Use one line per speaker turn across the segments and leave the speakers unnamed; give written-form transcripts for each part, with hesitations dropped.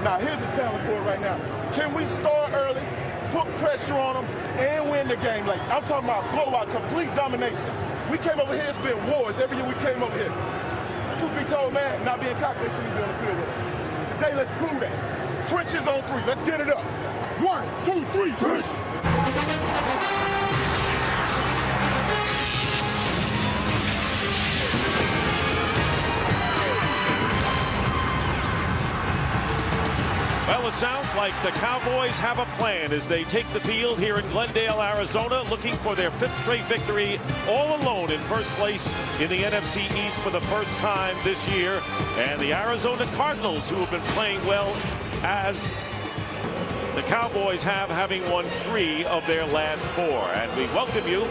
Now, here's a challenge for it right now. Can we start early, put pressure on them, and win the game late? I'm talking about blowout, complete domination. We came over here, it's been wars every year we came over here. Truth be told, man, not being cocky, they shouldn't be on the field with us. Today, let's prove that. Trenches on 3, let's get it up. 1, 2, 3, trenches.
Well, it sounds like the Cowboys have a plan as they take the field here in Glendale, Arizona, looking for their 5th straight victory, all alone in first place in the NFC East for the first time this year. And the Arizona Cardinals, who have been playing well as the Cowboys have, having won 3 of their last 4. And we welcome you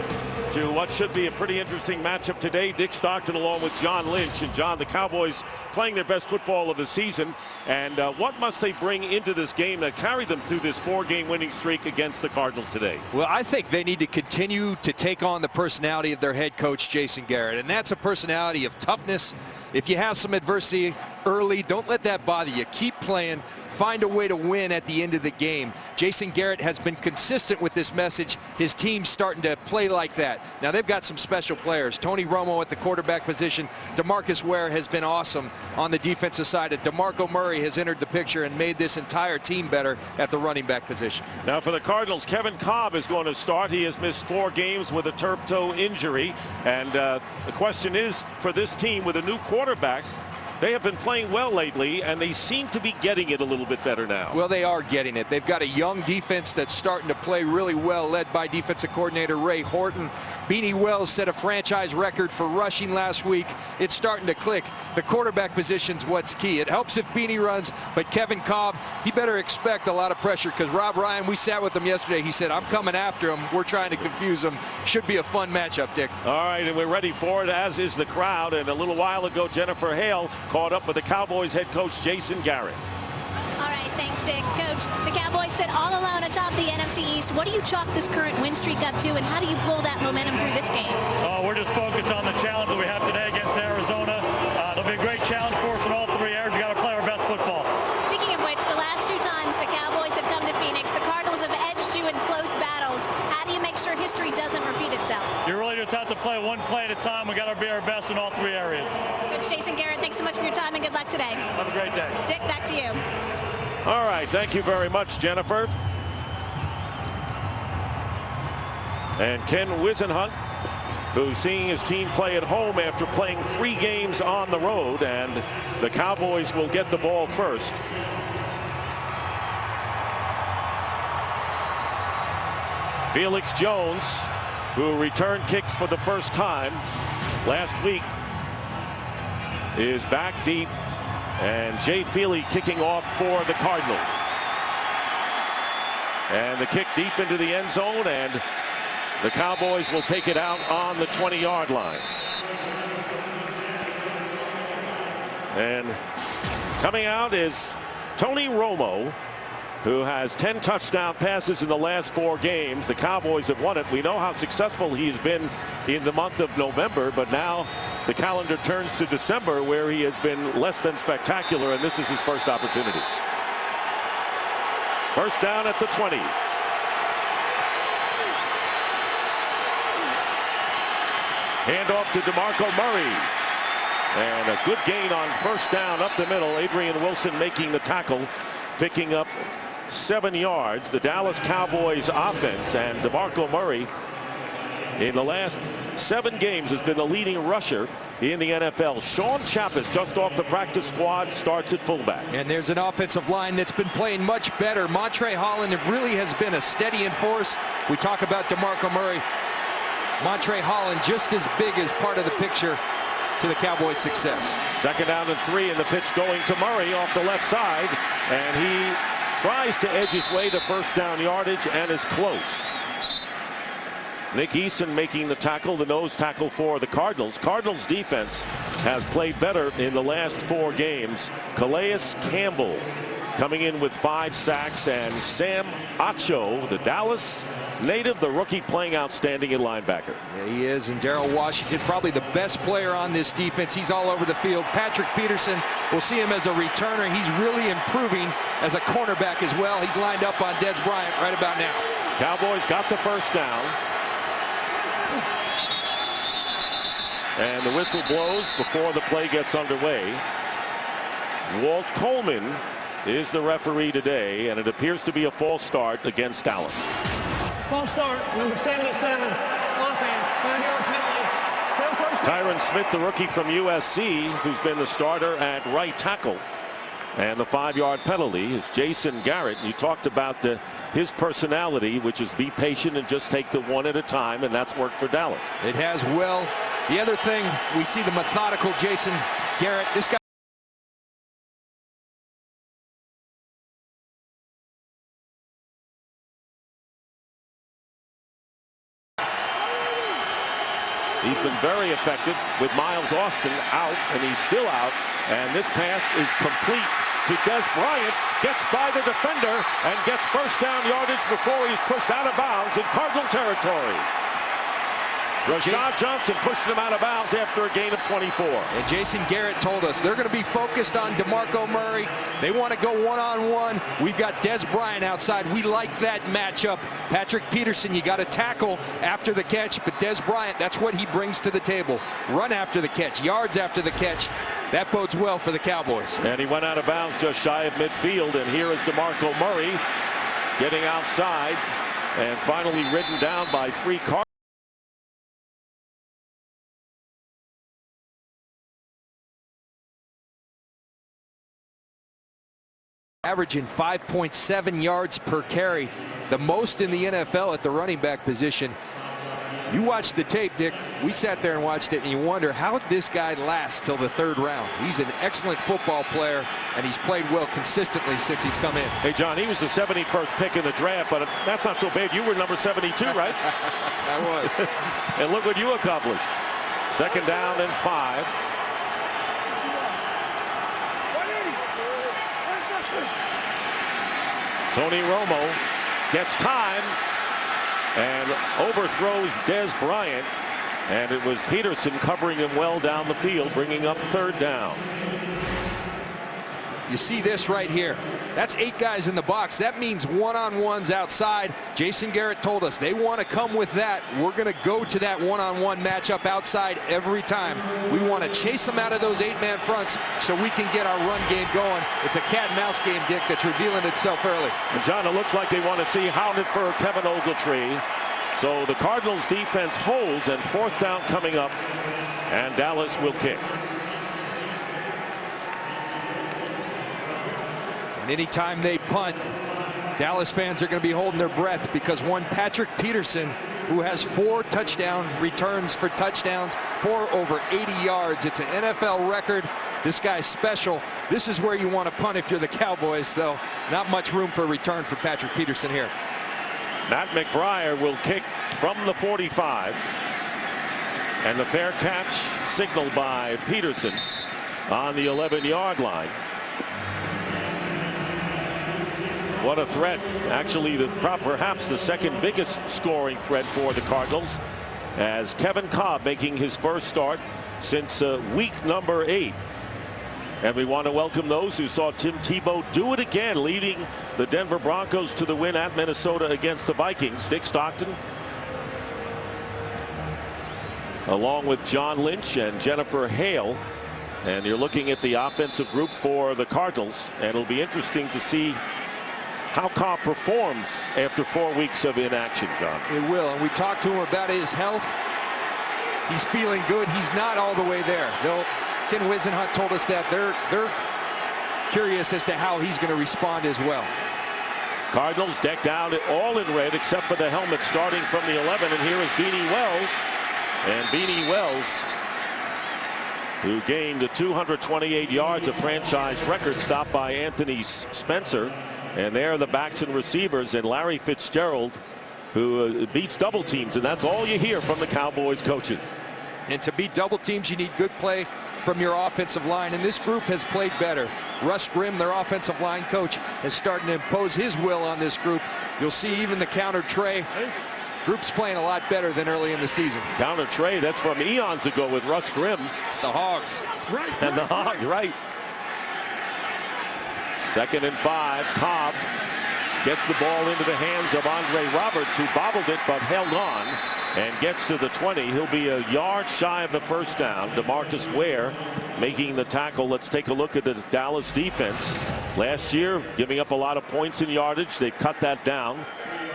to what should be a pretty interesting matchup today. Dick Stockton along with John Lynch. And John, the Cowboys playing their best football of the season. And what must they bring into this game that carried them through this 4-game winning streak against the Cardinals today?
Well, I think they need to continue to take on the personality of their head coach, Jason Garrett. And that's a personality of toughness. If you have some adversity early, don't let that bother you. Keep playing. Find a way to win at the end of the game. Jason Garrett has been consistent with this message. His team's starting to play like that. Now, they've got some special players. Tony Romo at the quarterback position. DeMarcus Ware has been awesome on the defensive side. And DeMarco Murray has entered the picture and made this entire team better at the running back position.
Now, for the Cardinals, Kevin Cobb is going to start. He has missed 4 games with a turf toe injury. And the question is, for this team with a new quarterback, they have been playing well lately, and they seem to be getting it a little bit better now.
Well, they are getting it. They've got a young defense that's starting to play really well, led by defensive coordinator Ray Horton. Beanie Wells set a franchise record for rushing last week. It's starting to click. The quarterback position's what's key. It helps if Beanie runs, but Kevin Cobb, he better expect a lot of pressure because Rob Ryan, we sat with him yesterday. He said, I'm coming after him. We're trying to confuse him. Should be a fun matchup, Dick.
All right, and we're ready for it, as is the crowd. And a little while ago, Jennifer Hale caught up with the Cowboys head coach Jason Garrett.
All right, thanks, Dick. Coach, the Cowboys sit all alone atop the NFC East. What do you chalk this current win streak up to, and how do you pull that momentum through this game?
We're just focused on the challenge that we have today against Arizona. It'll be a great challenge for us in all 3 areas. We've got to play our best football.
Speaking of which, the last 2 times the Cowboys have come to Phoenix, the Cardinals have edged you in close battles. How do you make sure history doesn't repeat itself?
You really just have to play one play at a time. We've got to be our best in all 3 areas.
Coach Jason Garrett, thanks so much for your time and good luck today.
Have a great day.
Dick, back to you.
All right, thank you very much, Jennifer. And Ken Wisenhunt, who's seeing his team play at home after playing 3 games on the road, and the Cowboys will get the ball first. Felix Jones, who returned kicks for the first time last week, is back deep. And Jay Feely kicking off for the Cardinals. And the kick deep into the end zone, and the Cowboys will take it out on the 20-yard line. And coming out is Tony Romo, who has 10 touchdown passes in the last 4 games. The Cowboys have won it. We know how successful he's been in the month of November, but now the calendar turns to December, where he has been less than spectacular, and this is his first opportunity. First down at the 20. Handoff to DeMarco Murray. And a good gain on first down up the middle. Adrian Wilson making the tackle, picking up 7 yards. The Dallas Cowboys offense, and DeMarco Murray in the last 7 games has been the leading rusher in the NFL. Sean Chappis, just off the practice squad, starts at fullback.
And there's an offensive line that's been playing much better. Montre Holland really has been a steady force. We talk about DeMarco Murray. Montre Holland just as big as part of the picture to the Cowboys' success.
Second down and 3, and the pitch going to Murray off the left side, and he tries to edge his way to first down yardage and is close. Nick Eason making the tackle, the nose tackle for the Cardinals. Cardinals defense has played better in the last 4 games. Calais Campbell coming in with 5 sacks, and Sam Acho, the Dallas native, the rookie, playing outstanding at linebacker.
Yeah, he is, and Darrell Washington, probably the best player on this defense. He's all over the field. Patrick Peterson, we'll see him as a returner. He's really improving as a cornerback as well. He's lined up on Dez Bryant right about now.
Cowboys got the first down. And the whistle blows before the play gets underway. Walt Coleman is the referee today, and it appears to be a false start against Dallas.
False start, number 77, offense, 5-yard penalty.
Tyron Smith, the rookie from USC, who's been the starter at right tackle. And the 5-yard penalty is Jason Garrett. You talked about his personality, which is be patient and just take the one at a time, and that's worked for Dallas.
It has. Well, the other thing, we see the methodical Jason Garrett. This guy
he's been very effective with Miles Austin out, and he's still out. And this pass is complete to Dez Bryant. Gets by the defender and gets first down yardage before he's pushed out of bounds in Cardinal territory. Rashad Johnson pushed him out of bounds after a gain of 24.
And Jason Garrett told us they're going to be focused on DeMarco Murray. They want to go one-on-one. We've got Dez Bryant outside. We like that matchup. Patrick Peterson, you got to tackle after the catch, but Dez Bryant, that's what he brings to the table. Run after the catch, yards after the catch. That bodes well for the Cowboys.
And he went out of bounds just shy of midfield, and here is DeMarco Murray getting outside and finally ridden down by 3 Cardinals.
Averaging 5.7 yards per carry, the most in the NFL at the running back position. You watched the tape, Dick. We sat there and watched it, and you wonder how this guy lasts till the 3rd round. He's an excellent football player, and he's played well consistently since he's come in.
Hey, John, he was the 71st pick in the draft, but that's not so bad. You were number 72, right?
I was.
And look what you accomplished. 2nd down and 5. Tony Romo gets time and overthrows Dez Bryant, and it was Peterson covering him well down the field, bringing up 3rd down.
You see this right here. That's 8 guys in the box. That means one-on-ones outside. Jason Garrett told us they want to come with that. We're going to go to that one-on-one matchup outside every time. We want to chase them out of those 8-man fronts so we can get our run game going. It's a cat-and-mouse game, Dick, that's revealing itself early.
And John, it looks like they want to see hounded for Kevin Ogletree. So the Cardinals defense holds, and 4th down coming up, and Dallas will kick.
And anytime they punt, Dallas fans are going to be holding their breath, because one Patrick Peterson, who has 4 touchdown returns for touchdowns, 4 over 80 yards. It's an NFL record. This guy's special. This is where you want to punt if you're the Cowboys, though. Not much room for a return for Patrick Peterson here.
Matt McBriar will kick from the 45. And the fair catch signaled by Peterson on the 11-yard line. What a threat. Actually, perhaps the 2nd biggest scoring threat for the Cardinals, as Kevin Cobb making his first start since week number 8. And we want to welcome those who saw Tim Tebow do it again, leading the Denver Broncos to the win at Minnesota against the Vikings. Dick Stockton, along with John Lynch and Jennifer Hale. And you're looking at the offensive group for the Cardinals, and it'll be interesting to see how Cobb performs after 4 weeks of inaction, John.
It will, and we talked to him about his health. He's feeling good. He's not all the way there. Ken Wisenhunt told us that they're curious as to how he's going to respond as well.
Cardinals decked out all in red except for the helmet, starting from the 11, and here is Beanie Wells. And Beanie Wells, who gained 228 yards, a franchise record, stopped by Anthony Spencer. And there are the backs and receivers, and Larry Fitzgerald, who beats double teams, and that's all you hear from the Cowboys coaches.
And to beat double teams, you need good play from your offensive line, and this group has played better. Russ Grimm, their offensive line coach, is starting to impose his will on this group. You'll see even the counter tray Group's playing a lot better than early in the season.
Counter trey, that's from eons ago with Russ Grimm.
It's the Hogs.
And the Hogs, right. 2nd and 5. Cobb gets the ball into the hands of Andre Roberts, who bobbled it but held on and gets to the 20. He'll be a yard shy of the first down. DeMarcus Ware making the tackle. Let's take a look at the Dallas defense. Last year, giving up a lot of points in yardage. They cut that down.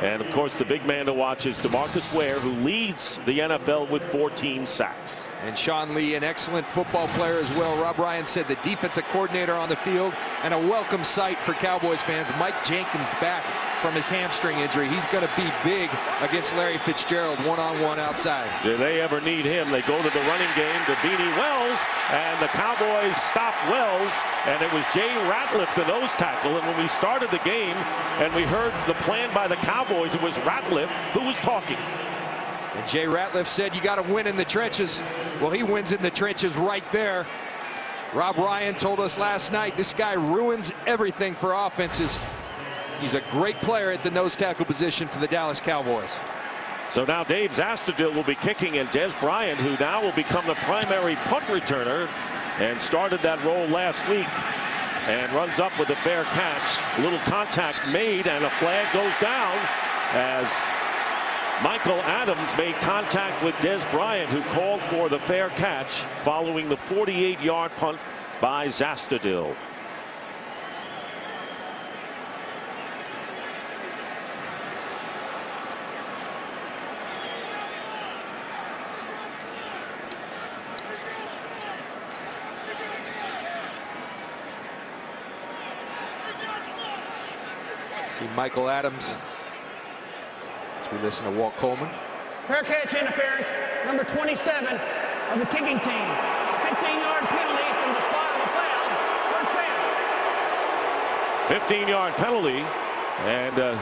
And of course, the big man to watch is DeMarcus Ware, who leads the NFL with 14 sacks.
And Sean Lee, an excellent football player as well. Rob Ryan said the defensive coordinator on the field, and a welcome sight for Cowboys fans. Mike Jenkins back from his hamstring injury. He's going to be big against Larry Fitzgerald one-on-one outside.
Do they ever need him? They go to the running game to Beanie Wells, and the Cowboys stop Wells, and it was Jay Ratliff, the nose tackle. And when we started the game and we heard the plan by the Cowboys, it was Ratliff who was talking.
And Jay Ratliff said you got to win in the trenches. Well, he wins in the trenches right there. Rob Ryan told us last night this guy ruins everything for offenses. He's a great player at the nose tackle position for the Dallas Cowboys.
So now Dave Zastudil will be kicking, and Des Bryant, who now will become the primary punt returner and started that role last week, and runs up with a fair catch. A little contact made, and a flag goes down as Michael Adams made contact with Des Bryant, who called for the fair catch following the 48-yard punt by Zastudil.
See Michael Adams as we listen to Walt Coleman.
Fair catch interference, number 27 of the kicking team. 15-yard penalty from the spot of the foul. First down.
15-yard penalty, and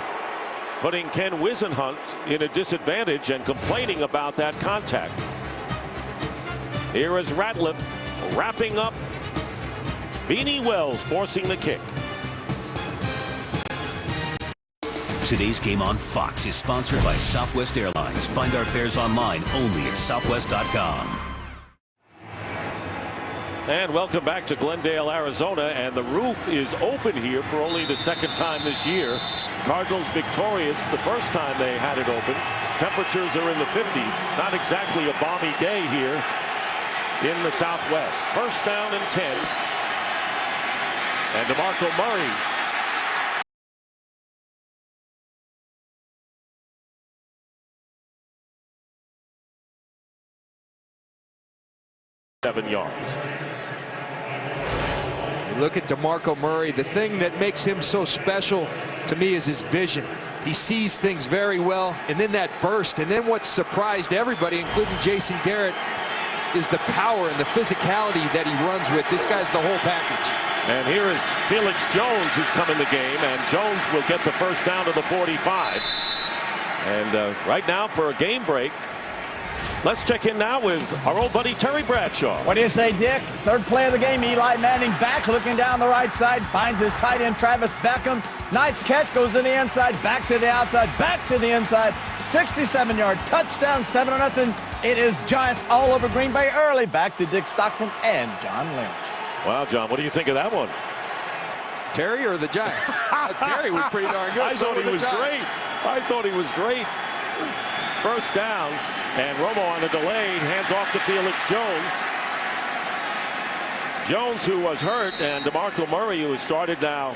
putting Ken Wisenhunt in a disadvantage and complaining about that contact. Here is Ratliff wrapping up. Beanie Wells forcing the kick.
Today's game on Fox is sponsored by Southwest Airlines. Find our fares online only at southwest.com.
And welcome back to Glendale, Arizona, and the roof is open here for only the 2nd time this year. Cardinals victorious the first time they had it open. Temperatures are in the 50s. Not exactly a balmy day here in the Southwest. First down and 10. And DeMarco Murray yards.
You look at DeMarco Murray. The thing that makes him so special to me is his vision. He sees things very well, and then that burst, and then what surprised everybody, including Jason Garrett, is the power and the physicality that he runs with. This guy's the whole package.
And here is Felix Jones, who's come in the game, and Jones will get the first down to the 45. And right now for a game break, let's check in now with our old buddy Terry Bradshaw.
What do you say, Dick? 3rd play of the game. Eli Manning back, looking down the right side, finds his tight end Travis Beckham. Nice catch, goes to the inside, back to the outside, back to the inside. 67-yard touchdown, 7-0. It is Giants all over Green Bay early. Back to Dick Stockton and John Lynch.
Wow, John, what do you think of that one?
Terry or the Giants? Terry was pretty darn good.
I thought he was great. I thought he was great. First down, and Romo on a delay, hands off to Felix Jones. Jones, who was hurt, and DeMarco Murray, who has started now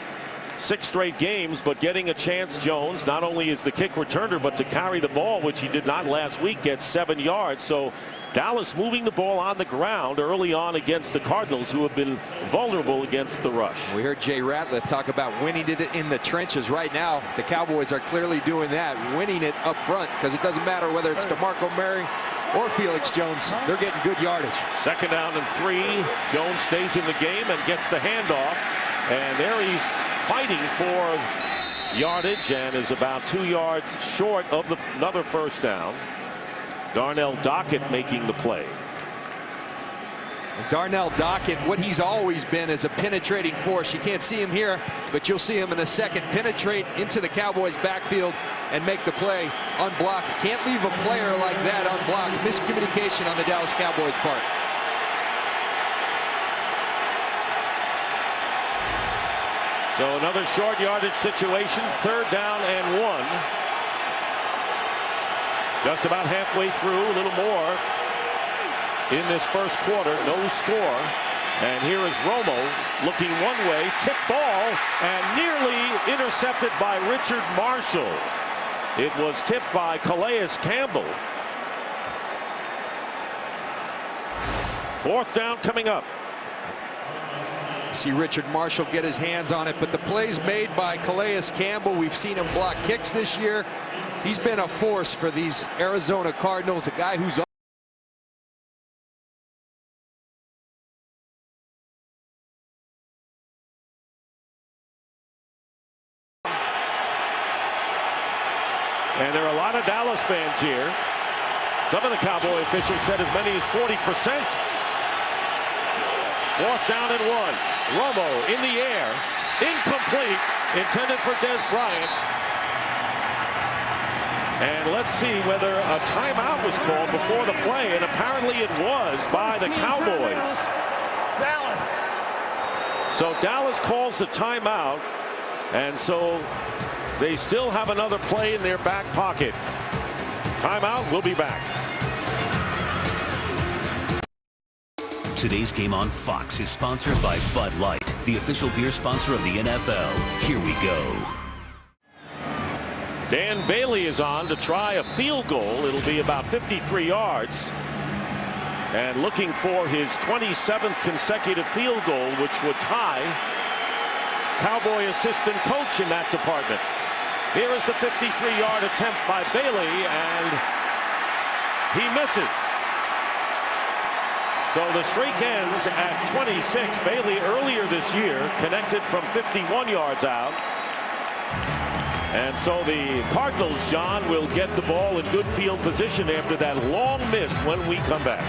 6 straight games, but getting a chance. Jones, not only is the kick returner, but to carry the ball, which he did not last week, gets 7 yards. So Dallas moving the ball on the ground early on against the Cardinals, who have been vulnerable against the rush.
We heard Jay Ratliff talk about winning it in the trenches. Right now, the Cowboys are clearly doing that, winning it up front, because it doesn't matter whether it's DeMarco Murray or Felix Jones. They're getting good yardage.
2nd down and 3. Jones stays in the game and gets the handoff. And there he's fighting for yardage and is about 2 yards short of another first down. Darnell Dockett making the play.
Darnell Dockett, what he's always been is a penetrating force. You can't see him here, but you'll see him in a second penetrate into the Cowboys backfield and make the play unblocked. Can't leave a player like that unblocked. Miscommunication on the Dallas Cowboys part.
So another short yardage situation, 3rd down and 1. Just about halfway through, a little more in this first quarter, no score. And here is Romo looking one way, tip ball, and nearly intercepted by Richard Marshall. It was tipped by Calais Campbell. 4th down coming up.
See Richard Marshall get his hands on it, but the plays made by Calais Campbell, we've seen him block kicks this year. He's been a force for these Arizona Cardinals, a guy who's
and there are a lot of Dallas fans here. Some of the Cowboy officials said as many as 40%. 4th down and 1. Romo in the air, incomplete, intended for Des Bryant. And let's see whether a timeout was called before the play, and apparently it was by the Cowboys.
Dallas.
So Dallas calls the timeout, and so they still have another play in their back pocket. Timeout, we'll be back.
Today's game on Fox is sponsored by Bud Light, the official beer sponsor of the NFL. Here we go.
Dan Bailey is on to try a field goal. It'll be about 53 yards. And looking for his 27th consecutive field goal, which would tie Cowboy assistant coach in that department. Here is the 53-yard attempt by Bailey, and he misses. So the streak ends at 26. Bailey earlier this year connected from 51 yards out. And so the Cardinals, John, will get the ball in good field position after that long miss when we come back.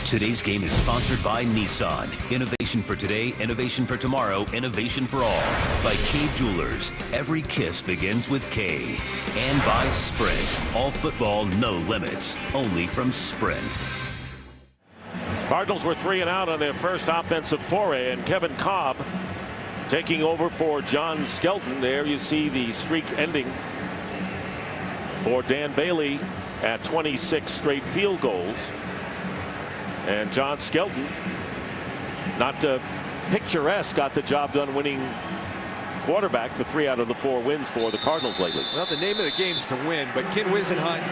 Today's game is sponsored by Nissan. Innovation for today, innovation for tomorrow, innovation for all. By Kay Jewelers. Every kiss begins with K. And by Sprint. All football, no limits. Only from Sprint.
Cardinals were 3 and out on their first offensive foray, and Kevin Cobb taking over for John Skelton. There you see the streak ending for Dan Bailey at 26 straight field goals. And John Skelton, not picturesque, got the job done winning quarterback for 3 out of the 4 wins for the Cardinals lately.
Well, the name of the game is to win, but Ken Wisenhunt,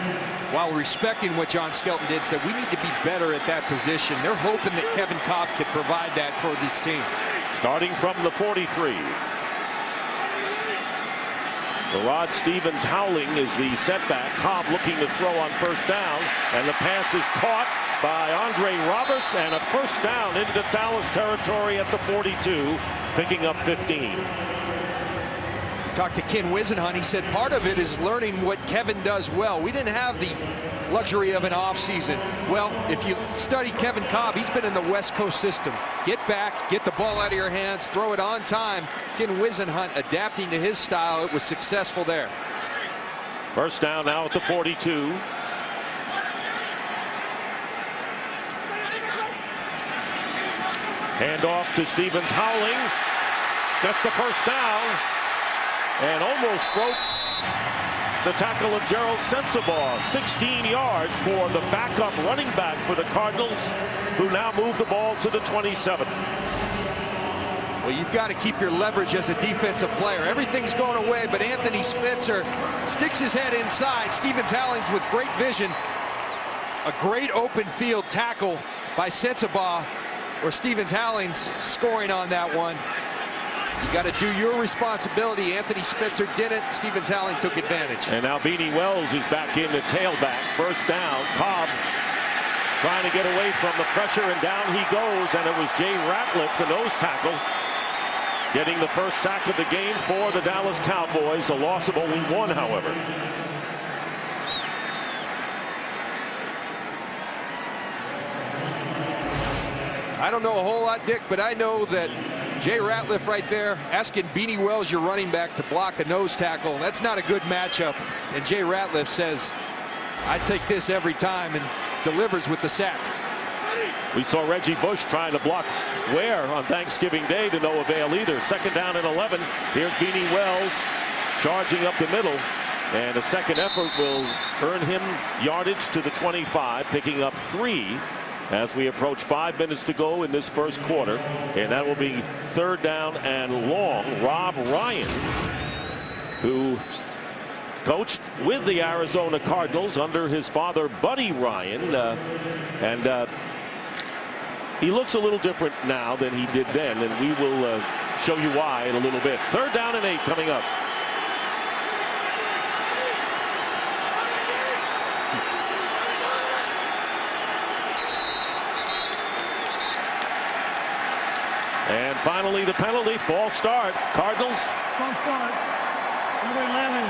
while respecting what John Skelton did, said we need to be better at that position. They're hoping that Kevin Cobb could provide that for this team.
Starting from the 43. Rod Stevens howling is the setback. Cobb looking to throw on first down, and the pass is caught by Andre Roberts, and a first down into Dallas territory at the 42, picking up 15.
Talked to Ken Wisenhunt. He said part of it is learning what Kevin does well. We didn't have the luxury of an offseason. Well, if you study Kevin Cobb, he's been in the West Coast system. Get back, get the ball out of your hands, throw it on time. Ken Wisenhunt adapting to his style. It was successful there.
First down now at the 42. Handoff to Stevens, howling. That's the first down. And almost broke the tackle of Gerald Sensabaugh. 16 yards for the backup running back for the Cardinals, who now move the ball to the 27.
Well, you've got to keep your leverage as a defensive player. Everything's going away, but Anthony Spencer sticks his head inside. Stevens Howlings with great vision. A great open field tackle by Sensabaugh, or Stevens Howlings scoring on that one. You got to do your responsibility. Anthony Spencer didn't. Stevens Howling took advantage.
And now Beanie Wells is back in the tailback. First down. Cobb trying to get away from the pressure, and down he goes. And it was Jay Ratliff, the nose tackle, getting the first sack of the game for the Dallas Cowboys. A loss of only 1, however.
I don't know a whole lot, Dick, but I know that Jay Ratliff right there asking Beanie Wells, your running back, to block a nose tackle. That's not a good matchup. And Jay Ratliff says, I take this every time, and delivers with the sack.
We saw Reggie Bush trying to block Ware on Thanksgiving Day to no avail either. 2nd down and 11. Here's Beanie Wells charging up the middle. And a second effort will earn him yardage to the 25, picking up 3 as we approach 5 minutes to go in this first quarter. And that will be 3rd down and long. Rob Ryan, who coached with the Arizona Cardinals under his father, Buddy Ryan. He looks a little different now than he did then, and we will show you why in a little bit. 3rd down and 8 coming up. And finally, the penalty, false start. Cardinals.
False start. Number 11,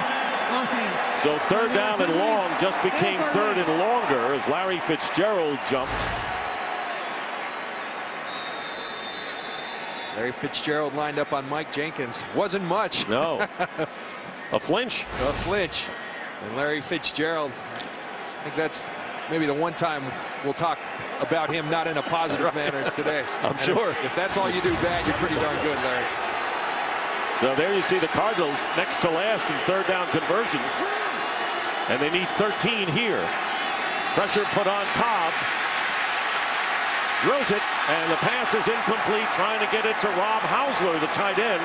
offense.
So 3rd down and long just became 3rd and longer as Larry Fitzgerald jumped.
Larry Fitzgerald lined up on Mike Jenkins. Wasn't much.
No. A flinch.
A flinch. And Larry Fitzgerald, I think that's maybe the one time we'll talk about him not in a positive manner today.
I'm sure.
If that's all you do bad, you're pretty darn good, Larry.
So there you see the Cardinals next to last in 3rd down conversions. And they need 13 here. Pressure put on Cobb. Drills it, and the pass is incomplete, trying to get it to Rob Hausler, the tight end.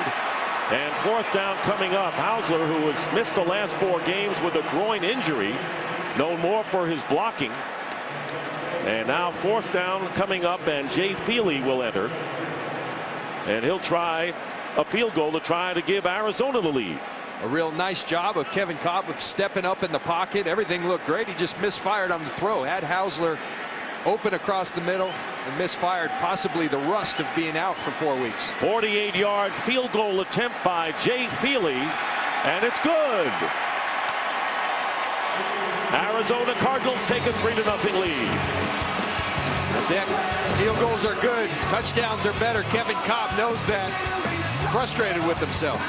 And 4th down coming up. Hausler, who has missed the last 4 games with a groin injury, known more for his blocking. And now 4th down coming up, and Jay Feely will enter. And he'll try a field goal to try to give Arizona the lead.
A real nice job of Kevin Cobb of stepping up in the pocket. Everything looked great. He just misfired on the throw. Had Hausler open across the middle and misfired, possibly the rust of being out for 4 weeks.
48-yard field goal attempt by Jay Feely, and it's good. Arizona Cardinals take a 3-0 lead.
Dick, field goals are good. Touchdowns are better. Kevin Cobb knows that. Frustrated with himself.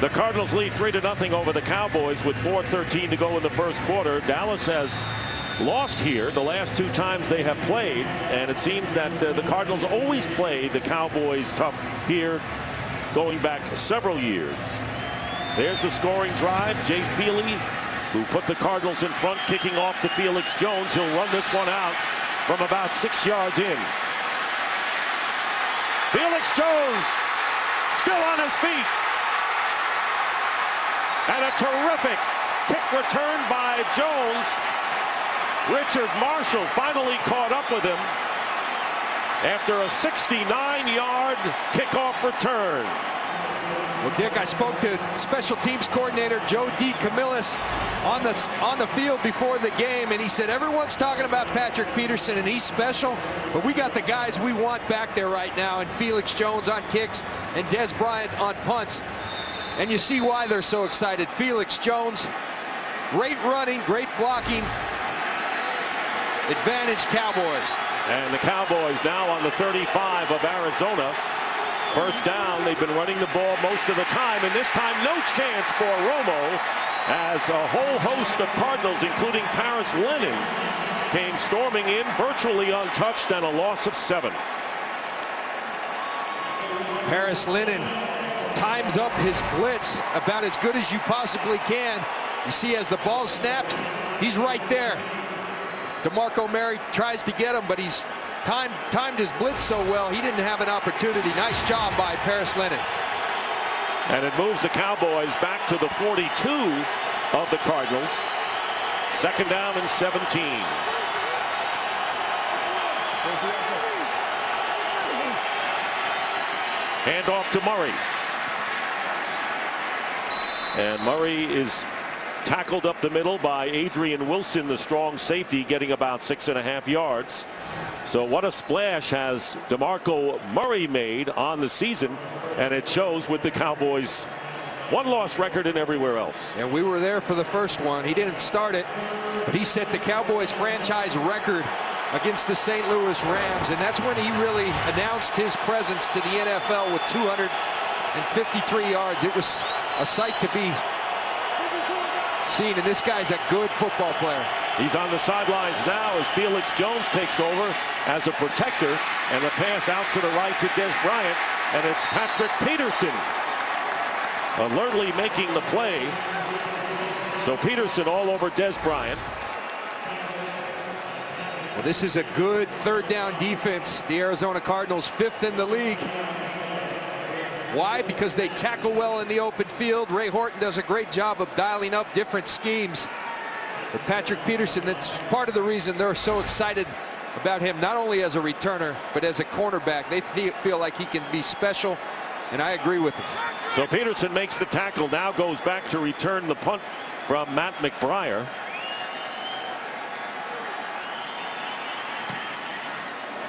The Cardinals lead 3-0 over the Cowboys with 4:13 to go in the first quarter. Dallas has lost here the last 2 times they have played, and it seems that the Cardinals always play the Cowboys tough here going back several years. There's the scoring drive. Jay Feely, who put the Cardinals in front, kicking off to Felix Jones. He'll run this one out from about 6 yards in. Felix Jones still on his feet. And a terrific kick return by Jones. Richard Marshall finally caught up with him after a 69-yard kickoff return.
Well, Dick, I spoke to special teams coordinator Joe DeCamillis on the field before the game, and he said everyone's talking about Patrick Peterson and he's special, but we got the guys we want back there right now, and Felix Jones on kicks and Des Bryant on punts. And you see why they're so excited. Felix Jones, great running, great blocking. Advantage Cowboys.
And the Cowboys now on the 35 of Arizona. First down, they've been running the ball most of the time, and this time no chance for Romo as a whole host of Cardinals, including Paris Lennon, came storming in virtually untouched and a loss of 7.
Paris Lennon times up his blitz about as good as you possibly can. You see, as the ball snapped, he's right there. DeMarco Murray tries to get him, but he's timed his blitz so well, he didn't have an opportunity. Nice job by Paris Lennon.
And it moves the Cowboys back to the 42 of the Cardinals. 2nd down and 17. Hand off to Murray. And Murray is tackled up the middle by Adrian Wilson, the strong safety, getting about 6.5 yards. So what a splash has DeMarco Murray made on the season, and it shows with the Cowboys one-loss record in everywhere else.
And we were there for the first one. He didn't start it, but he set the Cowboys franchise record against the St. Louis Rams, and that's when he really announced his presence to the NFL with 253 yards. It was a sight to be seen, and this guy's a good football player.
He's on the sidelines now as Felix Jones takes over as a protector, and the pass out to the right to Des Bryant, and it's Patrick Peterson alertly making the play. So Peterson all over Des Bryant.
Well, this is a good third down defense. The Arizona Cardinals 5th in the league. Why? Because they tackle well in the open field. Ray Horton does a great job of dialing up different schemes. But Patrick Peterson, that's part of the reason they're so excited about him, not only as a returner, but as a cornerback. They feel like he can be special, and I agree with him.
So Peterson makes the tackle, now goes back to return the punt from Matt McBriar.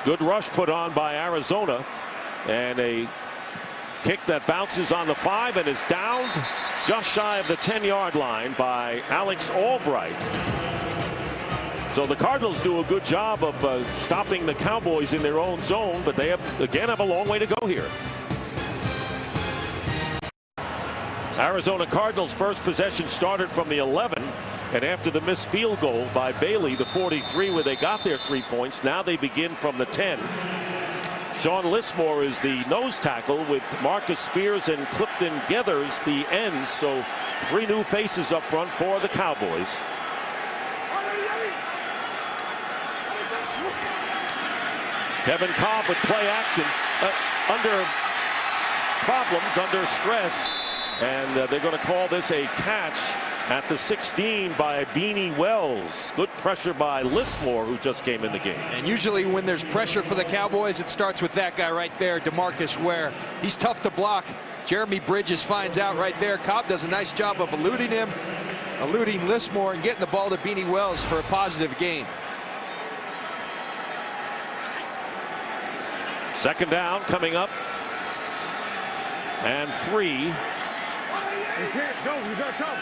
Good rush put on by Arizona, and a kick that bounces on the 5 and is downed just shy of the 10-yard line by Alex Albright. So the Cardinals do a good job of stopping the Cowboys in their own zone, but they again have a long way to go here. Arizona Cardinals' first possession started from the 11, and after the missed field goal by Bailey, the 43, where they got their 3 points, now they begin from the 10. Sean Lismore is the nose tackle with Marcus Spears and Clifton Geathers the ends. So 3 new faces up front for the Cowboys. Kevin Cobb with play action under problems, under stress, and they're going to call this a catch at the 16 by Beanie Wells. Good pressure by Lismore, who just came in the game.
And usually when there's pressure for the Cowboys, it starts with that guy right there, DeMarcus Ware. He's tough to block. Jeremy Bridges finds out right there. Cobb does a nice job of eluding him, eluding Lismore, and getting the ball to Beanie Wells for a positive gain.
Second down coming up, and 3.
You can't go. You got to come.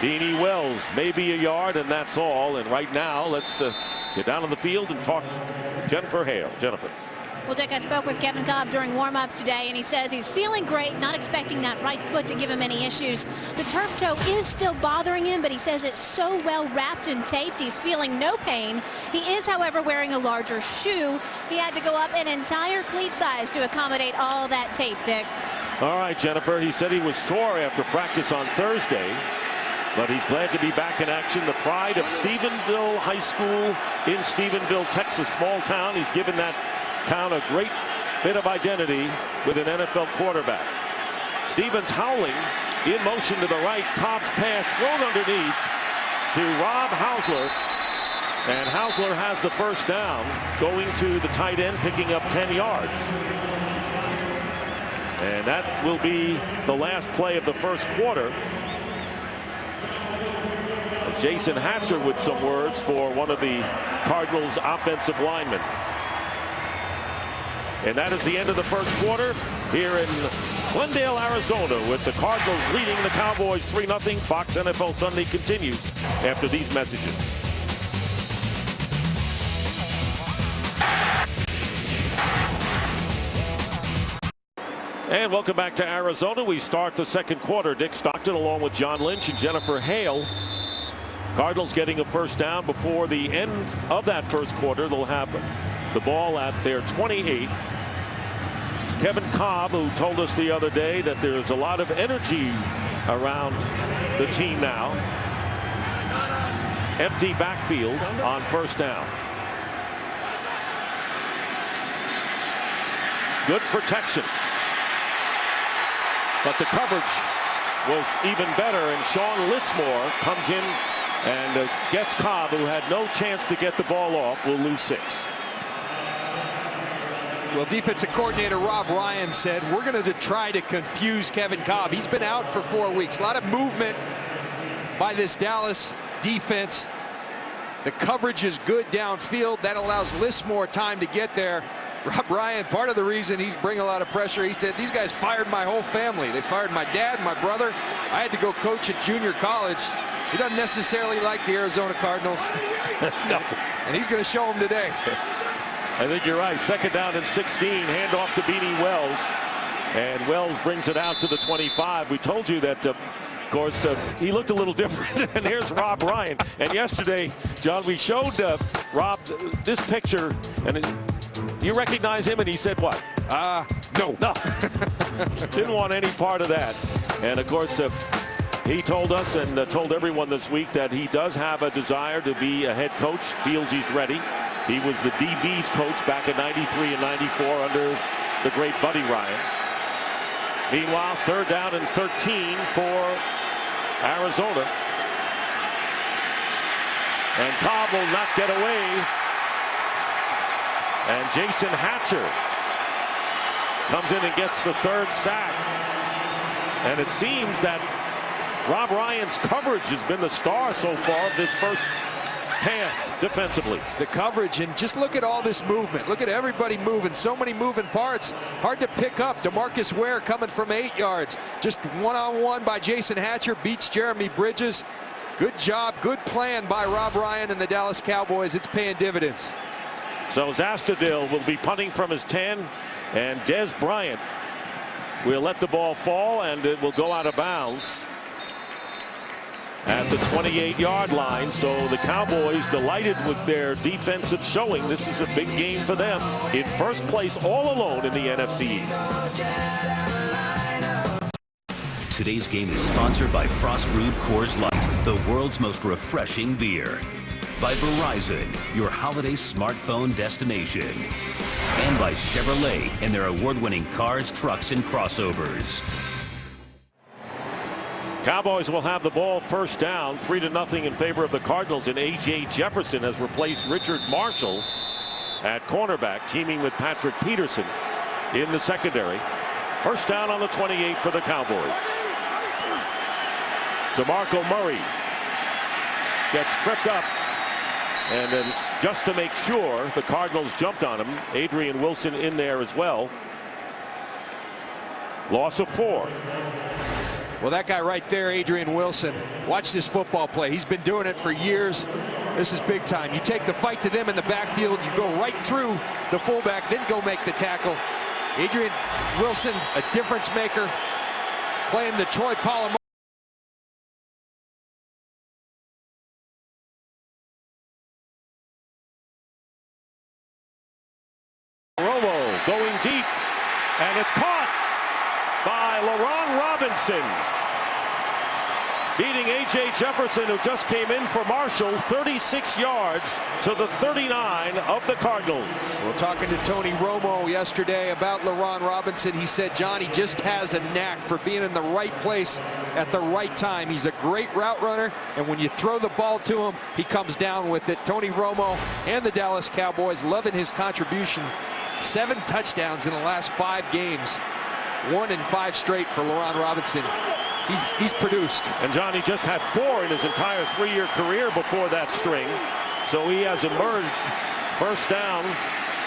Beanie Wells, maybe a yard, and that's all. And right now, let's get down on the field and talk Jennifer Hale. Jennifer.
Well, Dick, I spoke with Kevin Cobb during warm-ups today, and he says he's feeling great, not expecting that right foot to give him any issues. The turf toe is still bothering him, but he says it's so well wrapped and taped, he's feeling no pain. He is, however, wearing a larger shoe. He had to go up an entire cleat size to accommodate all that tape, Dick.
All right, Jennifer. He said he was sore after practice on Thursday, but he's glad to be back in action. The pride of Stephenville High School in Stephenville, Texas, small town. He's given that town a great bit of identity with an NFL quarterback. Stevens howling, in motion to the right. Cobb's pass thrown underneath to Rob Hausler, and Hausler has the first down, going to the tight end, picking up 10 yards. And that will be the last play of the first quarter. Jason Hatcher with some words for one of the Cardinals offensive linemen. And that is the end of the first quarter here in Glendale, Arizona, with the Cardinals leading the Cowboys 3-0. Fox NFL Sunday continues after these messages. And welcome back to Arizona. We start the second quarter. Dick Stockton along with John Lynch and Jennifer Hale. Cardinals getting a first down before the end of that first quarter. They'll have the ball at their 28. Kevin Cobb, who told us the other day that there's a lot of energy around the team now. Empty backfield on first down. Good protection. But the coverage was even better, and Sean Lismore comes in and gets Cobb, who had no chance to get the ball off. Will lose 6.
Well, defensive coordinator Rob Ryan said, we're going to try to confuse Kevin Cobb. He's been out for 4 weeks. A lot of movement by this Dallas defense. The coverage is good downfield. That allows Lismore time to get there. Rob Ryan, part of the reason he's bringing a lot of pressure, he said, these guys fired my whole family. They fired my dad, my brother. I had to go coach at junior college. He doesn't necessarily like the Arizona Cardinals.
No.
And he's going to show them today.
I think you're right. 2nd down and 16. Handoff to Beanie Wells. And Wells brings it out to the 25. We told you that, of course, he looked a little different. And here's Rob Ryan. And yesterday, John, we showed Rob this picture. And you recognize him? And he said what? No. No. Didn't want any part of that. And, of course, he told us and told everyone this week that he does have a desire to be a head coach, feels he's ready. He was the DB's coach back in '93 and '94 under the great Buddy Ryan. Meanwhile, 3rd down and 13 for Arizona. And Cobb will not get away. And Jason Hatcher comes in and gets the 3rd sack. And it seems that Rob Ryan's coverage has been the star so far of this first half defensively.
The coverage, and just look at all this movement. Look at everybody moving. So many moving parts. Hard to pick up. DeMarcus Ware coming from 8 yards. Just one-on-one by Jason Hatcher. Beats Jeremy Bridges. Good job. Good plan by Rob Ryan and the Dallas Cowboys. It's paying dividends.
So Zastudil will be punting from his 10. And Des Bryant will let the ball fall, and it will go out of bounds at the 28-yard line. So the Cowboys delighted with their defensive showing. This is a big game for them. In first place all alone in the NFC East.
Today's game is sponsored by Frost Brewed Coors Light, the world's most refreshing beer. By Verizon, your holiday smartphone destination. And by Chevrolet and their award-winning cars, trucks, and crossovers.
Cowboys will have the ball 1st down, 3-0 in favor of the Cardinals, and A.J. Jefferson has replaced Richard Marshall at cornerback, teaming with Patrick Peterson in the secondary. 1st down on the 28 for the Cowboys. DeMarco Murray gets tripped up, and then just to make sure, the Cardinals jumped on him. Adrian Wilson in there as well. Loss of 4.
Well, that guy right there, Adrian Wilson, watch this football play. He's been doing it for years. This is big time. You take the fight to them in the backfield, you go right through the fullback, then go make the tackle. Adrian Wilson, a difference maker, playing the Troy Polamalu.
Romo going deep, and it's caught by LaRon Robinson, beating A.J. Jefferson, who just came in for Marshall, 36 yards to the 39 of the Cardinals.
Well, talking to Tony Romo yesterday about LaRon Robinson, he said Johnny just has a knack for being in the right place at the right time. He's a great route runner, and when you throw the ball to him, he comes down with it. Tony Romo and the Dallas Cowboys loving his contribution. 7 touchdowns in the last 5 games. 1 in 5 straight for LaRon Robinson. He's produced.
And Johnny just had 4 in his entire 3-year career before that string. So he has emerged. 1st down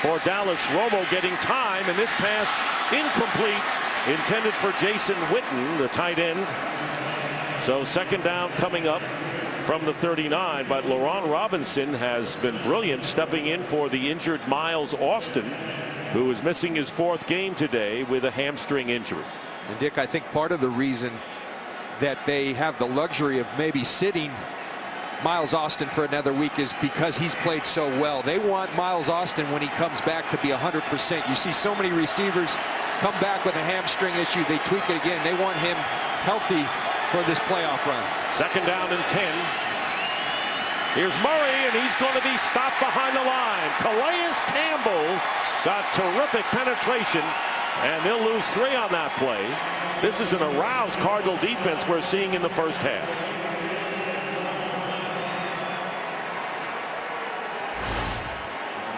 for Dallas. Romo getting time, and this pass incomplete, intended for Jason Witten, the tight end. So 2nd down coming up from the 39, but LaRon Robinson has been brilliant, stepping in for the injured Miles Austin, who is missing his 4th game today with a hamstring injury.
And Dick, I think part of the reason that they have the luxury of maybe sitting Miles Austin for another week is because he's played so well. They want Miles Austin, when he comes back, to be 100%. You see so many receivers come back with a hamstring issue, they tweak it again. They want him healthy for this playoff run.
2nd down and 10. Here's Murray, and he's going to be stopped behind the line. Calais Campbell got terrific penetration, and they'll lose 3 on that play. This is an aroused Cardinal defense we're seeing in the first half.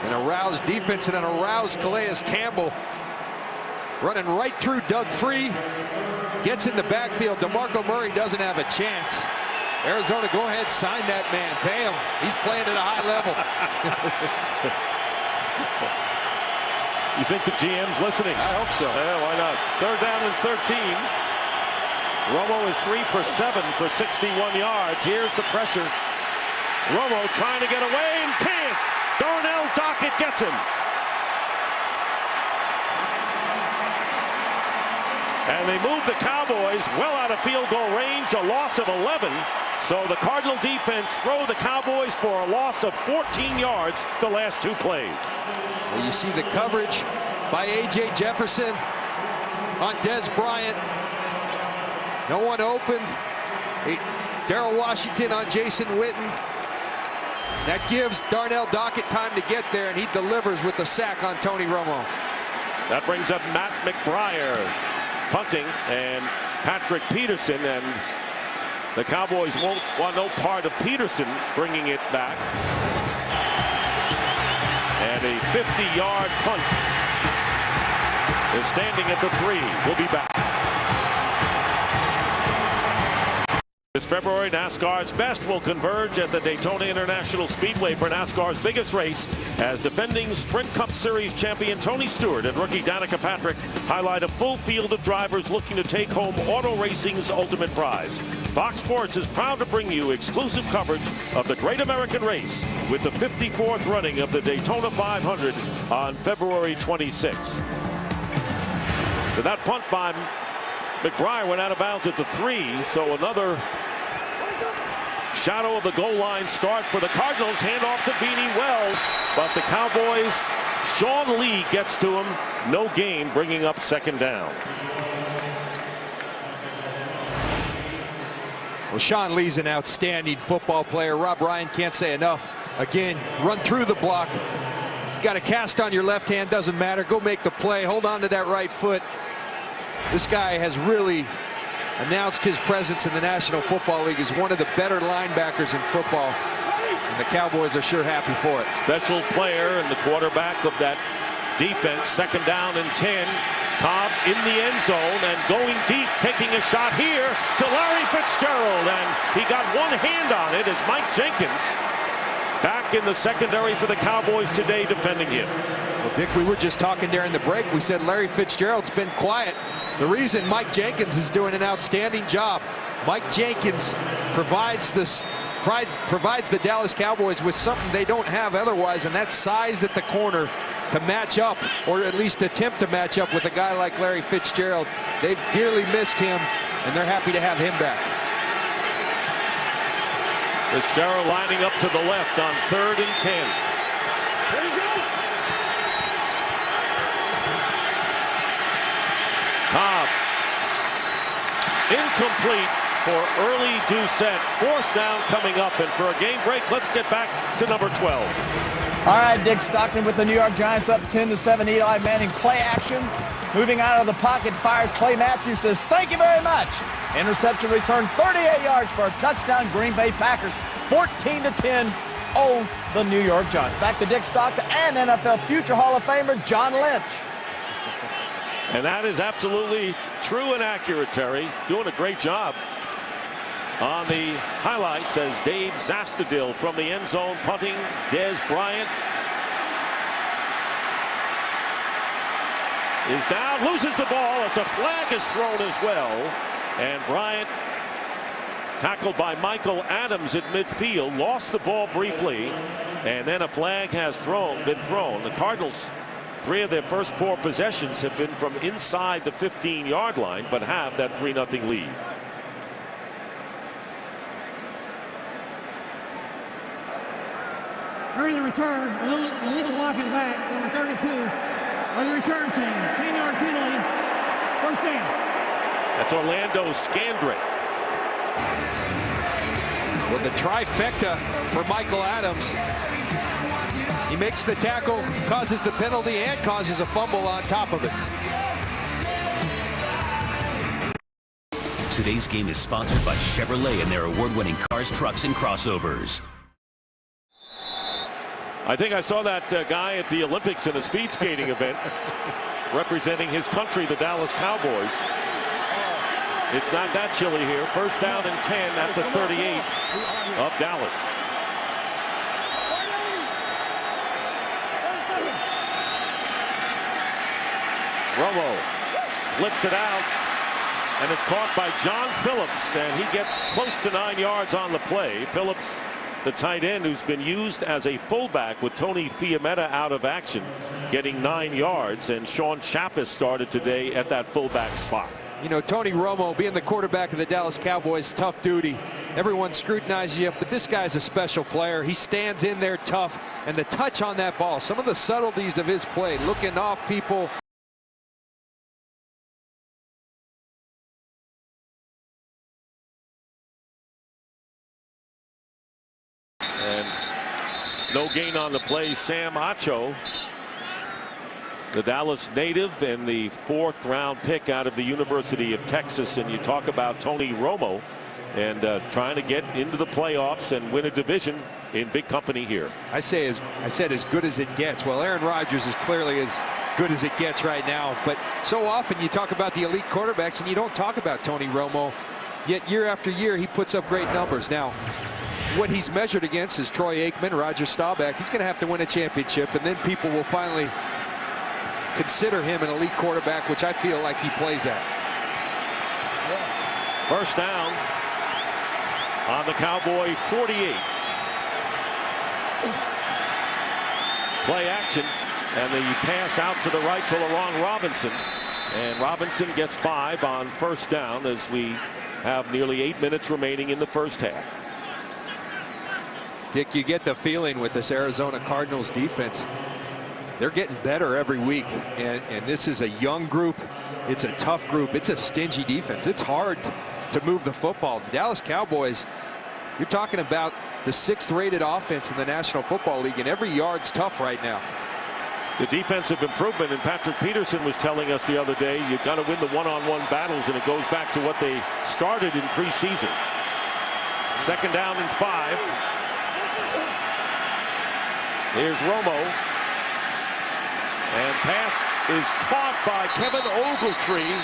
An aroused defense and an aroused Calais Campbell, running right through Doug Free. Gets in the backfield. DeMarco Murray doesn't have a chance. Arizona, go ahead, sign that man. Pay him. He's playing at a high level.
You think the GM's listening?
I hope so.
Yeah, why not? 3rd down and 13. Romo is 3 for 7 for 61 yards. Here's the pressure. Romo trying to get away and can't. Darnell Dockett gets him. And they move the Cowboys well out of field goal range, a loss of 11. So the Cardinal defense throw the Cowboys for a loss of 14 yards the last 2 plays.
Well, you see the coverage by A.J. Jefferson on Dez Bryant. No one open. Darrell Washington on Jason Witten. That gives Darnell Dockett time to get there, and he delivers with the sack on Tony Romo.
That brings up Matt McBriar punting, and Patrick Peterson, and the Cowboys won't want no part of Peterson bringing it back. And a 50-yard punt is standing at the 3. We'll be back. This February, NASCAR's best will converge at the Daytona International Speedway for NASCAR's biggest race as defending Sprint Cup Series champion Tony Stewart and rookie Danica Patrick highlight a full field of drivers looking to take home auto racing's ultimate prize. Fox Sports is proud to bring you exclusive coverage of the Great American Race with the 54th running of the Daytona 500 on February 26th. So that punt by McBriar went out of bounds at the 3, so another shadow of the goal line start for the Cardinals. Hand off to Beanie Wells, but the Cowboys, Sean Lee gets to him. No gain, bringing up 2nd down.
Well, Sean Lee's an outstanding football player. Rob Ryan can't say enough. Again, run through the block. Got a cast on your left hand, doesn't matter. Go make the play. Hold on to that right foot. This guy has really announced his presence in the National Football League as one of the better linebackers in football. And the Cowboys are sure happy for it.
Special player and the quarterback of that defense. 2nd down and 10. Cobb in the end zone and going deep, taking a shot here to Larry Fitzgerald. And he got one hand on it as Mike Jenkins back in the secondary for the Cowboys today defending him.
Well, Dick, we were just talking during the break. We said Larry Fitzgerald's been quiet. The reason Mike Jenkins is doing an outstanding job. Mike Jenkins provides the Dallas Cowboys with something they don't have otherwise, and that's size at the corner to match up, or at least attempt to match up with a guy like Larry Fitzgerald. They've dearly missed him, and they're happy to have him back.
Fitzgerald lining up to the left on 3rd and 10. Cobb incomplete for early Doucette. 4th down coming up, and for a game break, let's get back to number 12.
All right, Dick Stockton with the New York Giants up 10-7. Eli Manning play action. Moving out of the pocket, fires Clay Matthews, says, "Thank you very much." Interception return, 38 yards for a touchdown. Green Bay Packers 14-10 own the New York Giants. Back to Dick Stockton and NFL future Hall of Famer John Lynch.
And that is absolutely true and accurate, Terry. Doing a great job on the highlights as Dave Zastudil from the end zone punting. Dez Bryant is down, loses the ball as a flag is thrown as well. And Bryant, tackled by Michael Adams at midfield, lost the ball briefly, and then a flag has been thrown. The Cardinals, 3 of their first 4 possessions have been from inside the 15-yard line, but have that 3-0 lead.
During the return, illegal block in the back, number 32, on the return team. 10-yard penalty, 1st down.
That's Orlando Scandrick.
With the trifecta for Michael Adams. He makes the tackle, causes the penalty, and causes a fumble on top of it.
Today's game is sponsored by Chevrolet and their award-winning cars, trucks, and crossovers.
I think I saw that guy at the Olympics in a speed skating event representing his country, the Dallas Cowboys. It's not that chilly here. 1st down and 10 at the 38 of Dallas. Romo flips it out, and it's caught by John Phillips, and he gets close to 9 yards on the play. Phillips, the tight end who's been used as a fullback with Tony Fiametta out of action, getting 9 yards, and Sean Chappis started today at that fullback spot.
You know, Tony Romo, being the quarterback of the Dallas Cowboys, tough duty. Everyone scrutinizes you, but this guy's a special player. He stands in there tough, and the touch on that ball, some of the subtleties of his play, looking off people.
And no gain on the play. Sam Acho, the Dallas native and the 4th round pick out of the University of Texas. And you talk about Tony Romo and trying to get into the playoffs and win a division in big company here.
I said as good as it gets. Well, Aaron Rodgers is clearly as good as it gets right now. But so often you talk about the elite quarterbacks and you don't talk about Tony Romo. Yet year after year he puts up great numbers. Now, what he's measured against is Troy Aikman, Roger Staubach. He's going to have to win a championship, and then people will finally consider him an elite quarterback, which I feel like he plays at.
First down on the Cowboy 48. Play action, and the pass out to the right to LaRon Robinson. And Robinson gets 5 on first down as we have nearly 8 minutes remaining in the first half.
Dick, you get the feeling with this Arizona Cardinals defense, they're getting better every week. And this is a young group. It's a tough group. It's a stingy defense. It's hard to move the football. The Dallas Cowboys, you're talking about the 6th rated offense in the National Football League, and every yard's tough right now.
The defensive improvement, and Patrick Peterson was telling us the other day, you've got to win the one-on-one battles, and it goes back to what they started in preseason. Second down and 5. Here's Romo, and pass is caught by Kevin Ogletree,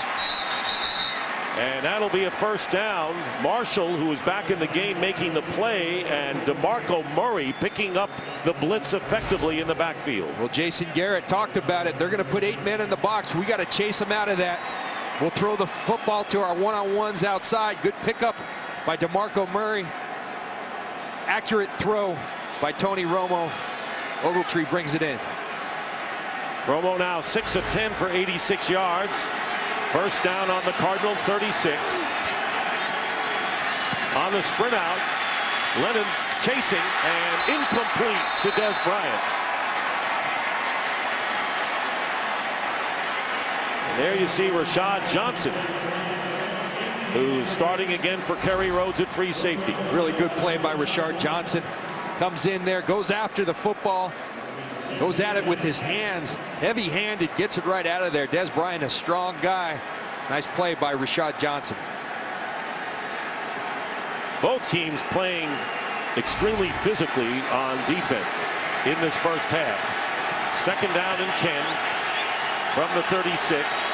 and that'll be a first down. Marshall, who is back in the game, making the play, and DeMarco Murray picking up the blitz effectively in the backfield.
Well, Jason Garrett talked about it. They're going to put 8 men in the box. We got to chase them out of that. We'll throw the football to our one-on-ones outside. Good pickup by DeMarco Murray. Accurate throw by Tony Romo. Ogletree brings it in.
Romo now 6 of 10 for 86 yards. First down on the Cardinal 36. On the sprint out, Lennon chasing and incomplete to Des Bryant. And there you see Rashad Johnson, who's starting again for Kerry Rhodes at free safety.
Really good play by Rashad Johnson. Comes in there, goes after the football, goes at it with his hands, heavy-handed, gets it right out of there. Des Bryant, a strong guy. Nice play by Rashad Johnson.
Both teams playing extremely physically on defense in this first half. Second down and 10 from the 36.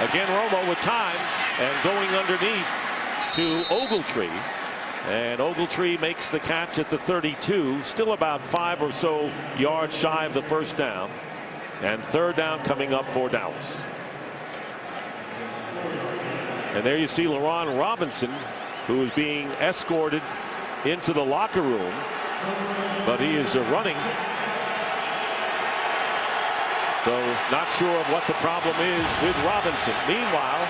Again, Romo with time and going underneath to Ogletree. And Ogletree makes the catch at the 32. Still about 5 or so yards shy of the first down. And third down coming up for Dallas. And there you see LaRon Robinson, who is being escorted into the locker room. But he is running. So not sure of what the problem is with Robinson. Meanwhile,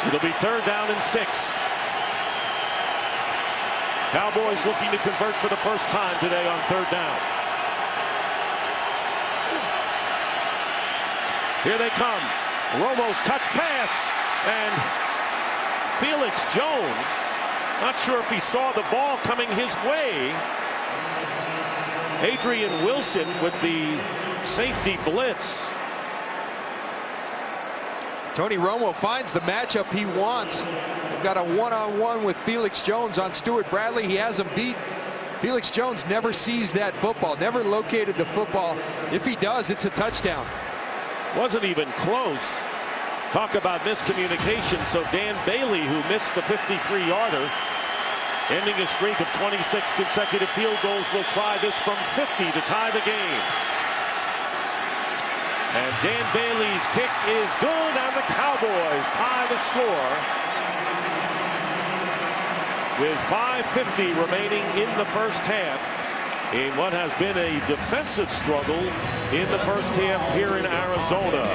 it'll be third down and 6. Cowboys looking to convert for the first time today on third down. Here they come. Romo's touch pass, and Felix Jones, not sure if he saw the ball coming his way. Adrian Wilson with the safety blitz.
Tony Romo finds the matchup he wants. They've got a one-on-one with Felix Jones on Stuart Bradley. He has him beat. Felix Jones never sees that football, never located the football. If he does, it's a touchdown.
Wasn't even close. Talk about miscommunication. So Dan Bailey, who missed the 53-yarder, ending a streak of 26 consecutive field goals, will try this from 50 to tie the game. And Dan Bailey's kick is good, and the Cowboys tie the score with 5:50 remaining in the first half in what has been a defensive struggle in the first half here in Arizona.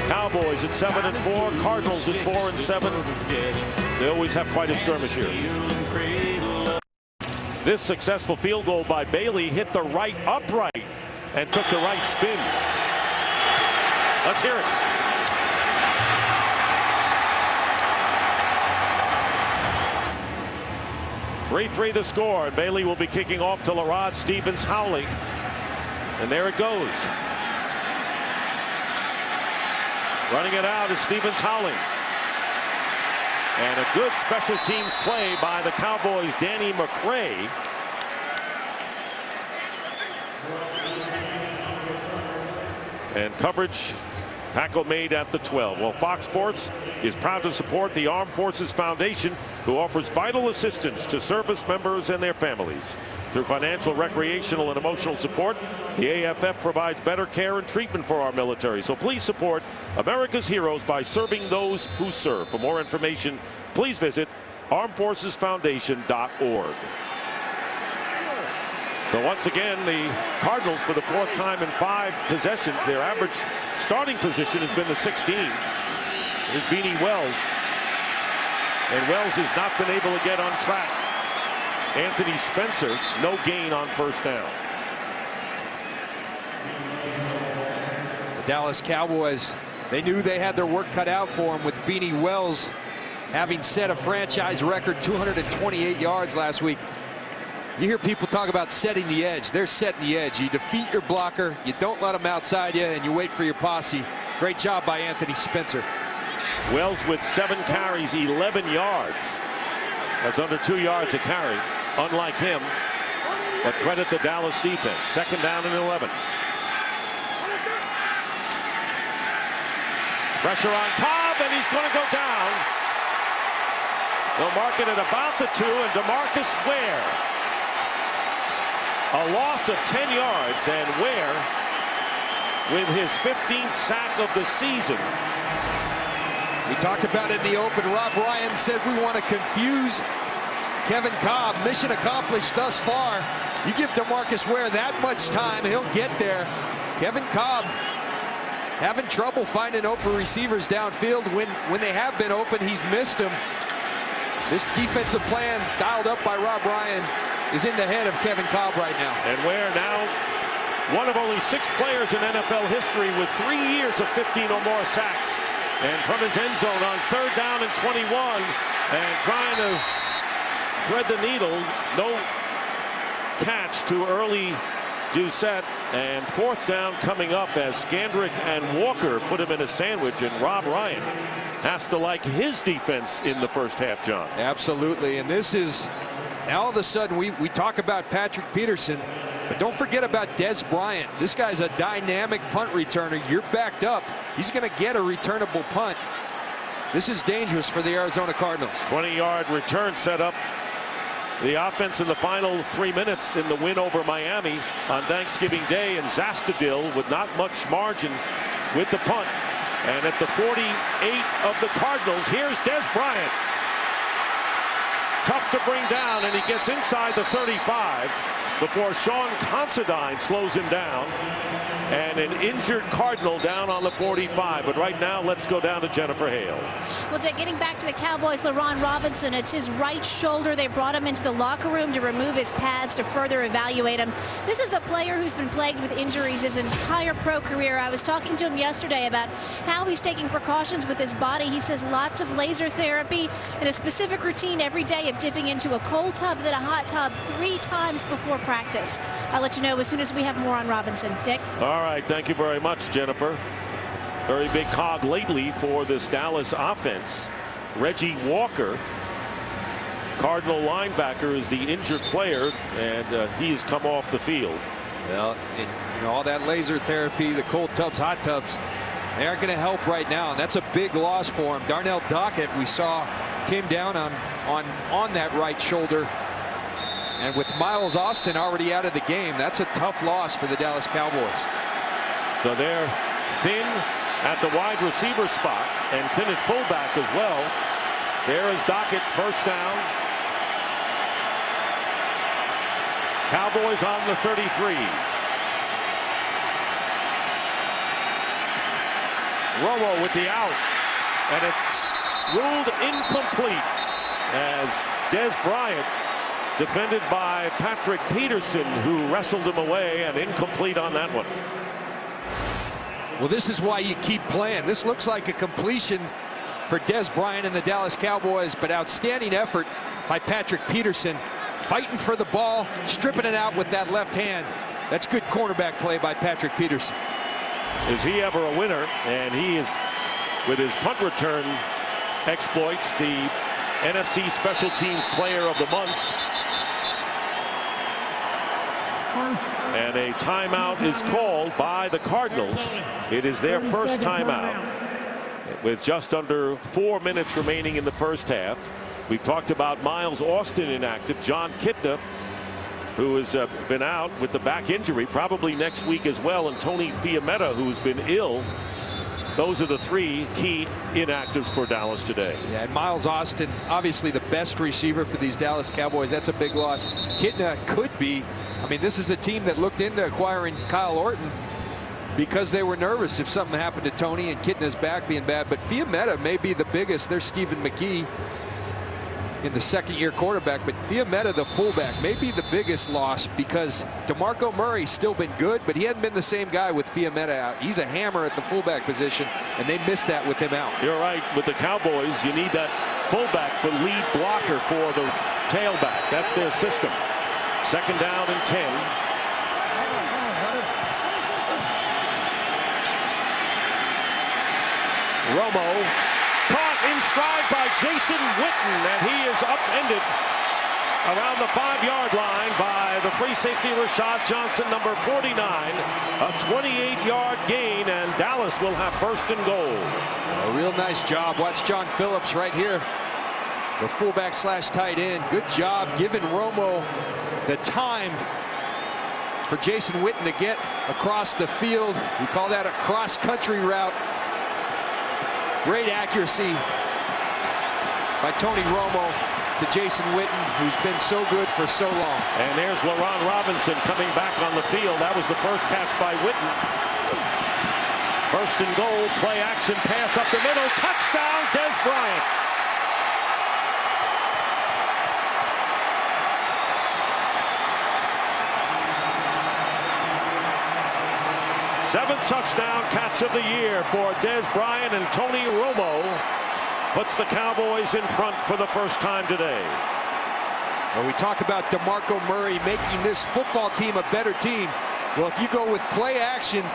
Cowboys at 7-4, Cardinals at 4-7. They always have quite a skirmish here. This successful field goal by Bailey hit the right upright and took the right spin. Let's hear it. .3-3 to score, and Bailey will be kicking off to Larod Stevens Howley. And there it goes. Running it out is Stevens Howley. And a good special teams play by the Cowboys' Danny McCray. And coverage, tackle made at the 12. Well, Fox Sports is proud to support the Armed Forces Foundation, who offers vital assistance to service members and their families. Through financial, recreational, and emotional support, the AFF provides better care and treatment for our military. So please support America's heroes by serving those who serve. For more information, please visit armedforcesfoundation.org. So once again, the Cardinals, for the fourth time in 5 possessions, their average starting position has been the 16. Here's Beanie Wells. And Wells has not been able to get on track. Anthony Spencer, no gain on first down.
The Dallas Cowboys, they knew they had their work cut out for them with Beanie Wells having set a franchise record 228 yards last week. You hear people talk about setting the edge. They're setting the edge. You defeat your blocker, you don't let him outside you, and you wait for your posse. Great job by Anthony Spencer.
Wells with 7 carries, 11 yards. That's under 2 yards a carry, unlike him. But credit the Dallas defense. 2nd down and 11. Pressure on Cobb, and he's going to go down. They'll mark it at about the 2, and DeMarcus Ware. A loss of 10 yards, and Ware with his 15th sack of the season.
We talked about it in the open. Rob Ryan said we want to confuse Kevin Cobb. Mission accomplished thus far. You give DeMarcus Ware that much time, he'll get there. Kevin Cobb having trouble finding open receivers downfield. When they have been open, he's missed them. This defensive plan dialed up by Rob Ryan is in the head of Kevin Cobb right now.
And Ware now one of only 6 players in NFL history with 3 years of 15 or more sacks. And from his end zone on 3rd down and 21, and trying to thread the needle, no catch too early. Doucette, and 4th down coming up as Scandrick and Walker put him in a sandwich, and Rob Ryan has to like his defense in the first half, John.
Absolutely, and this is, now all of a sudden we talk about Patrick Peterson, but don't forget about Dez Bryant. This guy's a dynamic punt returner. You're backed up. He's going to get a returnable punt. This is dangerous for the Arizona Cardinals.
20-yard return set up the offense in the final 3 minutes in the win over Miami on Thanksgiving Day, and Zastadil with not much margin with the punt. And at the 48 of the Cardinals, here's Dez Bryant. Tough to bring down, and he gets inside the 35 before Sean Considine slows him down. And an injured Cardinal down on the 45. But right now, let's go down to Jennifer Hale.
Well, Dick, getting back to the Cowboys, LaRon Robinson, it's his right shoulder. They brought him into the locker room to remove his pads to further evaluate him. This is a player who's been plagued with injuries his entire pro career. I was talking to him yesterday about how he's taking precautions with his body. He says lots of laser therapy and a specific routine every day of dipping into a cold tub then a hot tub 3 times before practice. I'll let you know as soon as we have more on Robinson. Dick?
All right, thank you very much, Jennifer. Very big cog lately for this Dallas offense. Reggie Walker, Cardinal linebacker, is the injured player, and he has come off the field.
Well, all that laser therapy, the cold tubs, hot tubs, They aren't going to help right now, and that's a big loss for him. Darnell Dockett, we saw, came down on that right shoulder. And with Miles Austin already out of the game, that's a tough loss for the Dallas Cowboys.
So they're thin at the wide receiver spot and thin at fullback as well. There is Dockett, first down. Cowboys on the 33. Romo with the out, and it's ruled incomplete as Dez Bryant, defended by Patrick Peterson, who wrestled him away, and incomplete on that one.
Well, this is why you keep playing. This looks like a completion for Dez Bryant and the Dallas Cowboys, but outstanding effort by Patrick Peterson, fighting for the ball, stripping it out with that left hand. That's good cornerback play by Patrick Peterson.
Is he ever a winner? And he is, with his punt return exploits, the NFC Special Teams Player of the Month. And a timeout is called by the Cardinals. It is their first timeout with just under 4 minutes remaining in the first half. We talked about Miles Austin inactive. John Kitna, who has been out with the back injury, probably next week as well, and Tony Fiametta, who's been ill. Those are the three key inactives for Dallas today.
Yeah, and Miles Austin, obviously the best receiver for these Dallas Cowboys. That's a big loss. Kitna could be. I mean, this is a team that looked into acquiring Kyle Orton because they were nervous if something happened to Tony and Kitna's back being bad. But Fiametta may be the biggest. There's Stephen McKee in the second-year quarterback, but Fiametta, the fullback, may be the biggest loss because DeMarco Murray's still been good, but he hadn't been the same guy with Fiametta out. He's a hammer at the fullback position, and they missed that with him out.
You're right. With the Cowboys, you need that fullback for lead blocker for the tailback. That's their system. Second down and 10. Romo caught in stride by Jason Witten, and he is upended around the 5-yard line by the free safety Rashad Johnson, number 49. A 28-yard gain, and Dallas will have first and goal.
A real nice job. Watch John Phillips right here, the fullback slash tight end. Good job giving Romo the time for Jason Witten to get across the field. We call that a cross-country route. Great accuracy by Tony Romo to Jason Witten, who's been so good for so long.
And there's LaRon Robinson coming back on the field. That was the first catch by Witten. First and goal, play action pass up the middle. Touchdown, Dez Bryant. Seventh touchdown catch of the year for Dez Bryant, and Tony Romo puts the Cowboys in front for the first time today.
When we talk about DeMarco Murray making this football team a better team, well, if you go with play action,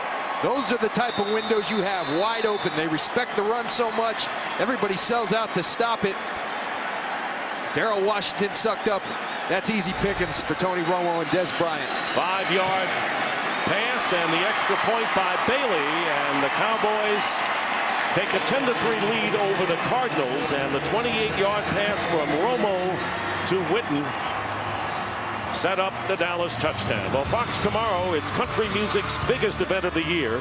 those are the type of windows you have wide open. They respect the run so much. Everybody sells out to stop it. Darrell Washington sucked up. That's easy pickings for Tony Romo and Dez Bryant.
5-yard pass and the extra point by Bailey, and the Cowboys take a 10-3 lead over the Cardinals, and the 28-yard pass from Romo to Witten set up the Dallas touchdown. Well, Fox tomorrow, it's country music's biggest event of the year,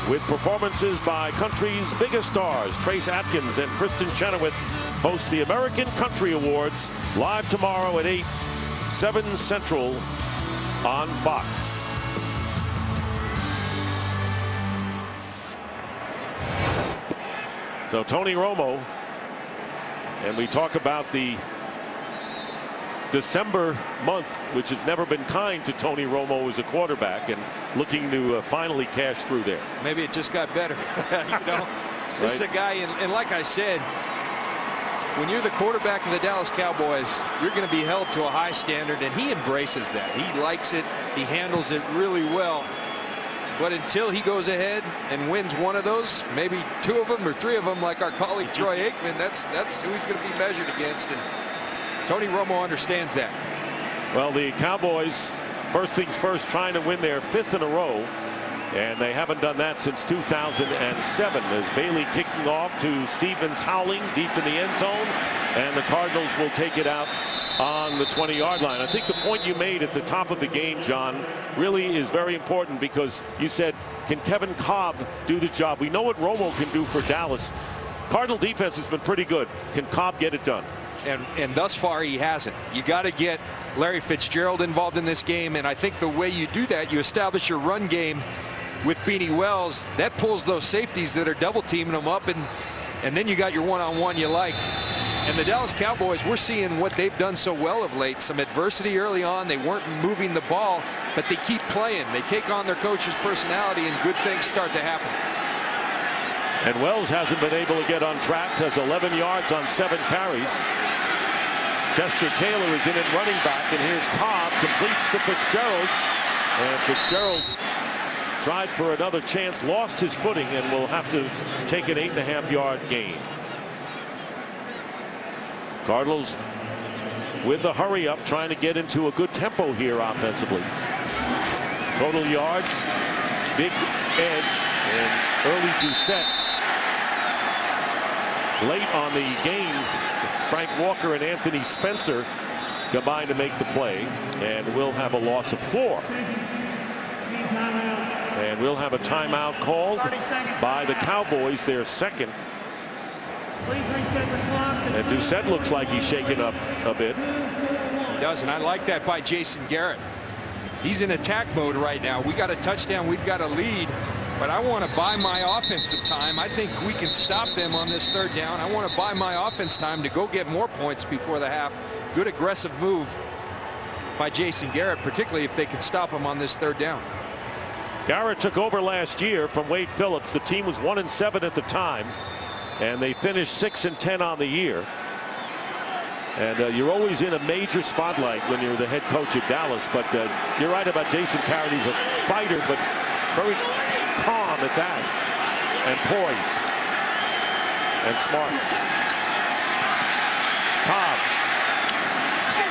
with performances by country's biggest stars. Trace Atkins and Kristen Chenoweth host the American Country Awards live tomorrow at 8, 7 Central on Fox. So Tony Romo, and we talk about the December month, which has never been kind to Tony Romo as a quarterback, and looking to finally cash through there.
Maybe it just got better. You know, this is a guy, and like I said, when you're the quarterback of the Dallas Cowboys, you're going to be held to a high standard, and he embraces that. He likes it. He handles it really well. But until he goes ahead and wins one of those, maybe 2 of them or 3 of them, like our colleague Troy Aikman, that's who he's going to be measured against. And Tony Romo understands that.
Well, the Cowboys, first things first, trying to win their 5th in a row. And they haven't done that since 2007. As Bailey kicking off to Stevens howling deep in the end zone. And the Cardinals will take it out on the 20-yard line. I think the point you made at the top of the game, John, really is very important, because you said, can Kevin Cobb do the job? We know what Romo can do for Dallas. Cardinal defense has been pretty good. Can Cobb get it done?
And thus far he hasn't. You got to get Larry Fitzgerald involved in this game, and I think the way you do that, you establish your run game with Beanie Wells. That pulls those safeties that are double teaming them up, and then you got your one-on-one you like. And the Dallas Cowboys, we're seeing what they've done so well of late. Some adversity early on. They weren't moving the ball, but they keep playing. They take on their coach's personality, and good things start to happen.
And Wells hasn't been able to get on track. Has 11 yards on 7 carries. Chester Taylor is in at running back, and here's Cobb, completes to Fitzgerald. And Fitzgerald tried for another chance, lost his footing, and will have to take an 8.5-yard gain. Cardinals with the hurry up, trying to get into a good tempo here offensively. Total yards, big edge, and early Doucette. Late on the game, Frank Walker and Anthony Spencer combined to make the play, and we'll have a loss of 4. And we'll have a timeout called by the Cowboys, their second.
Please reset the clock.
And Doucette looks like he's shaken up a bit.
He does, and I like that by Jason Garrett. He's in attack mode right now. We got a touchdown, we've got a lead, but I want to buy my offensive time. I think we can stop them on this 3rd down. I want to buy my offense time to go get more points before the half. Good aggressive move by Jason Garrett, particularly if they can stop him on this 3rd down.
Garrett took over last year from Wade Phillips. The team was 1-7 at the time, and they finished 6-10 on the year. And you're always in a major spotlight when you're the head coach at Dallas. But you're right about Jason Garrett. He's a fighter, but very calm at that, and poised and smart. Cobb.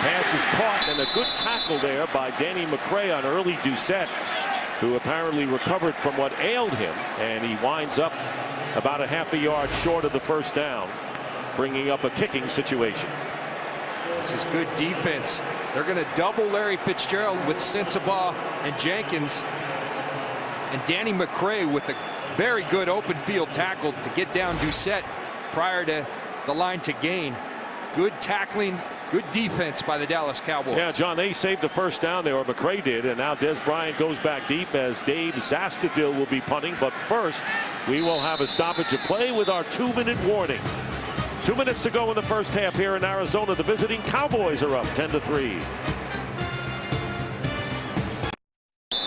Pass is caught, and a good tackle there by Danny McCray on early Doucette, who apparently recovered from what ailed him, and he winds up about a half a yard short of the 1st down, bringing up a kicking situation.
This is good defense. They're going to double Larry Fitzgerald with Sensabaugh and Jenkins, and Danny McCray with a very good open field tackle to get down Doucette prior to the line to gain. Good tackling, good defense by the Dallas Cowboys.
Yeah, John, they saved the 1st down there, or McCray did, and now Des Bryant goes back deep as Dave Zastudil will be punting. But first, we will have a stoppage of play with our 2-minute warning. 2 minutes to go in the 1st half here in Arizona. The visiting Cowboys are up 10-3.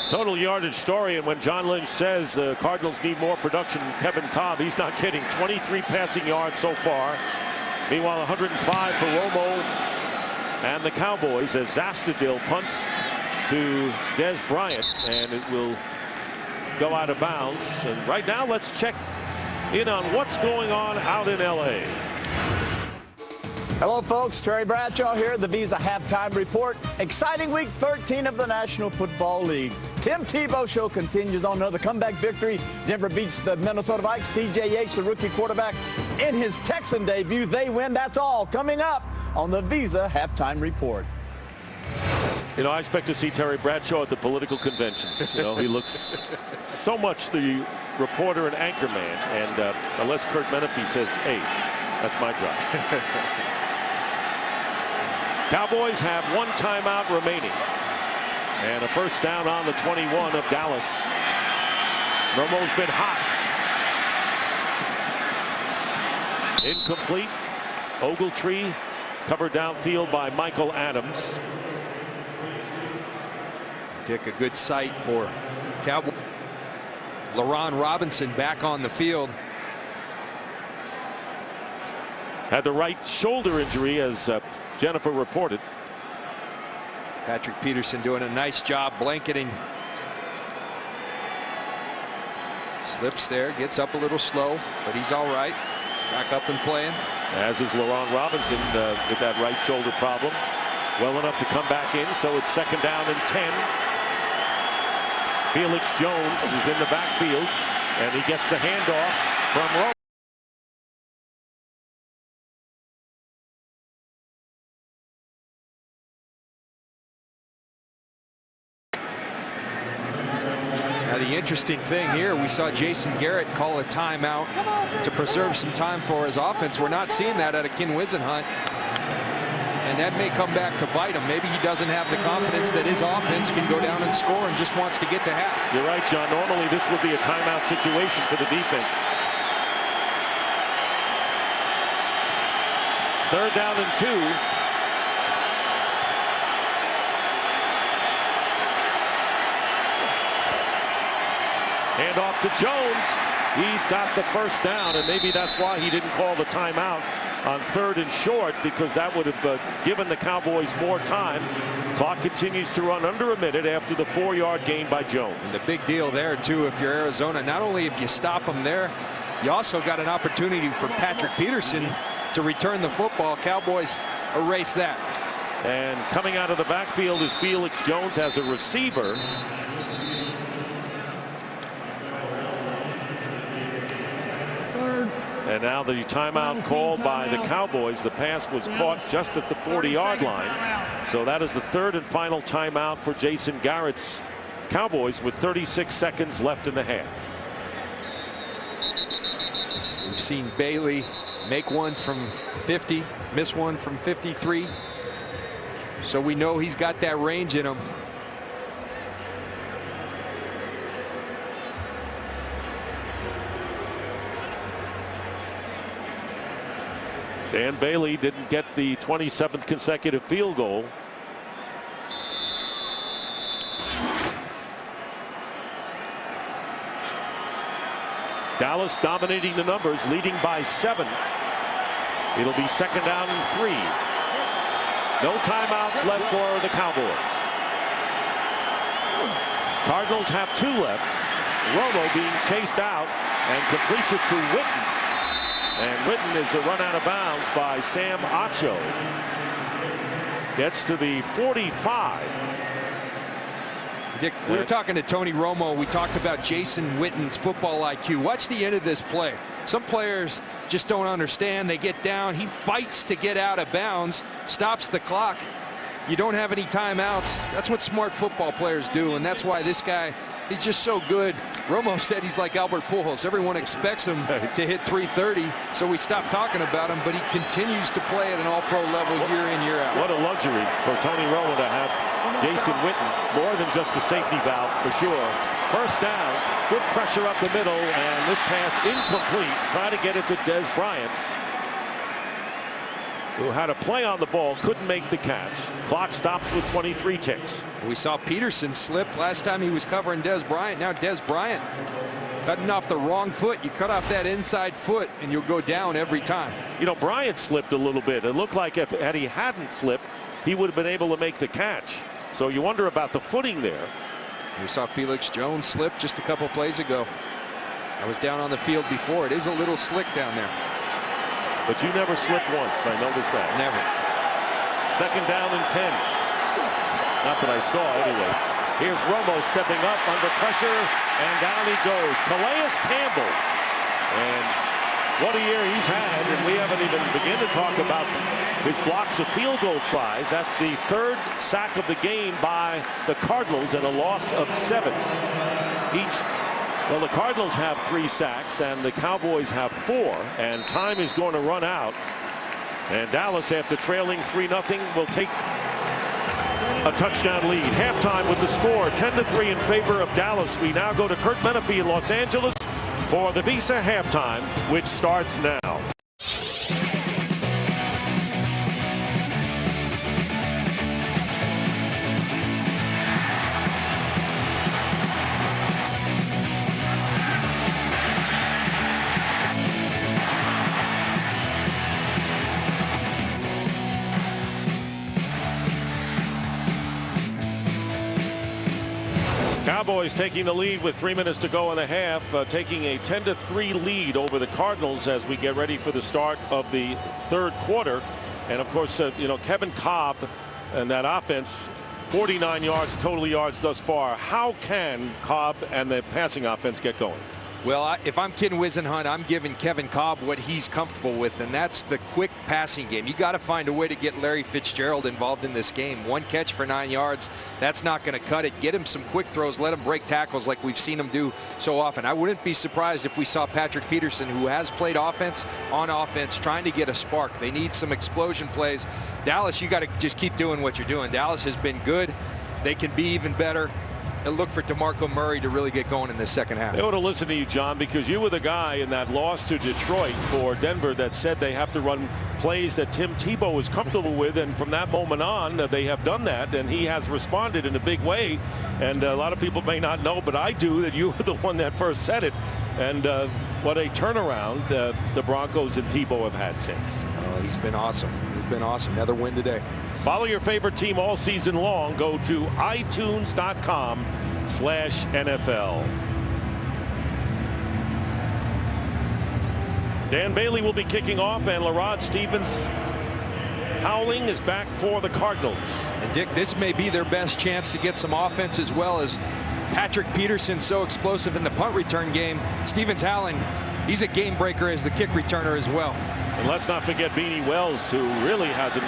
Total yardage story, and when John Lynch says the Cardinals need more production from Kevin Cobb, he's not kidding. 23 passing yards so far. Meanwhile, 105 for Romo and the Cowboys as Zastudil punts to Des Bryant, and it will go out of bounds. And right now, let's check in on what's going on out in L.A.
Hello, folks. Terry Bradshaw here, the Visa Halftime Report. Exciting week 13 of the National Football League. Tim Tebow show continues on another comeback victory. Denver beats the Minnesota Vikings. TJ Yates, the rookie quarterback, in his Texan debut. They win. That's all coming up on the Visa Halftime Report.
You know, I expect to see Terry Bradshaw at the political conventions. You know, he looks so much the reporter and anchor man. And unless Kurt Menefee says, hey, that's my job. Cowboys have 1 timeout remaining. And a 1st down on the 21 of Dallas. Romo's been hot. Incomplete. Ogletree covered downfield by Michael Adams.
Dick, a good sight for Cowboys. LaRon Robinson back on the field.
Had the right shoulder injury, as Jennifer reported.
Patrick Peterson doing a nice job blanketing. Slips there, gets up a little slow, but he's all right. Back up and playing.
As is LaRon Robinson with that right shoulder problem. Well enough to come back in, so it's 2nd down and 10. Felix Jones is in the backfield, and he gets the handoff from Romo.
Now the interesting thing here, we saw Jason Garrett call a timeout to preserve some time for his offense. We're not seeing that out of Ken Wisenhunt. And that may come back to bite him. Maybe he doesn't have the confidence that his offense can go down and score and just wants to get to half.
You're right, John. Normally this would be a timeout situation for the defense. 3rd down and 2. Hand off to Jones. He's got the 1st down, and maybe that's why he didn't call the timeout on 3rd and short, because that would have given the Cowboys more time. Clock continues to run under a minute after the 4-yard gain by Jones.
And the big deal there, too, if you're Arizona, not only if you stop them there, you also got an opportunity for Patrick Peterson to return the football. Cowboys erase that.
And coming out of the backfield is Felix Jones as a receiver. And now the timeout called by the Cowboys. The pass was caught just at the 40-yard line. So that is the 3rd and final timeout for Jason Garrett's Cowboys with 36 seconds left in the half.
We've seen Bailey make one from 50, miss one from 53. So we know he's got that range in him.
Dan Bailey didn't get the 27th consecutive field goal. Dallas dominating the numbers, leading by 7. It'll be 2nd down and 3. No timeouts left for the Cowboys. Cardinals have 2 left. Romo being chased out and completes it to Witten. And Witten is a run out of bounds by Sam Acho. Gets to the 45.
Dick, we were talking to Tony Romo. We talked about Jason Witten's football IQ. Watch the end of this play. Some players just don't understand. They get down. He fights to get out of bounds, stops the clock. You don't have any timeouts. That's what smart football players do, and that's why this guy, he's just so good. Romo said he's like Albert Pujols. Everyone expects him to hit 330, so we stopped talking about him, but he continues to play at an all-pro level year in, year out.
What a luxury for Tony Romo to have Jason Witten, more than just a safety valve for sure. 1st down, good pressure up the middle, and this pass incomplete. Trying to get it to Des Bryant, who had a play on the ball, couldn't make the catch. The clock stops with 23 ticks.
We saw Peterson slip last time he was covering Des Bryant. Now Des Bryant cutting off the wrong foot. You cut off that inside foot and you'll go down every time.
You know, Bryant slipped a little bit. It looked like had he hadn't slipped, he would have been able to make the catch. So you wonder about the footing there.
We saw Felix Jones slip just a couple plays ago. I was down on the field before. It is a little slick down there.
But you never slipped once. I noticed that.
Never.
2nd down and 10. Not that I saw anyway. Here's Romo stepping up under pressure, and down he goes. Calais Campbell. And what a year he's had, and we haven't even begun to talk about his blocks of field goal tries. That's the 3rd sack of the game by the Cardinals and a loss of 7 each. Well, the Cardinals have 3 sacks and the Cowboys have 4, and time is going to run out. And Dallas, after trailing 3-0, will take a touchdown lead. Halftime with the score 10-3 in favor of Dallas. We now go to Kurt Menefee in Los Angeles for the Visa halftime, which starts now. Cowboys taking the lead with 3 minutes to go in the half, taking a 10-3 lead over the Cardinals as we get ready for the start of the 3rd quarter. And of course, you know, Kevin Cobb and that offense 49 yards total yards thus far. How can Cobb and the passing offense get going?
Well, if I'm Ken Wisenhunt, I'm giving Kevin Cobb what he's comfortable with, and that's the quick passing game. You got to find a way to get Larry Fitzgerald involved in this game. One catch for 9 yards, that's not going to cut it. Get him some quick throws, let him break tackles like we've seen him do so often. I wouldn't be surprised if we saw Patrick Peterson, who has played offense, on offense, trying to get a spark. They need some explosion plays. Dallas, you got to just keep doing what you're doing. Dallas has been good. They can be even better. And look for DeMarco Murray to really get going in the second half.
They ought to listen to you, John, because you were the guy in that loss to Detroit for Denver that said they have to run plays that Tim Tebow is comfortable with, and from that moment on they have done that, and he has responded in a big way. And a lot of people may not know, but I do, that you were the one that first said it. And what a turnaround the Broncos and Tebow have had since.
He's been awesome. He's been awesome. Another win today.
Follow your favorite team all season long. Go to itunes.com/NFL. Dan Bailey will be kicking off, and LaRod Stevens Howling is back for the Cardinals.
And Dick, this may be their best chance to get some offense, as well as Patrick Peterson, so explosive in the punt return game. Stevens Howling, he's a game breaker as the kick returner as well.
And let's not forget Beanie Wells, who really hasn't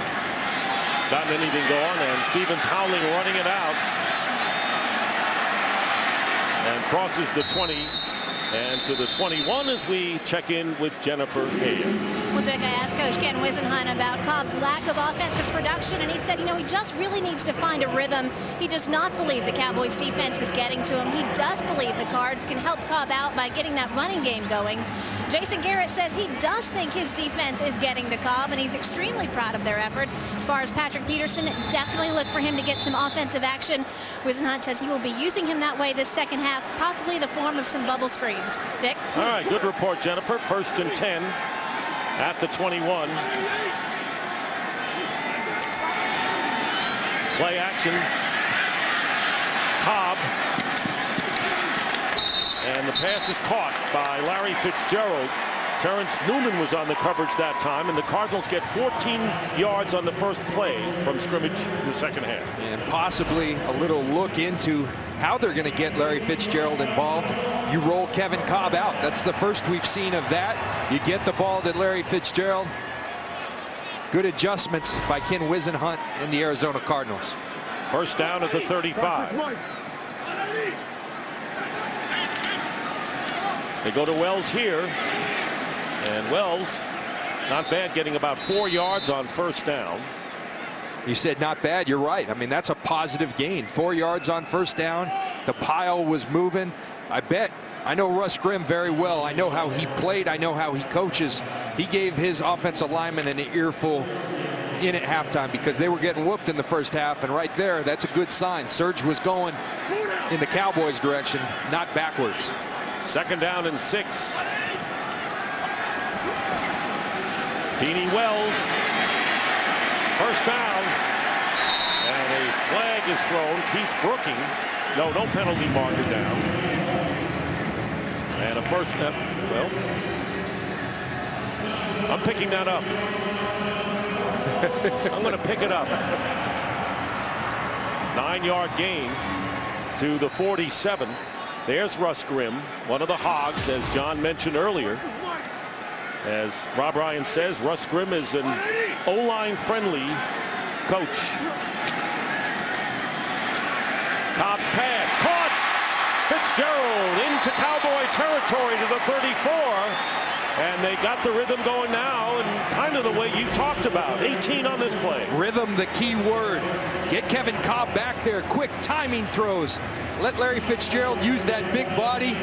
gotten anything going, and Stevens Howling running it out and crosses the 20 and to the 21 as we check in with Jennifer Hayes.
Well, Dick, I asked Coach Ken Wisenhunt about Cobb's lack of offensive production, and he said, he just really needs to find a rhythm. He does not believe the Cowboys defense is getting to him. He does believe the Cards can help Cobb out by getting that running game going. Jason Garrett says he does think his defense is getting to Cobb, and he's extremely proud of their effort. As far as Patrick Peterson, definitely look for him to get some offensive action. Wisenhunt says he will be using him that way this second half, possibly the form of some bubble screens. Dick?
All right, good report, Jennifer. 1st and 10 at the 21. Play action. Cobb. And the pass is caught by Larry Fitzgerald. Terrence Newman was on the coverage that time, and the Cardinals get 14 yards on the first play from scrimmage in the second half.
And possibly a little look into how they're going to get Larry Fitzgerald involved. You roll Kevin Cobb out. That's the first we've seen of that. You get the ball to Larry Fitzgerald. Good adjustments by Ken Wisenhunt and the Arizona Cardinals.
First down at the 35. They go to Wells here, and Wells, not bad, getting about 4 yards on first down.
You said not bad. You're right. I mean, that's a positive gain. 4 yards on first down. The pile was moving. I know Russ Grimm very well. I know how he played. I know how he coaches. He gave his offensive lineman an earful in at halftime because they were getting whooped in the first half, and right there, that's a good sign. Surge was going in the Cowboys' direction, not backwards.
2nd down and 6. Beanie Wells, first down, and a flag is thrown. Keith Brooking, no penalty marker down, and a first step. Well, I'm picking that up. I'm going to pick it up. 9-yard gain to the 47. There's Russ Grimm, one of the hogs, as John mentioned earlier. As Rob Ryan says, Russ Grimm is an O-line friendly coach. Cobb's pass caught. Fitzgerald into Cowboy territory to the 34. And they got the rhythm going now, and kind of the way you talked about. 18 on this play.
Rhythm, the key word. Get Kevin Cobb back there. Quick timing throws. Let Larry Fitzgerald use that big body.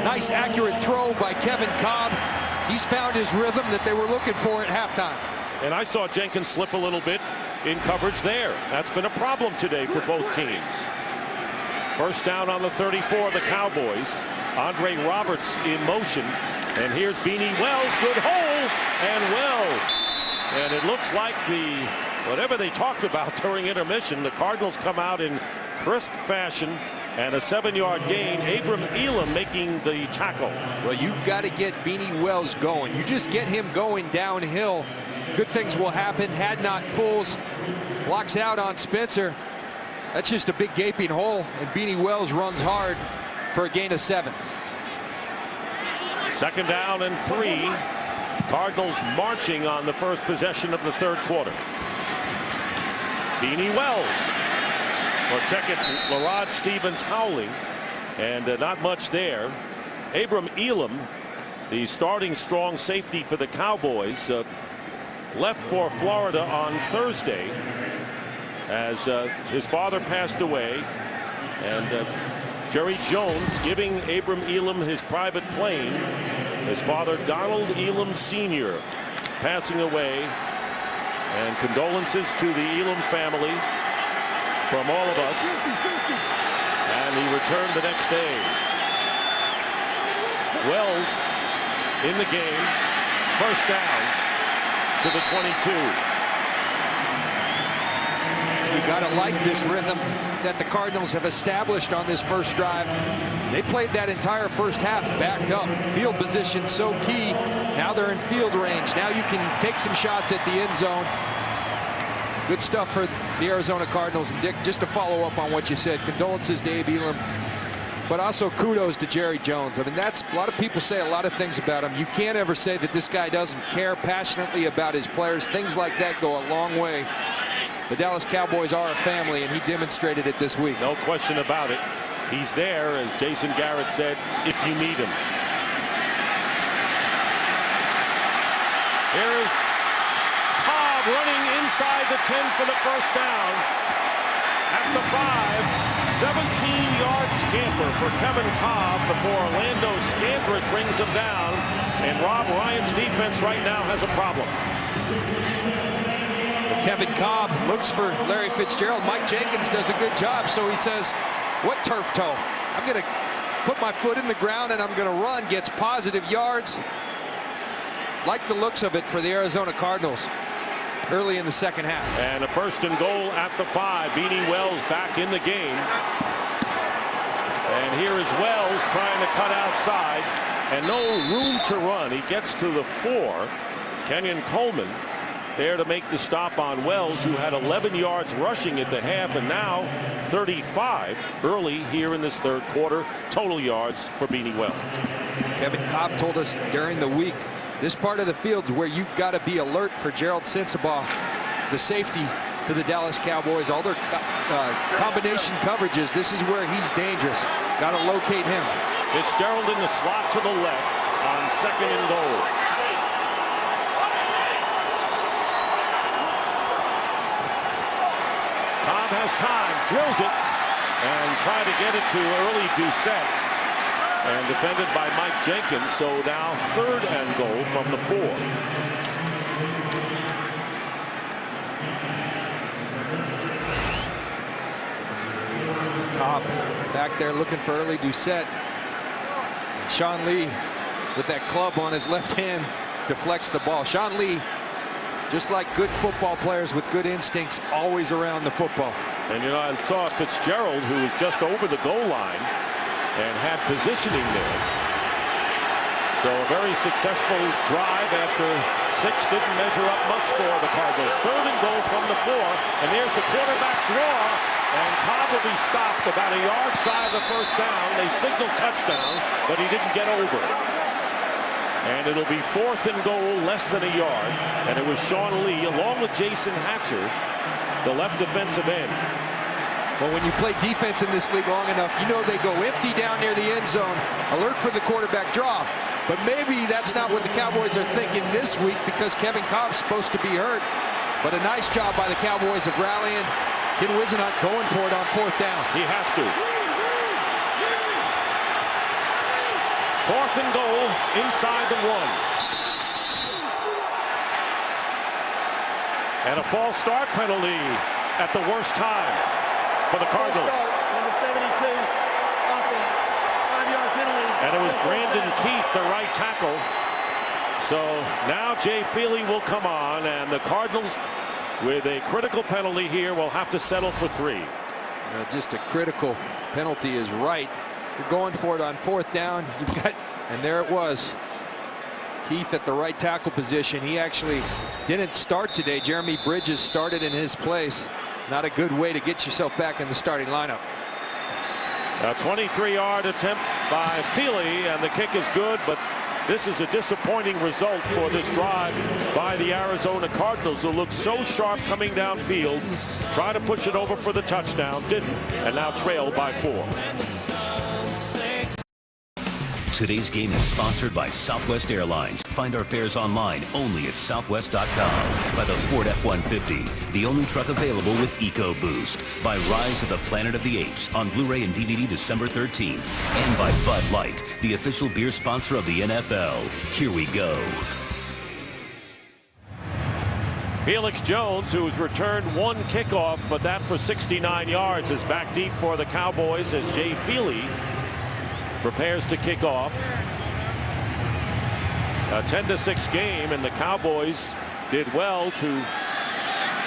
Nice accurate throw by Kevin Cobb. He's found his rhythm that they were looking for at halftime.
And I saw Jenkins slip a little bit in coverage there. That's been a problem today for both teams. First down on the 34 of the Cowboys. Andre Roberts in motion. And here's Beanie Wells. Good hole. And Wells. And it looks like whatever they talked about during intermission, the Cardinals come out in crisp fashion, and a 7-yard gain. Abram Elam making the tackle.
Well, you've got to get Beanie Wells going. You just get him going downhill, good things will happen. Had not pulls, blocks out on Spencer. That's just a big gaping hole, and Beanie Wells runs hard for a gain of 7.
2nd down and 3. Cardinals marching on the first possession of the 3rd quarter. Beanie Wells. Well, check it. Larod Stevens howling, and not much there. Abram Elam, the starting strong safety for the Cowboys, left for Florida on Thursday as his father passed away, and Jerry Jones giving Abram Elam his private plane. His father, Donald Elam Sr., passing away, and condolences to the Elam family from all of us. And he returned the next day. Wells in the game, 1st down to the 22.
You got to like this rhythm that the Cardinals have established on this first drive. They played that entire first half backed up. Field position so key. Now they're in field range. Now you can take some shots at the end zone. Good stuff for the Arizona Cardinals. And Dick, just to follow up on what you said, condolences to Abe Elam, but also kudos to Jerry Jones. I mean, that's, a lot of people say a lot of things about him. You can't ever say that this guy doesn't care passionately about his players. Things like that go a long way. The Dallas Cowboys are a family, and he demonstrated it this week.
No question about it. He's there, as Jason Garrett said, if you need him. Here's Cobb running inside the 10 for the 1st down. At the 5, 17-yard scamper for Kevin Cobb before Orlando Scandrick brings him down. And Rob Ryan's defense right now has a problem.
Kevin Cobb looks for Larry Fitzgerald. Mike Jenkins does a good job, so he says, what turf toe? I'm going to put my foot in the ground and I'm going to run. Gets positive yards. Like the looks of it for the Arizona Cardinals early in the 2nd half.
And a 1st and goal at the 5. Beanie Wells back in the game. And here is Wells trying to cut outside, and no room to run. He gets to the 4. Kenyon Coleman there to make the stop on Wells, who had 11 yards rushing at the half, and now 35 early here in this 3rd quarter. Total yards for Beanie Wells.
Kevin Cobb told us during the week, this part of the field where you've got to be alert for Gerald Sensabaugh, the safety for the Dallas Cowboys. All their combination coverages, this is where he's dangerous. Got to locate him.
Fitzgerald in the slot to the left on 2nd and goal. Cobb has time, drills it, and try to get it to early Doucette, and defended by Mike Jenkins. So now 3rd and goal from the 4.
Cobb back there looking for early Doucette. And Sean Lee with that club on his left hand deflects the ball. Sean Lee, just like good football players with good instincts, always around the football.
And, you know, I saw Fitzgerald, who was just over the goal line and had positioning there. So a very successful drive after 6 didn't measure up much for the Cardinals. 3rd and goal from the 4, and there's the quarterback draw, and Cobb will be stopped about a yard shy of the 1st down. They signaled touchdown, but he didn't get over. And it'll be 4th and goal, less than a yard, and it was Sean Lee along with Jason Hatcher, the left defensive end.
Well, when you play defense in this league long enough, you know they go empty down near the end zone, alert for the quarterback draw. But maybe that's not what the Cowboys are thinking this week, because Kevin Cobb's supposed to be hurt. But a nice job by the Cowboys of rallying. Ken Wisenhunt going for it on 4th down.
He has to. 4th and goal inside the 1. And a false start penalty at the worst time for the Cardinals.
Number 72 off a 5-yard penalty.
And it was Brandon Keith, the right tackle. So now Jay Feely will come on, and the Cardinals, with a critical penalty here, will have to settle for 3.
Just a critical penalty is right. You're going for it on 4th down. You've got, and there it was. Keith at the right tackle position. He actually didn't start today. Jeremy Bridges started in his place. not a good way to get yourself back in the starting lineup.
A 23-yard attempt by Feely, and the kick is good, but this is a disappointing result for this drive by the Arizona Cardinals, who look so sharp coming downfield. Try to push it over for the touchdown, didn't, and now trail by 4.
Today's game is sponsored by Southwest Airlines. Find our fares online only at southwest.com. By the Ford F-150, the only truck available with EcoBoost. By Rise of the Planet of the Apes on Blu-ray and DVD December 13th. And by Bud Light, the official beer sponsor of the NFL. Here we go.
Felix Jones, who's returned one kickoff, but that for 69 yards, is back deep for the Cowboys as Jay Feely prepares to kick off. A 10-6 game, and the Cowboys did well to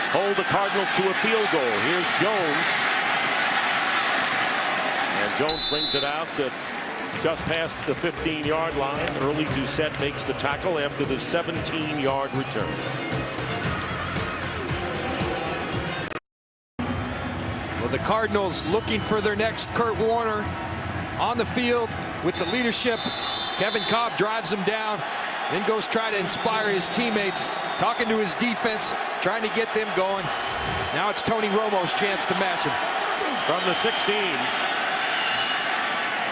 hold the Cardinals to a field goal. Here's Jones. And Jones brings it out to just past the 15-yard line. Early Doucette makes the tackle after the 17-yard return.
Well, the Cardinals looking for their next Kurt Warner on the field with the leadership. Kevin Kolb drives him down, then goes try to inspire his teammates, talking to his defense, trying to get them going. Now it's Tony Romo's chance to match him.
From the 16,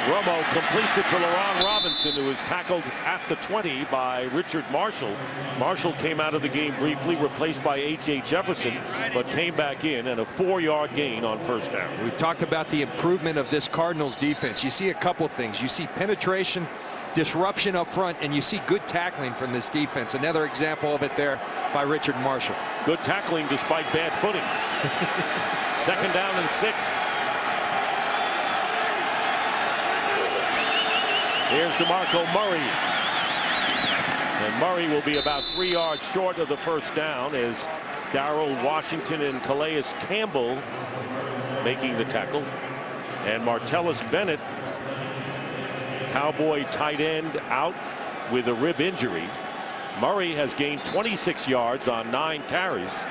Romo completes it to Laron Robinson, who is tackled at the 20 by Richard Marshall. Marshall came out of the game briefly, replaced by H.J. Jefferson, but came back in, and a 4-yard gain on first down.
We've talked about the improvement of this Cardinals defense. You see a couple things. You see penetration, disruption up front, and you see good tackling from this defense. Another example of it there by Richard Marshall.
Good tackling despite bad footing. 2nd down and 6. Here's DeMarco Murray. And Murray will be about 3 yards short of the first down as Darrell Washington and Calais Campbell making the tackle. And Martellus Bennett, Cowboy tight end, out with a rib injury. Murray has gained 26 yards on 9 carries.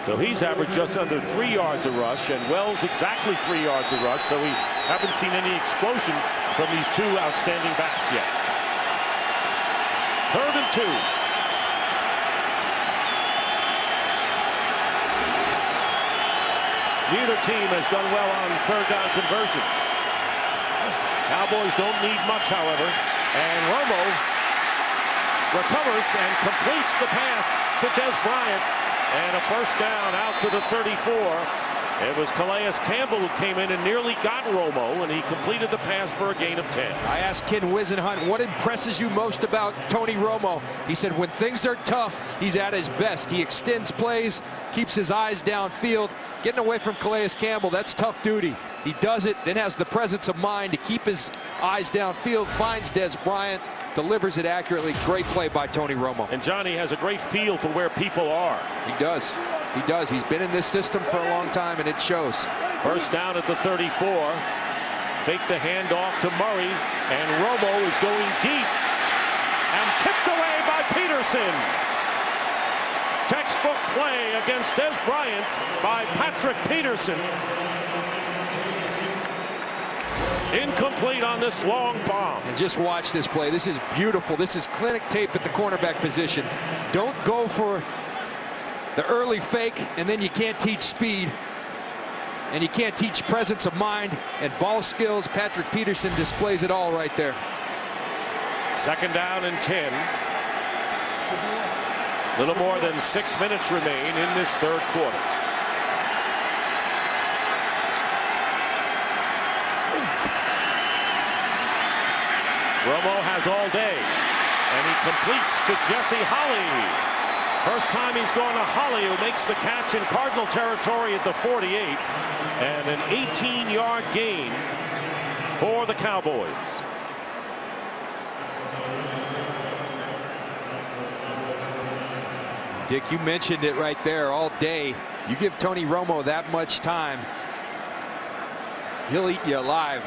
So he's averaged just under 3 yards a rush, and Wells exactly 3 yards a rush. So we haven't seen any explosion from these two outstanding backs yet. 3rd and 2. Neither team has done well on 3rd down conversions. Cowboys don't need much, however, and Romo recovers and completes the pass to Des Bryant, and a first down out to the 34. It was Calais Campbell who came in and nearly got Romo, and he completed the pass for a gain of 10.
I asked Ken Wisenhunt, what impresses you most about Tony Romo? He said when things are tough, he's at his best. He extends plays, keeps his eyes downfield. Getting away from Calais Campbell, that's tough duty. He does it, then has the presence of mind to keep his eyes downfield, finds Des Bryant, delivers it accurately. Great play by Tony Romo.
And Johnny has a great feel for where people are.
He does. He does. He's been in this system for a long time, and it shows.
First down at the 34. Fake the handoff to Murray, and Romo is going deep and kicked away by Peterson. Textbook play against Des Bryant by Patrick Peterson. Incomplete on this long bomb.
And just watch this play. This is beautiful. This is clinic tape at the cornerback position. Don't go for the early fake, and then you can't teach speed, and you can't teach presence of mind and ball skills. Patrick Peterson displays it all right there.
2nd down and 10. Little more than 6 minutes remain in this 3rd quarter. Romo has all day, and he completes to Jesse Holley. First time he's gone to Holley, who makes the catch in Cardinal territory at the 48, and an 18-yard gain for the Cowboys.
Dick, you mentioned it right there all day. You give Tony Romo that much time, he'll eat you alive.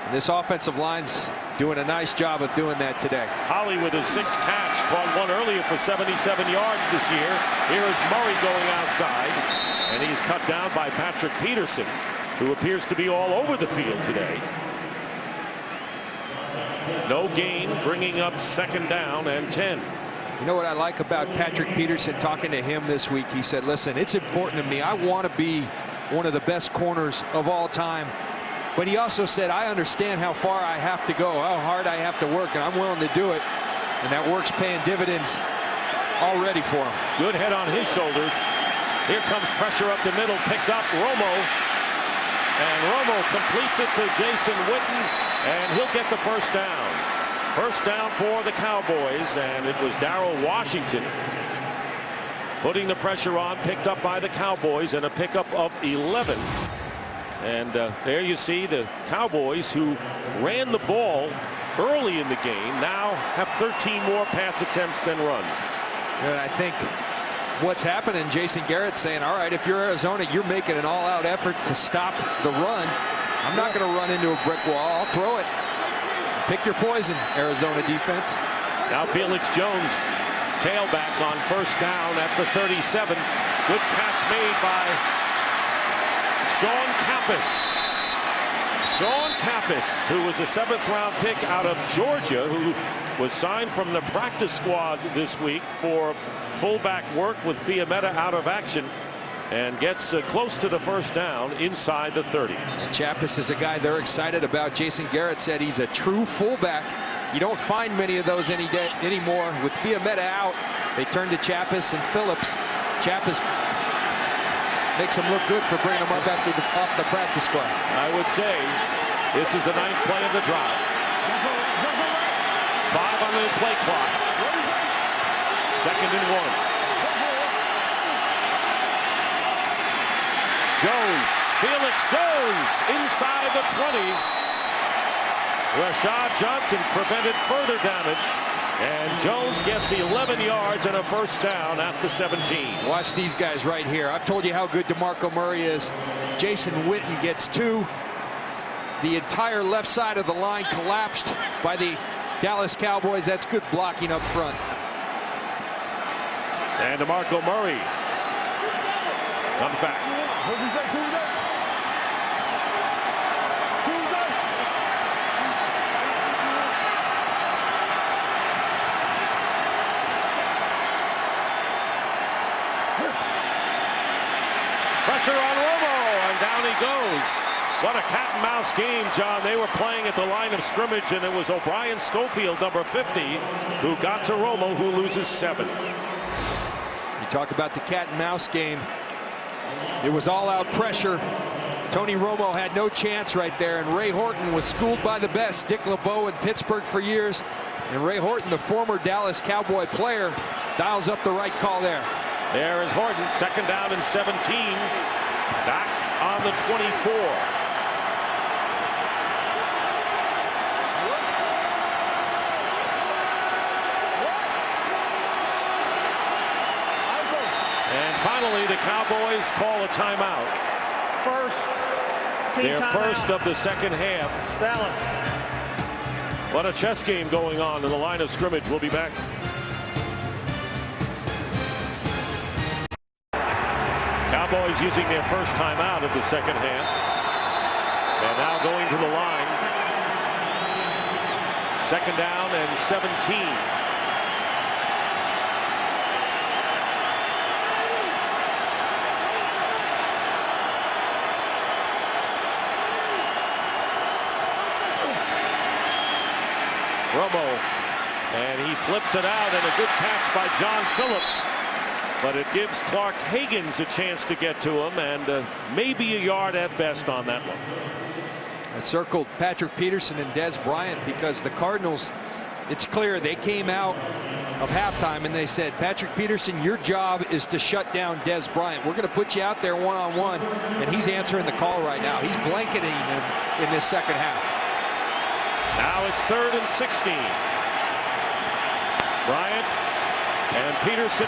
And this offensive line's doing a nice job of doing that today.
Holly with his 6th catch, caught one earlier for 77 yards this year. Here is Murray going outside, and he's cut down by Patrick Peterson, who appears to be all over the field today. No gain, bringing up 2nd down and 10.
You know what I like about Patrick Peterson, talking to him this week, he said, listen, it's important to me. I want to be one of the best corners of all time. But he also said, I understand how far I have to go, how hard I have to work, and I'm willing to do it. And that work's paying dividends already for him.
Good head on his shoulders. Here comes pressure up the middle, picked up Romo. And Romo completes it to Jason Witten, and he'll get the 1st down. 1st down for the Cowboys, and it was Darrell Washington putting the pressure on, picked up by the Cowboys, and a pickup of 11. And there you see the Cowboys, who ran the ball early in the game, now have 13 more pass attempts than runs.
And I think what's happening, Jason Garrett saying, all right, if you're Arizona, you're making an all-out effort to stop the run. I'm not going to run into a brick wall. I'll throw it. Pick your poison, Arizona defense.
Now Felix Jones, tailback on 1st down at the 37. Good catch made by Sean Kappas. Sean Kappas, who was a 7th-round pick out of Georgia, who was signed from the practice squad this week for fullback work with Fiametta out of action, and gets close to the 1st down inside the 30.
And Kappas is a guy they're excited about. Jason Garrett said he's a true fullback. You don't find many of those anymore. With Fiametta out, they turn to Kappas and Phillips. Kappas makes him look good for bringing him up off the practice squad.
I would say this is the 9th play of the drive. 5 on the play clock. 2nd and 1. Jones, Felix Jones inside the 20. Rashad Johnson prevented further damage, and Jones gets 11 yards and a 1st down at the 17.
Watch these guys right here. I've told you how good DeMarco Murray is. Jason Witten gets 2. The entire left side of the line collapsed by the Dallas Cowboys. That's good blocking up front.
And DeMarco Murray comes back. Pressure on Romo, and down he goes. What a cat and mouse game, John. They were playing at the line of scrimmage, and it was O'Brien Schofield, number 50, who got to Romo, who loses 7.
You talk about the cat and mouse game. It was all-out pressure. Tony Romo had no chance right there, and Ray Horton was schooled by the best. Dick LeBeau in Pittsburgh for years, and Ray Horton, the former Dallas Cowboy player, dials up the right call there.
There is Horton, 2nd down and 17. Back on the 24. And finally, the Cowboys call a timeout. Their first of the 2nd half.
Dallas.
What a chess game going on in the line of scrimmage. We'll be back. Cowboys using their first timeout of the 2nd half. And now going to the line. 2nd down and 17. Romo, and he flips it out, and a good catch by John Phillips. But it gives Clark Higgins a chance to get to him, and maybe a yard at best on that one.
I circled Patrick Peterson and Dez Bryant because the Cardinals, it's clear they came out of halftime and they said, Patrick Peterson, your job is to shut down Dez Bryant. We're going to put you out there one-on-one, and he's answering the call right now. He's blanketing him in this 2nd half.
Now it's 3rd and 16. Bryant and Peterson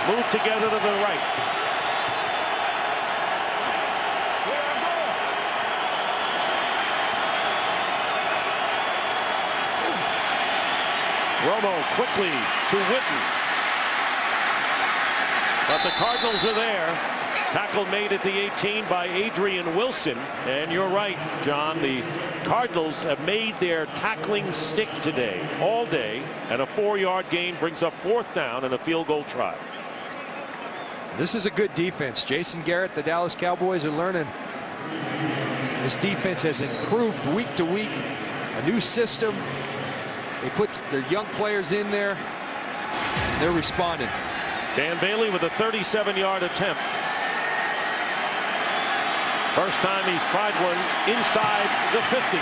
move together to the right. Romo quickly to Witten. But the Cardinals are there. Tackle made at the 18 by Adrian Wilson. And you're right, John. The Cardinals have made their tackling stick today, all day. And a 4-yard gain brings up 4th down and a field goal try.
This is a good defense. Jason Garrett, the Dallas Cowboys are learning. This defense has improved week to week. A new system. They put their young players in there. And they're responding.
Dan Bailey with a 37-yard attempt. First time he's tried one inside the 50.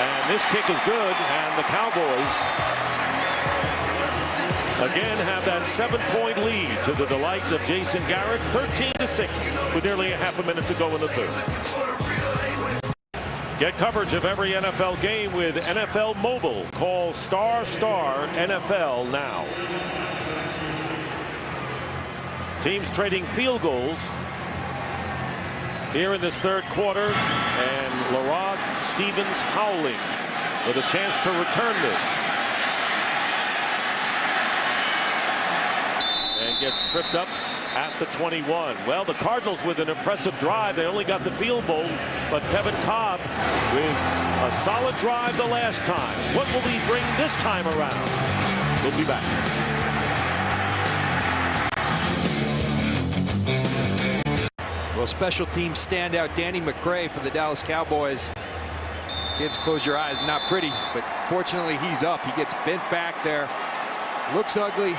And this kick is good. And the Cowboys again have that 7-point lead to the delight of Jason Garrett. 13-6 with nearly a half a minute to go in the third. Get coverage of every NFL game with NFL Mobile. Call ** NFL now. Teams trading field goals here in this third quarter, and Larod Stevens howling with a chance to return this. And gets tripped up at the 21. Well, the Cardinals with an impressive drive. They only got the field goal, but Kevin Cobb with a solid drive the last time. What will he bring this time around? We'll be back.
Well, special team standout Danny McCray for the Dallas Cowboys. Kids, close your eyes. Not pretty, but fortunately he's up. He gets bent back there. Looks ugly.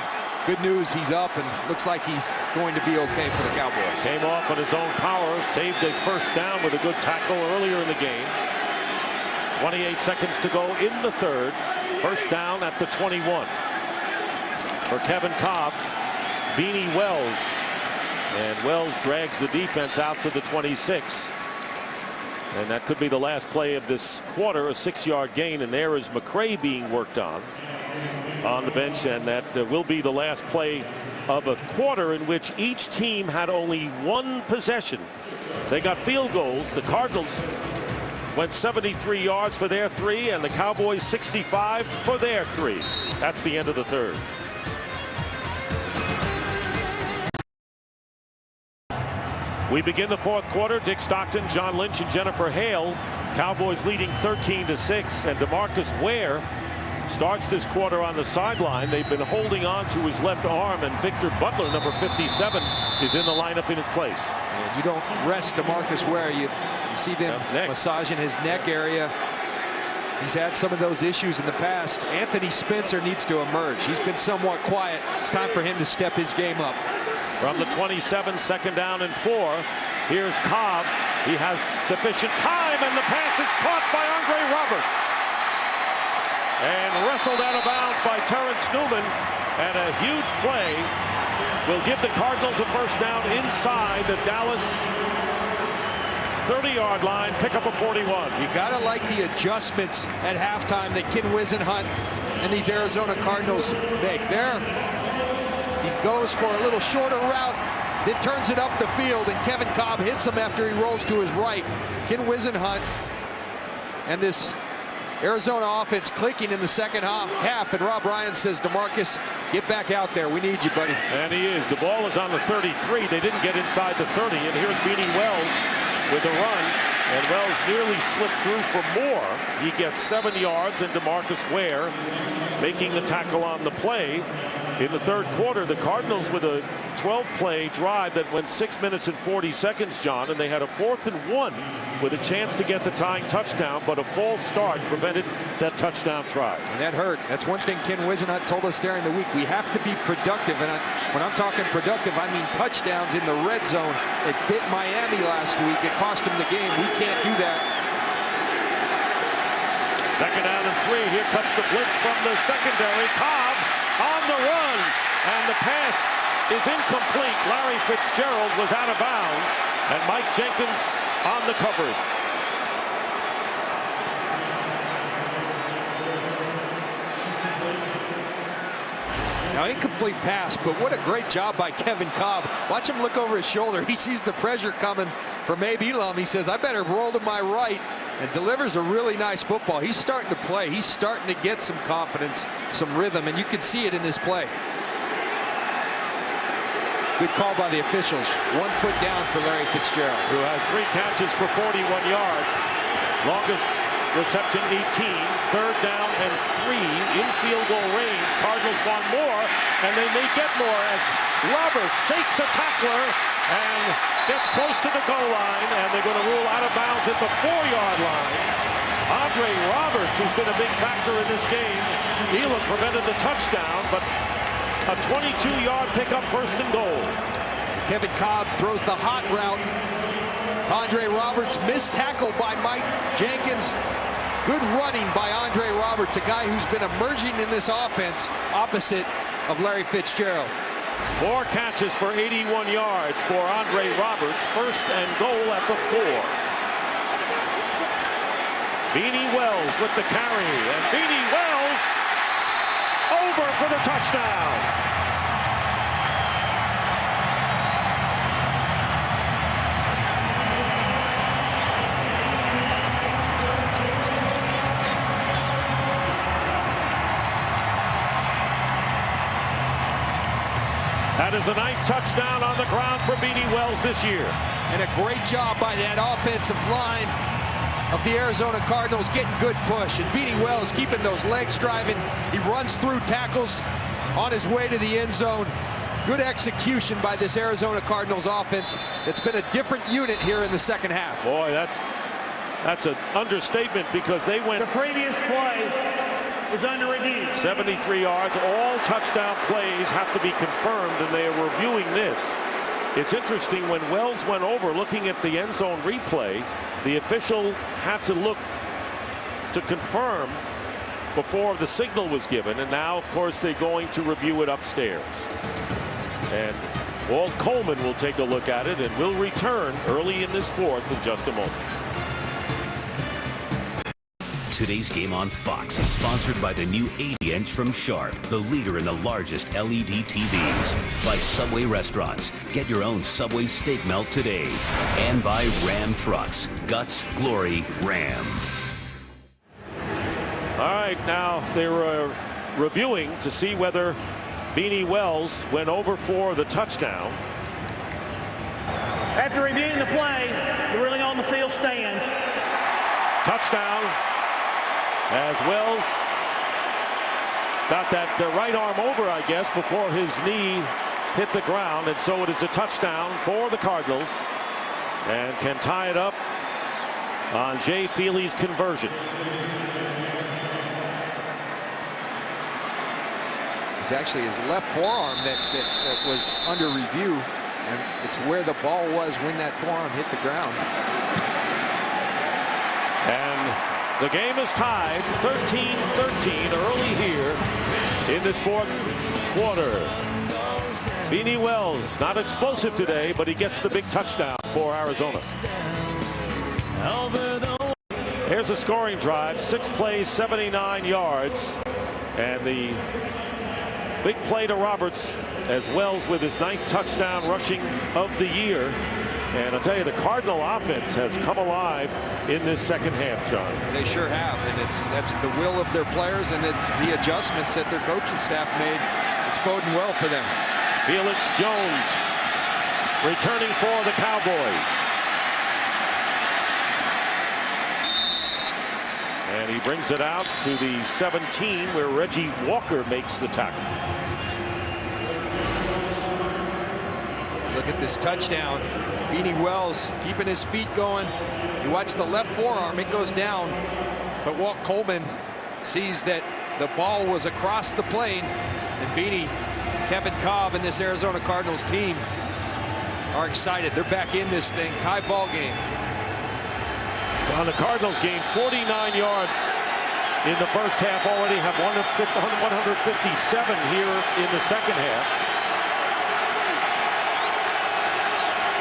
Good news, he's up and looks like he's going to be okay for the Cowboys.
Came off on his own power, saved a first down with a good tackle earlier in the game. 28 seconds to go in the third. First down at the 21. For Kevin Cobb, Beanie Wells. And Wells drags the defense out to the 26. And that could be the last play of this quarter, a 6-yard gain. And there is McCray being worked on the bench, and that will be the last play of a quarter in which each team had only one possession. They got field goals. The Cardinals went 73 yards for their 3, and the Cowboys 65 for their 3. That's the end of the third. We begin the fourth quarter. Dick Stockton, John Lynch, and Jennifer Hale. Cowboys leading 13-6, and DeMarcus Ware starts this quarter on the sideline. They've been holding on to his left arm, and Victor Butler, number 57, is in the lineup in his place.
And you don't rest DeMarcus Ware. You see them massaging his neck area. He's had some of those issues in the past. Anthony Spencer needs to emerge. He's been somewhat quiet. It's time for him to step his game up.
From the 27, 2nd down and 4. Here's Cobb. He has sufficient time, and the pass is caught by Andre Roberts. And wrestled out of bounds by Terrence Newman. And a huge play will give the Cardinals a first down inside the Dallas 30-yard line. Pick up a 41.
You gotta like the adjustments at halftime that Ken Wisenhunt and these Arizona Cardinals make. There, he goes for a little shorter route, then turns it up the field, and Kevin Cobb hits him after he rolls to his right. Ken Wisenhunt and this Arizona offense clicking in the second half, and Rob Ryan says, DeMarcus, get back out there. We need you, buddy.
And he is. The ball is on the 33. They didn't get inside the 30, and here's Beanie Wells with a run, and Wells nearly slipped through for more. He gets 7 yards, and DeMarcus Ware making the tackle on the play. In the third quarter, the Cardinals with a 12-play drive that went 6 minutes and 40 seconds, John, and they had a 4th and 1 with a chance to get the tying touchdown, but a false start prevented that touchdown try.
And that hurt. That's one thing Ken Wisenhunt told us during the week. We have to be productive, and when I'm talking productive, I mean touchdowns in the red zone. It bit Miami last week. It cost them the game. We can't do that.
2nd down and 3. Here comes the blitz from the secondary. Cobb on the run, and the pass is incomplete. Larry Fitzgerald was out of bounds, and Mike Jenkins on the coverage.
Now, incomplete pass, but what a great job by Kevin Cobb. Watch him look over his shoulder. He sees the pressure coming from Abe Elam. He says, I better roll to my right and delivers a really nice football. He's starting to play. He's starting to get some confidence, some rhythm, and you can see it in this play. Good call by the officials. 1 foot down for Larry Fitzgerald,
who has 3 catches for 41 yards. Longest reception 18. 3rd down and 3 in field goal range. Cardinals want more, and they may get more as Roberts shakes a tackler and gets close to the goal line, and they're going to rule out of bounds at the 4-yard line. Andre Roberts, who's been a big factor in this game, Elam prevented the touchdown, but a 22-yard pickup, 1st and goal.
Kevin Cobb throws the hot route. Andre Roberts, missed tackle by Mike Jenkins. Good running by Andre Roberts, a guy who's been emerging in this offense opposite of Larry Fitzgerald.
4 catches for 81 yards for Andre Roberts. 1st and goal at the 4. Beanie Wells with the carry, and Beanie Wells over for the touchdown. That is the 9th touchdown on the ground for Beanie Wells this year.
And a great job by that offensive line of the Arizona Cardinals, getting good push. And Beanie Wells keeping those legs driving. He runs through tackles on his way to the end zone. Good execution by this Arizona Cardinals offense. It's been a different unit here in the second half.
Boy, that's an understatement, because they went...
The previous play is under review.
73 yards. All touchdown plays have to be confirmed, and they are reviewing this. It's interesting, when Wells went over looking at the end zone replay, the official had to look to confirm before the signal was given, and now of course they're going to review it upstairs. And Walt Coleman will take a look at it and will return early in this 4th in just a moment.
Today's game on Fox is sponsored by the new 80-inch from Sharp, the leader in the largest LED TVs. By Subway Restaurants. Get your own Subway steak melt today. And by Ram Trucks. Guts, glory, Ram.
All right, now they're reviewing to see whether Beanie Wells went over for the touchdown.
After reviewing the play, the ruling on the field stands.
Touchdown, as Wells got that right arm over, I guess, before his knee hit the ground, and so it is a touchdown for the Cardinals, and can tie it up on Jay Feely's conversion.
It's actually his left forearm that was under review, and it's where the ball was when that forearm hit the ground.
And the game is tied 13-13 early here in this 4th quarter. Beanie Wells, not explosive today, but he gets the big touchdown for Arizona. Here's a scoring drive, 6 plays, 79 yards, and the big play to Roberts, as Wells with his 9th touchdown rushing of the year. And I'll tell you, the Cardinal offense has come alive in this second half, John.
They sure have, and that's the will of their players, and it's the adjustments that their coaching staff made. It's boding well for them.
Felix Jones returning for the Cowboys. And he brings it out to the 17, where Reggie Walker makes the tackle.
Look at this touchdown. Beanie Wells keeping his feet going. You watch the left forearm, it goes down, but Walt Coleman sees that the ball was across the plane, and Beanie, Kevin Cobb, and this Arizona Cardinals team are excited. They're back in this thing. Tie ball game.
On the Cardinals gained 49 yards in the first half, already have 157 here in the second half.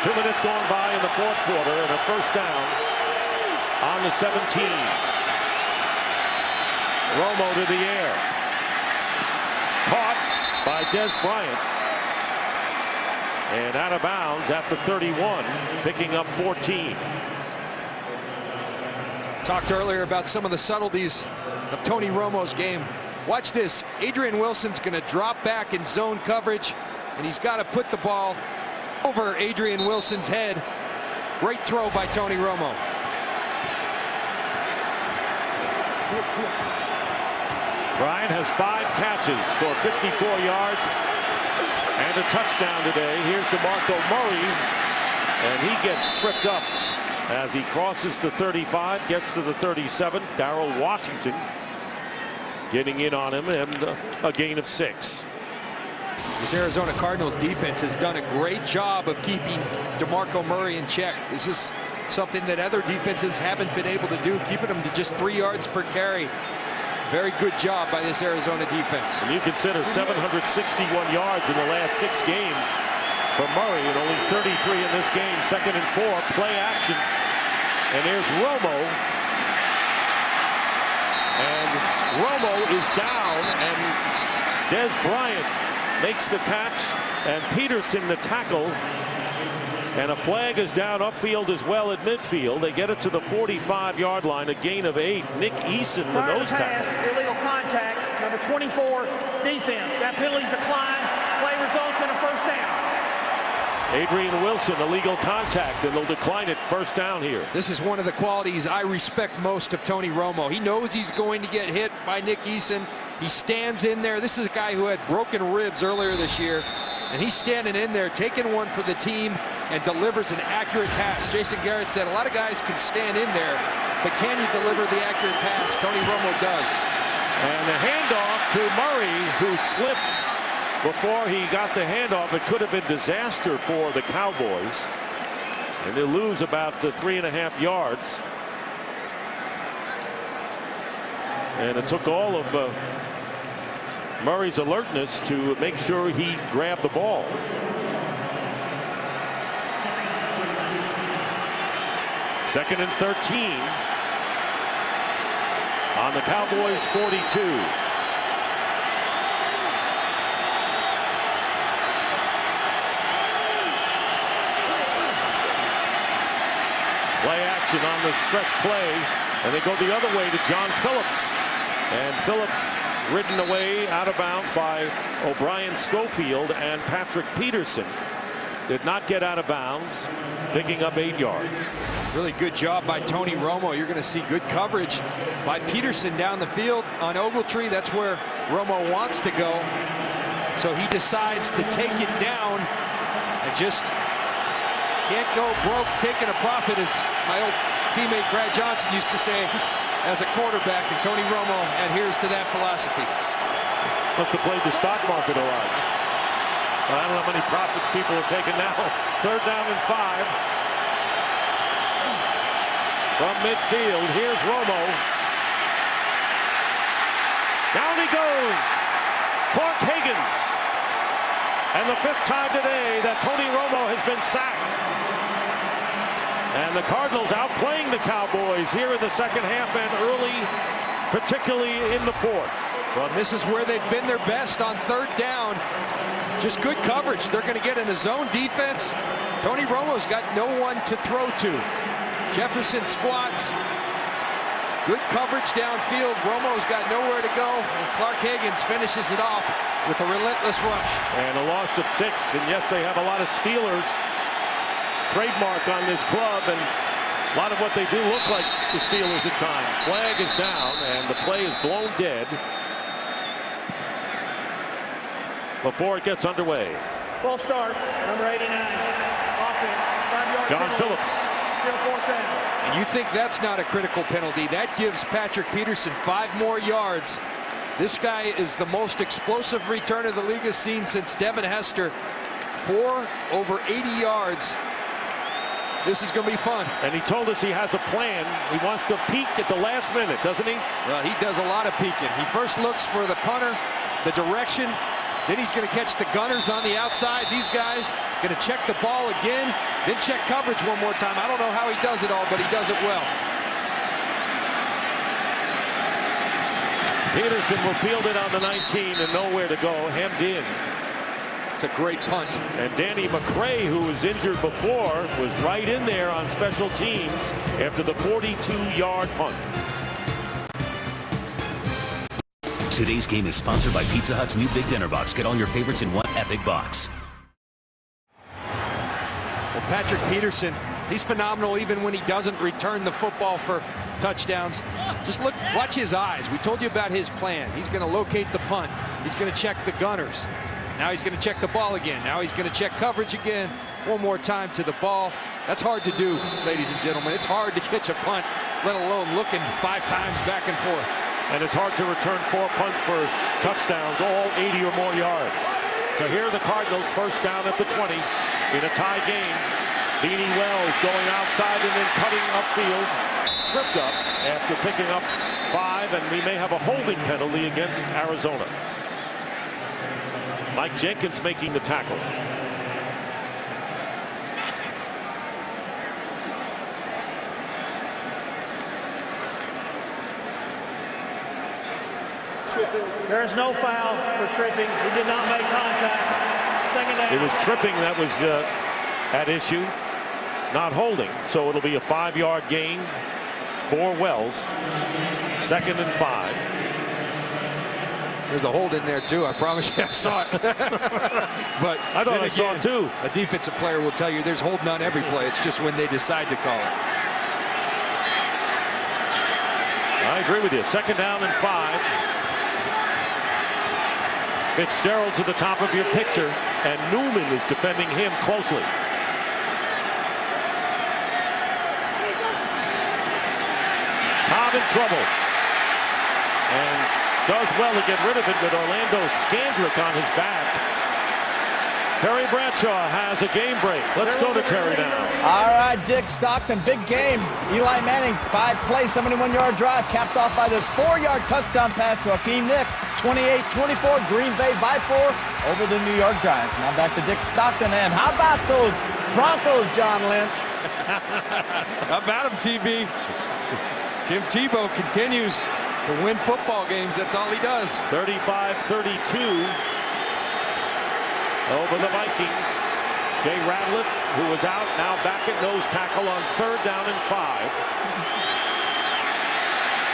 2 minutes gone by in the 4th quarter, and a first down on the 17. Romo to the air. Caught by Des Bryant. And out of bounds at the 31, picking up 14.
Talked earlier about some of the subtleties of Tony Romo's game. Watch this. Adrian Wilson's going to drop back in zone coverage, and he's got to put the ball over Adrian Wilson's head. Great throw by Tony Romo.
Bryant has 5 catches for 54 yards and a touchdown today. Here's DeMarco Murray, and he gets tripped up as he crosses the 35, gets to the 37. Darrell Washington getting in on him, and a gain of 6.
This Arizona Cardinals defense has done a great job of keeping DeMarco Murray in check. This is something that other defenses haven't been able to do, keeping him to just 3 yards per carry. Very good job by this Arizona defense.
And you consider 761 yards in the last 6 games for Murray, and only 33 in this game. 2nd and 4, play action. And there's Romo. And Romo is down, and Dez Bryant makes the catch, and Peterson the tackle. And a flag is down upfield as well at midfield. They get it to the 45-yard line, a gain of 8. Nick Eason, the nose tackle.
Illegal contact, number 24, defense. That penalty's declined. Play results in a first down.
Adrian Wilson, illegal contact, and they'll decline it, first down here.
This is one of the qualities I respect most of Tony Romo. He knows he's going to get hit by Nick Eason. He stands in there. This is a guy who had broken ribs earlier this year, and he's standing in there, taking one for the team, and delivers an accurate pass. Jason Garrett said a lot of guys can stand in there, but can you deliver the accurate pass? Tony Romo does.
And the handoff to Murray, who slipped before he got the handoff. It could have been disaster for the Cowboys, and they lose about 3.5 yards. And it took all of Murray's alertness to make sure he grabbed the ball. Second and 13 on the Cowboys 42. Play action on the stretch play, and they go the other way to John Phillips. And Phillips ridden away out of bounds by O'Brien Schofield, and Patrick Peterson did not get out of bounds, picking up 8 yards.
Really good job by Tony Romo. You're going to see good coverage by Peterson down the field on Ogletree. That's where Romo wants to go. So he decides to take it down and just can't go broke taking a profit, as my old teammate Brad Johnson used to say as a quarterback, and Tony Romo adheres to that philosophy.
Must have played the stock market a lot. I don't know how many profits people are taking now. 3rd down and 5. From midfield, here's Romo. Down he goes. Clark Higgins. And the 5th time today that Tony Romo has been sacked. And the Cardinals outplaying the Cowboys here in the second half and early, particularly in the 4th.
Well, this is where they've been their best on 3rd down. Just good coverage. They're going to get in a zone defense. Tony Romo's got no one to throw to. Jefferson squats. Good coverage downfield. Romo's got nowhere to go, and Clark Higgins finishes it off with a relentless rush.
And a loss of 6. And yes, they have a lot of Steelers trademark on this club, and a lot of what they do look like the Steelers at times. Flag is down, and the play is blown dead before it gets underway.
False start, number 89. Offense, 5-yard
John
penalty.
Phillips.
Still 4th down.
And you think that's not a critical penalty? That gives Patrick Peterson 5 more yards. This guy is the most explosive returner the league has seen since Devin Hester. 4 over 80 yards. This is going to be fun.
And he told us he has a plan. He wants to peek at the last minute, doesn't he?
Well, he does a lot of peeking. He first looks for the punter, the direction. Then he's going to catch the gunners on the outside. These guys going to check the ball again, then check coverage one more time. I don't know how he does it all, but he does it well.
Peterson will field it on the 19 and nowhere to go, hemmed in.
It's a great punt.
And Danny McCray, who was injured before, was right in there on special teams after the 42-yard punt.
Today's game is sponsored by Pizza Hut's new Big Dinner Box. Get all your favorites in one epic box.
Well, Patrick Peterson, he's phenomenal even when he doesn't return the football for touchdowns. Just look, watch his eyes. We told you about his plan. He's going to locate the punt. He's going to check the gunners. Now he's going to check the ball again. Now he's going to check coverage again. One more time to the ball. That's hard to do, ladies and gentlemen. It's hard to catch a punt, let alone looking 5 times back and forth.
And it's hard to return 4 punts for touchdowns, all 80 or more yards. So here are the Cardinals, first down at the 20 in a tie game. Beanie Wells going outside and then cutting upfield. Tripped up after picking up 5, and we may have a holding penalty against Arizona. Mike Jenkins making the tackle.
There is no foul for tripping. He did not make contact. Second down.
It was tripping that was at issue, not holding. So it'll be a 5-yard gain for Wells. 2nd and 5.
There's a hold in there too. I promise you I saw it. But
I thought I saw it too.
A defensive player will tell you there's holding on every play. It's just when they decide to call it.
I agree with you. 2nd down and 5. Fitzgerald to the top of your picture, and Newman is defending him closely. Cobb in trouble. And does well to get rid of it with Orlando Scandrick on his back. Terry Bradshaw has a game break. Let's go to Terry now.
All right, Dick Stockton, big game. Eli Manning, 5-play, 71-yard drive, capped off by this 4-yard touchdown pass to Hakeem Nick. 28-24, Green Bay by 4 over the New York Giants. Now back to Dick Stockton, and how about those Broncos, John Lynch?
How about him, TV? Tim Tebow continues to win football games. That's all he does.
35-32 over the Vikings. Jay Radliff, who was out, now back at nose tackle on 3rd down and 5.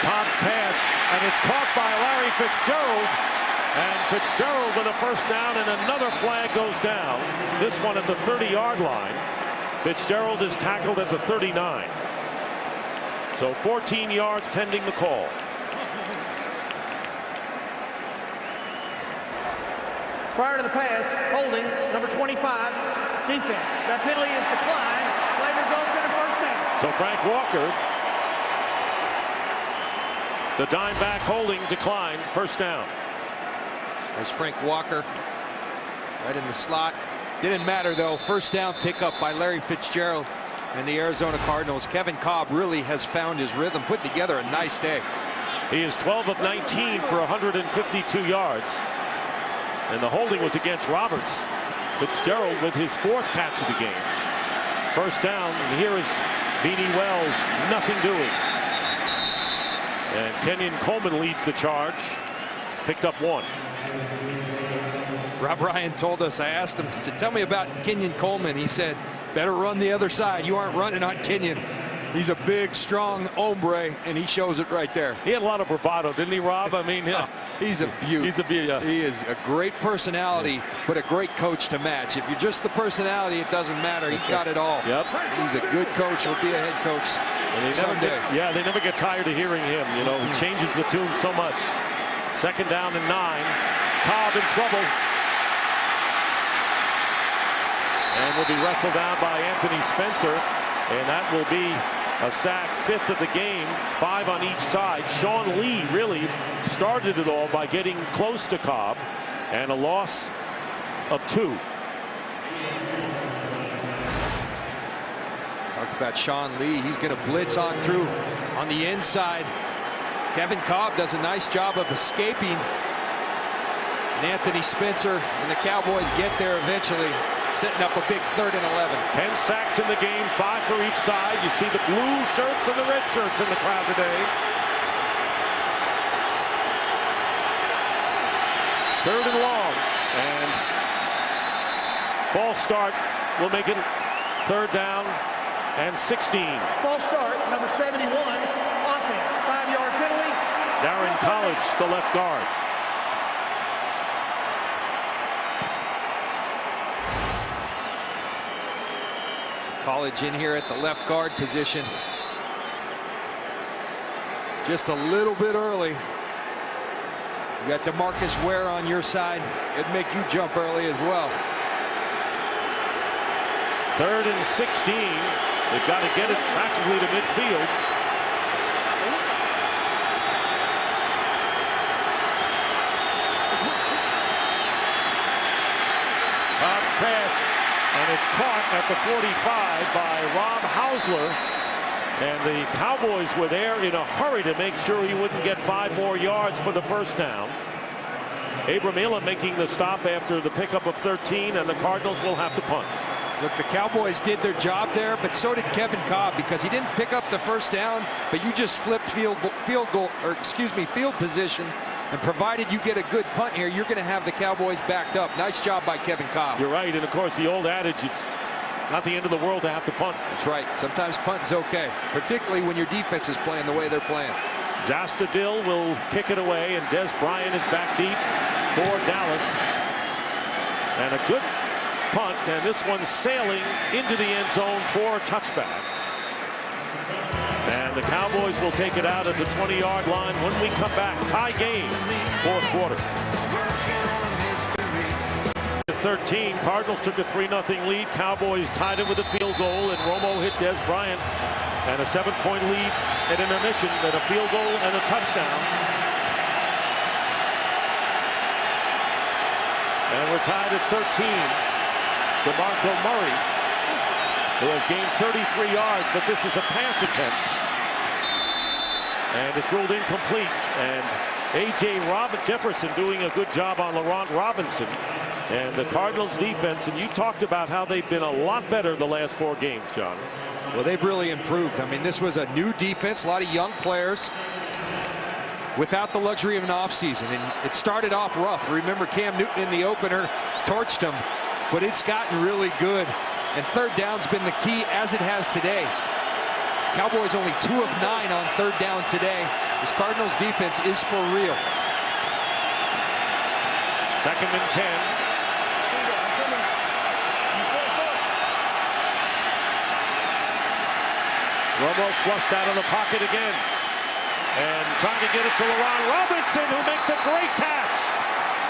Cobb's pass, and it's caught by Larry Fitzgerald. And Fitzgerald with a first down, and another flag goes down. This one at the 30-yard line. Fitzgerald is tackled at the 39. So 14 yards pending the call.
Prior to the pass, holding, number 25, defense. That penalty is declined. Play results in a first down.
So Frank Walker, the dime back holding, declined, first down.
There's Frank Walker right in the slot. Didn't matter though. First down pickup by Larry Fitzgerald and the Arizona Cardinals. Kevin Cobb really has found his rhythm, putting together a nice day.
He is 12 of 19 for 152 yards. And the holding was against Roberts. Fitzgerald with his 4th catch of the game. First down, and here is Beanie Wells, nothing doing. And Kenyon Coleman leads the charge. Picked up 1.
Rob Ryan told us, I asked him, said, tell me about Kenyon Coleman. He said, better run the other side. You aren't running on Kenyon. He's a big, strong hombre, and he shows it right there.
He had a lot of bravado, didn't he, Rob? I mean,
he's a beaut.
He's a beaut, yeah.
He is a great personality, but a great coach to match. If you're just the personality, it doesn't matter. He's got it all.
Yep.
He's a good coach. He'll be a head coach someday.
They never get tired of hearing him. You know, he changes the tune so much. 2nd down and 9. Cobb in trouble. And will be wrestled down by Anthony Spencer. And that will be a sack, 5th of the game, 5 on each side. Sean Lee really started it all by getting close to Cobb, and a loss of 2.
Talked about Sean Lee. He's going to blitz on through on the inside. Kevin Cobb does a nice job of escaping. And Anthony Spencer and the Cowboys get there eventually, setting up a big 3rd and 11.
10 sacks in the game, 5 for each side. You see the blue shirts and the red shirts in the crowd today. 3rd and long. And False start will make it 3rd down and 16.
False start, number 71, offense. 5-yard penalty.
Darren College, the left guard.
College in here at the left guard position. Just a little bit early. You got DeMarcus Ware on your side. It'd make you jump early as well.
3rd and 16. They've got to get it practically to midfield. Cobb's pass, and it's caught at the 45 by Rob Hausler. And the Cowboys were there in a hurry to make sure he wouldn't get 5 more yards for the 1st down. Abram Elam making the stop after the pickup of 13, and the Cardinals will have to punt.
Look, the Cowboys did their job there, but so did Kevin Cobb, because he didn't pick up the 1st down, but you just flipped field position, and provided you get a good punt here, you're going to have the Cowboys backed up. Nice job by Kevin Cobb.
You're right, and of course the old adage, it's not the end of the world to have to punt.
That's right. Sometimes punting's okay, particularly when your defense is playing the way they're playing.
Zastadil will kick it away, and Des Bryant is back deep for Dallas. And a good punt, and this one's sailing into the end zone for a touchback. And the Cowboys will take it out at the 20-yard line when we come back. Tie game, 4th quarter. At 13, Cardinals took a 3-0 lead. Cowboys tied it with a field goal, and Romo hit Des Bryant. And a 7-point lead at intermission, and a field goal and a touchdown. And we're tied at 13. DeMarco Murray, who has gained 33 yards, but this is a pass attempt. And it's ruled incomplete. And A.J. Jefferson doing a good job on Laurent Robinson. And the Cardinals defense, and you talked about how they've been a lot better the last 4 games, John.
Well, they've really improved. I mean, this was a new defense, a lot of young players without the luxury of an offseason. And it started off rough. Remember, Cam Newton in the opener torched them, but it's gotten really good. And 3rd down's been the key, as it has today. Cowboys only 2 of 9 on 3rd down today. This Cardinals defense is for real.
2nd and 10. Romo flushed out of the pocket again. And trying to get it to Laurent Robinson, who makes a great catch.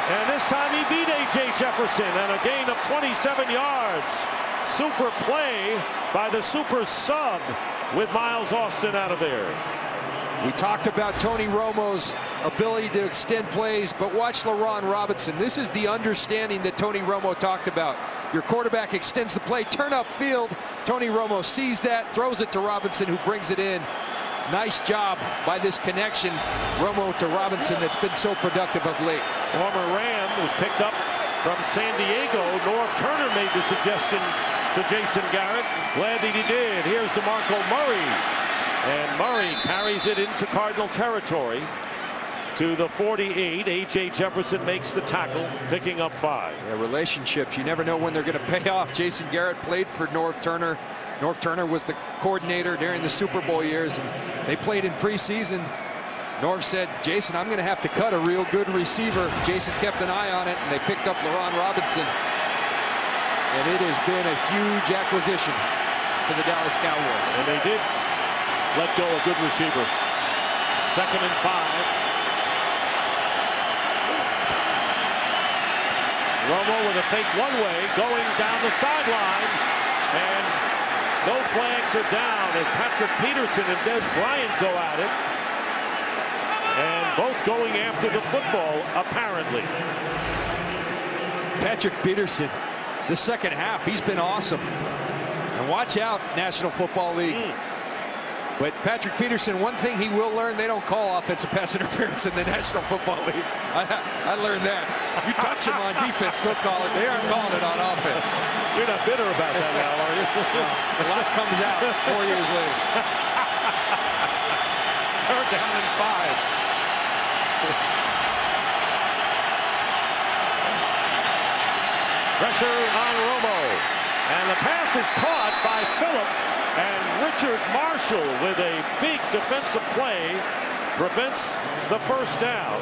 And this time he beat A.J. Jefferson, and a gain of 27 yards. Super play by the super sub with Miles Austin out of there.
We talked about Tony Romo's ability to extend plays, but watch Laurent Robinson. This is the understanding that Tony Romo talked about. Your quarterback extends the play, turn upfield. Tony Romo sees that, throws it to Robinson, who brings it in. Nice job by this connection, Romo to Robinson, that's been so productive of late.
Former Ram was picked up from San Diego. North Turner made the suggestion to Jason Garrett. Glad that he did. Here's DeMarco Murray. And Murray carries it into Cardinal territory to the 48. A.J. Jefferson makes the tackle, picking up 5.
Yeah, relationships, you never know when they're going to pay off. Jason Garrett played for North Turner. North Turner was the coordinator during the Super Bowl years, and they played in preseason. North said, Jason, I'm going to have to cut a real good receiver. Jason kept an eye on it, and they picked up Laurent Robinson. And it has been a huge acquisition for the Dallas Cowboys.
And they did let go a good receiver. 2nd and 5. Romo with a fake one way, going down the sideline, and no flags are down as Patrick Peterson and Des Bryant go at it. And both going after the football, apparently.
Patrick Peterson, the 2nd half, he's been awesome. And watch out, National Football League. But Patrick Peterson, one thing he will learn, they don't call offensive pass interference in the National Football League. I learned that. You touch them on defense, they'll call it. They aren't calling it on offense.
You're not bitter about that now, are you?
A lot comes out 4 years later.
They're down in 5. Pressure on Romo. This is caught by Phillips, and Richard Marshall with a big defensive play prevents the first down.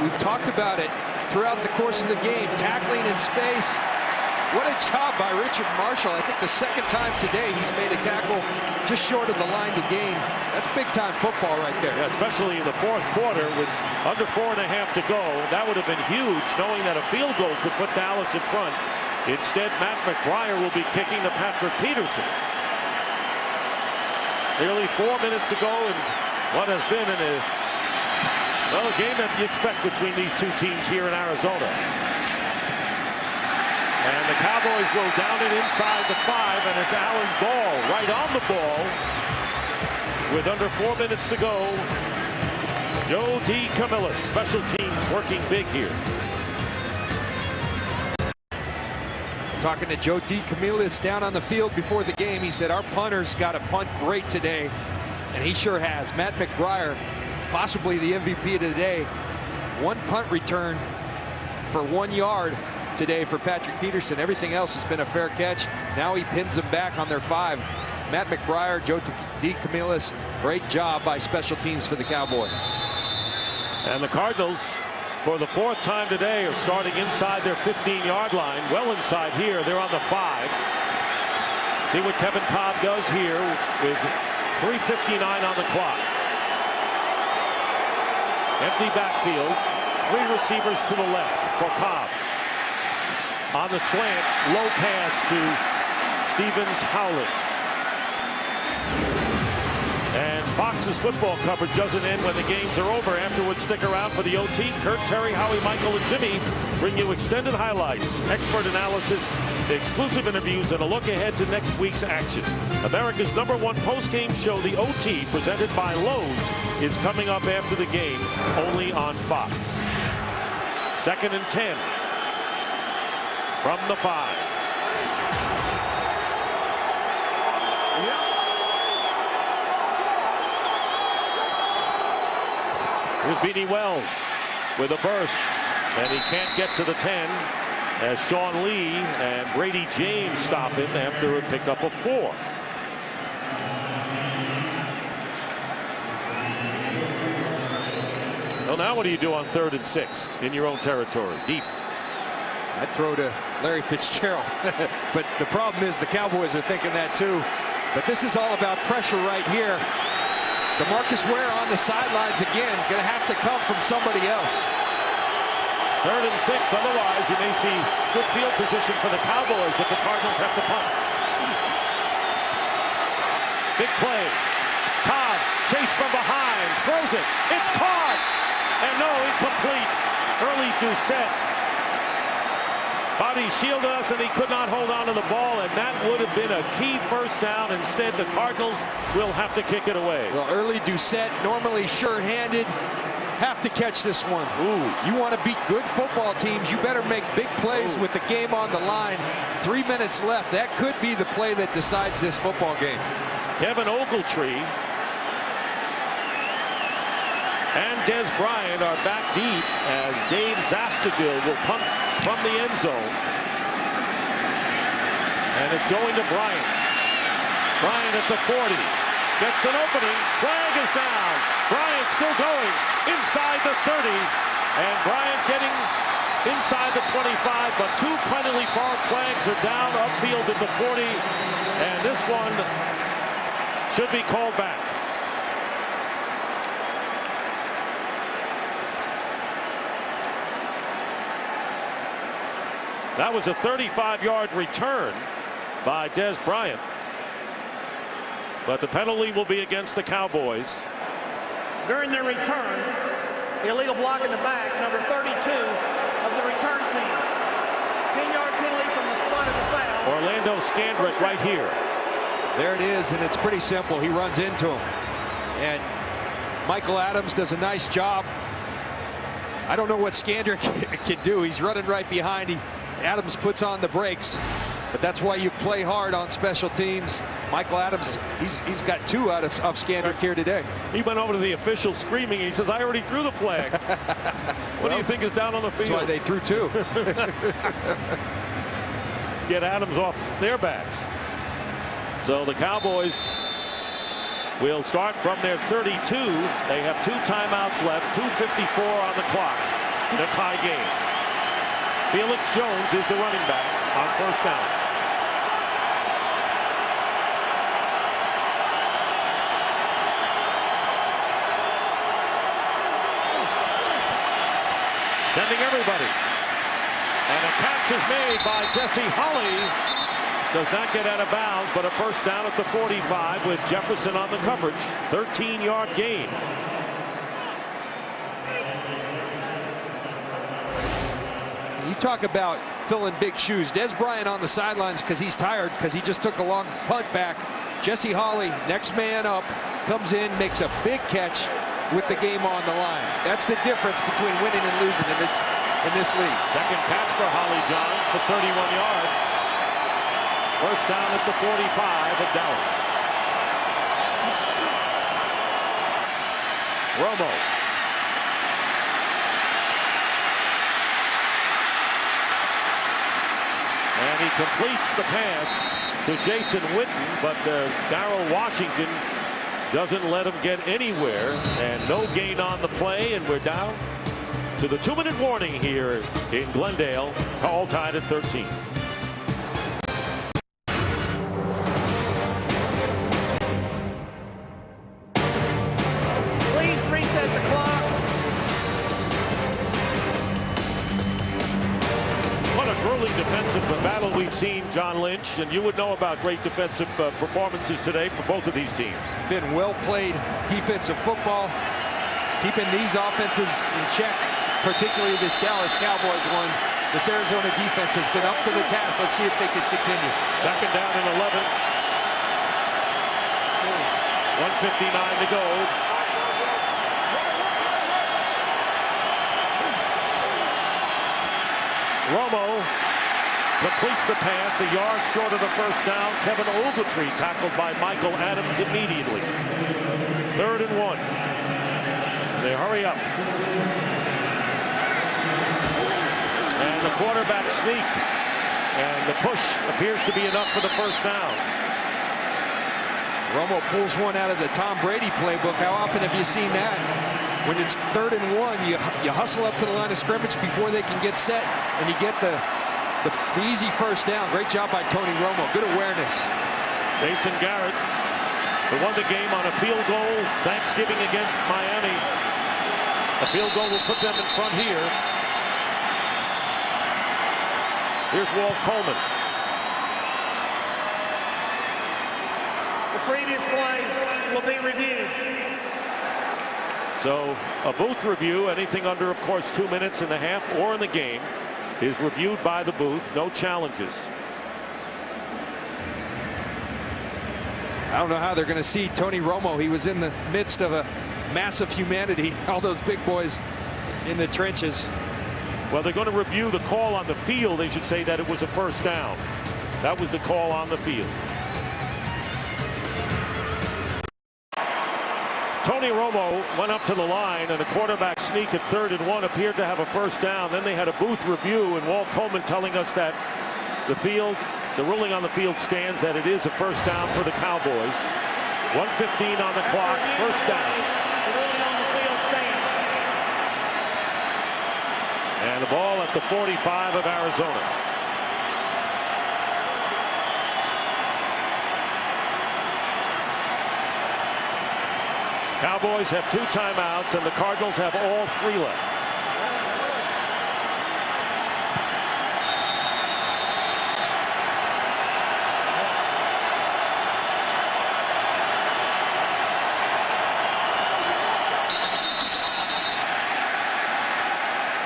We've talked about it throughout the course of the game, tackling in space. What a job by Richard Marshall. I think the second time today he's made a tackle just short of the line to gain. That's big-time football right there.
Yeah, especially in the fourth quarter with under 4.5 to go. That would have been huge, knowing that a field goal could put Dallas in front. Instead, Matt McBriar will be kicking to Patrick Peterson. Nearly 4 minutes to go in what has been a game that you expect between these two teams here in Arizona. And the Cowboys will down it inside the 5, and it's Alan Ball right on the ball with under 4 minutes to go. Joe DeCamillis, special teams working big here.
Talking to Joe DeCamillis down on the field before the game, he said our punter's got a punt great today, and he sure has. Matt McBriar, possibly the MVP of the day. One punt return for 1 yard today for Patrick Peterson. Everything else has been a fair catch. Now he pins them back on their 5. Matt McBriar, Joe DeCamillis, great job by special teams for the Cowboys.
And the Cardinals, for the 4th time today, are starting inside their 15-yard line. Well inside here, they're on the 5. See what Kevin Cobb does here with 3:59 on the clock. Empty backfield, 3 receivers to the left for Cobb. On the slant, low pass to Stevens Howlett. And Fox's football coverage doesn't end when the games are over. Afterwards, stick around for the OT. Kurt, Terry, Howie, Michael, and Jimmy bring you extended highlights, expert analysis, exclusive interviews, and a look ahead to next week's action. America's #1 post-game show, the OT, presented by Lowe's, is coming up after the game, only on Fox. 2nd and 10. From the 5. Here's Beanie Wells with a burst, and he can't get to the 10 as Sean Lee and Brady James stop him after a pickup of 4. Well, now what do you do on 3rd and 6 in your own territory, deep?
I'd throw to Larry Fitzgerald. But the problem is the Cowboys are thinking that too. But this is all about pressure right here. DeMarcus Ware on the sidelines again. Going to have to come from somebody else.
3rd and 6. Otherwise, you may see good field position for the Cowboys if the Cardinals have to punt. Big play. Cobb chased from behind. Throws it. It's caught. And no, incomplete. Early Doucette. Body shielded us, and he could not hold on to the ball, and that would have been a key first down. Instead, the Cardinals will have to kick it away.
Well, early Doucette, normally sure-handed, have to catch this one. Ooh, you want to beat good football teams, you better make big plays with the game on the line. 3 minutes left. That could be the play that decides this football game.
Kevin Ogletree and Des Bryant are back deep as Dave Zastagil will punt from the end zone. And it's going to Bryant. Bryant at the 40. Gets an opening. Flag is down. Bryant still going inside the 30. And Bryant getting inside the 25. But 2 penalty flags are down upfield at the 40. And this one should be called back. That was a 35-yard return by Des Bryant. But the penalty will be against the Cowboys.
During their returns, the illegal block in the back, number 32 of the return team. 10-yard penalty from the spot of the foul.
Orlando Scandrick right here.
There it is, and it's pretty simple. He runs into him. And Michael Adams does a nice job. I don't know what Scandrick can do. He's running right behind. Adams puts on the brakes. But that's why you play hard on special teams. Michael Adams, he's got 2 out of Skandrick here today.
He went over to the official screaming. He says, "I already threw the flag." What do you think is down on the field?
That's why they threw 2.
Get Adams off their backs. So the Cowboys will start from their 32. They have 2 timeouts left, 2:54 on the clock in a tie game. Felix Jones is the running back on first down. Sending everybody. And a catch is made by Jesse Holley. Does not get out of bounds, but a first down at the 45 with Jefferson on the coverage. 13-yard gain.
You talk about filling big shoes. Des Bryant on the sidelines because he's tired, because he just took a long punt back. Jesse Holley, next man up, comes in, makes a big catch with the game on the line. That's the difference between winning and losing in this league.
Second catch for Holly John for 31 yards. First down at the 45 of Dallas. Romo. And he completes the pass to Jason Witten, but Darrell Washington doesn't let him get anywhere, and no gain on the play, and we're down to the 2-minute warning here in Glendale. It's all tied at 13.
Please reset the clock.
What a grueling defensive battle we've seen, John Lynch, and you would know about great defensive performances today for both of these teams.
Been well-played defensive football, keeping these offenses in check, particularly this Dallas Cowboys one. This Arizona defense has been up to the task. Let's see if they can continue.
Second down and 11. 1:59 to go. Romo completes the pass, a yard short of the first down. Kevin Ogletree tackled by Michael Adams immediately. 3rd and 1. They hurry up. And the quarterback sneak. And the push appears to be enough for the first down.
Romo pulls one out of the Tom Brady playbook. How often have you seen that? When it's 3rd and 1, you hustle up to the line of scrimmage before they can get set, and you get the easy first down. Great job by Tony Romo. Good awareness.
Jason Garrett, who won the game on a field goal Thanksgiving against Miami. A field goal will put them in front here. Here's Walt Coleman.
The previous play will be reviewed.
So a booth review, anything under, of course, 2 minutes in the half or in the game, is reviewed by the booth. No challenges.
I don't know how they're going to see Tony Romo. He was in the midst of a massive humanity. All those big boys in the trenches.
Well, they're going to review the call on the field. They should say that it was a first down. That was the call on the field. Tony Romo went up to the line, and a quarterback sneak at 3rd and 1 appeared to have a first down. Then they had a booth review, and Walt Coleman telling us that the ruling on the field stands, that it is a first down for the Cowboys. 1:15 on the clock, first down.
The ruling on the field stands.
And the ball at the 45 of Arizona. Cowboys have 2 timeouts, and the Cardinals have all 3 left.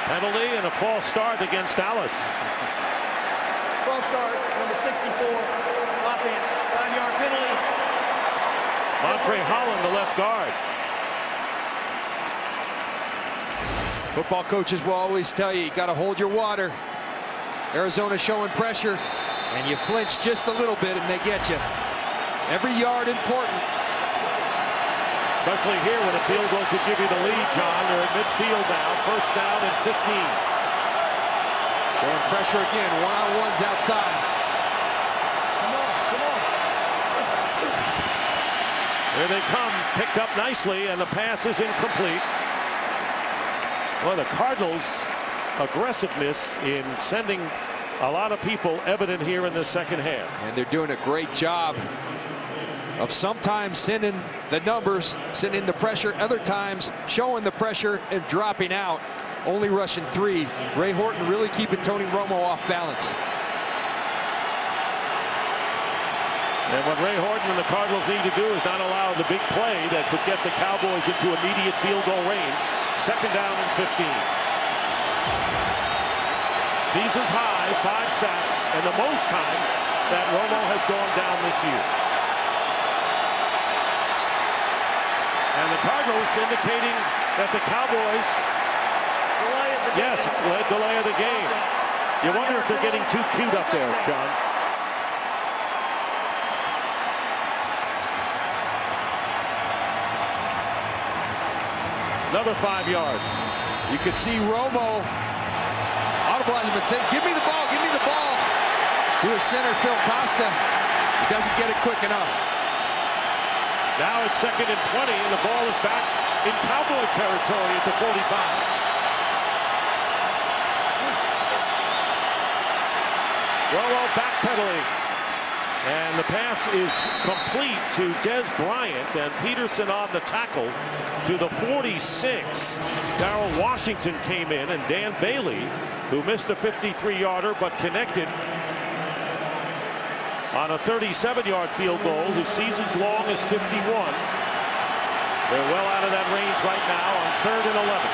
Penalty and a false start against Dallas.
False start, number 64, offense, 5-yard penalty.
Montre Holland, the left guard.
Football coaches will always tell you, you got to hold your water. Arizona showing pressure. And you flinch just a little bit and they get you. Every yard important.
Especially here when a field goal could give you the lead, John. They're at midfield now, first down and 15.
Showing pressure again, one-on-ones outside.
Here they come, picked up nicely, and the pass is incomplete. Well, the Cardinals' aggressiveness in sending a lot of people evident here in the second half.
And they're doing a great job of sometimes sending the numbers, sending the pressure, other times showing the pressure and dropping out, only rushing 3. Ray Horton really keeping Tony Romo off balance.
And what Ray Horton and the Cardinals need to do is not allow the big play that could get the Cowboys into immediate field goal range. Second down and 15. Season's high, 5 sacks, and the most times that Romo has gone down this year. And the Cardinals indicating that the Cowboys, delay of the game. You wonder if they're getting too cute up there, John. Another 5 yards.
You could see Romo audible and say, give me the ball, give me the ball. To his center, Phil Costa. He doesn't get it quick enough.
Now it's 2nd and 20, and the ball is back in Cowboy territory at the 45. Romo backpedaling. And the pass is complete to Des Bryant, and Peterson on the tackle to the 46. Darrell Washington came in, and Dan Bailey, who missed a 53-yarder but connected on a 37-yard field goal. His season's long is 51. They're well out of that range right now on 3rd and 11.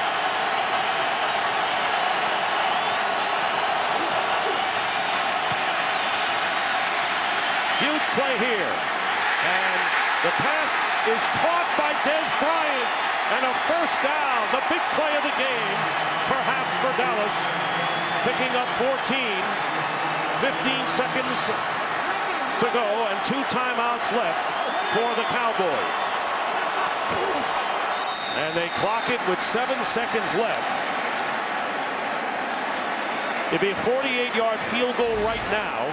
Huge play here, and the pass is caught by Des Bryant, and a first down, the big play of the game, perhaps for Dallas, picking up 14, 15 seconds to go, and 2 timeouts left for the Cowboys. And they clock it with 7 seconds left. It'd be a 48-yard field goal right now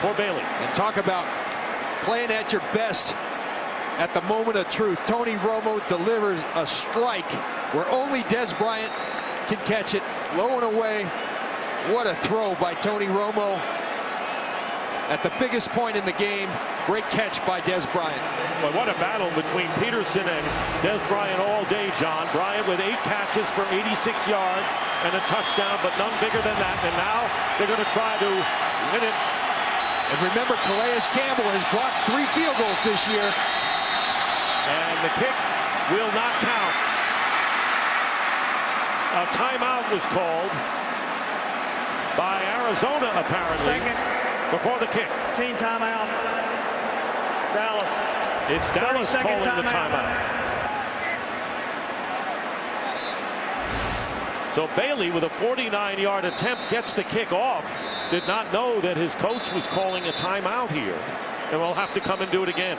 for Bailey.
And talk about playing at your best at the moment of truth. Tony Romo delivers a strike where only Des Bryant can catch it, low and away. What a throw by Tony Romo at the biggest point in the game. Great catch by Des Bryant.
But what a battle between Peterson and Des Bryant all day, John. Bryant with 8 catches for 86 yards and a touchdown, but none bigger than that. And now they're going to try to win it.
And remember, Calais Campbell has blocked 3 field goals this year.
And the kick will not count. A timeout was called by Arizona, apparently, before the kick.
Team timeout. Dallas.
It's Dallas calling the timeout. So Bailey, with a 49-yard attempt, gets the kick off. Did not know that his coach was calling a timeout here, and will have to come and do it again.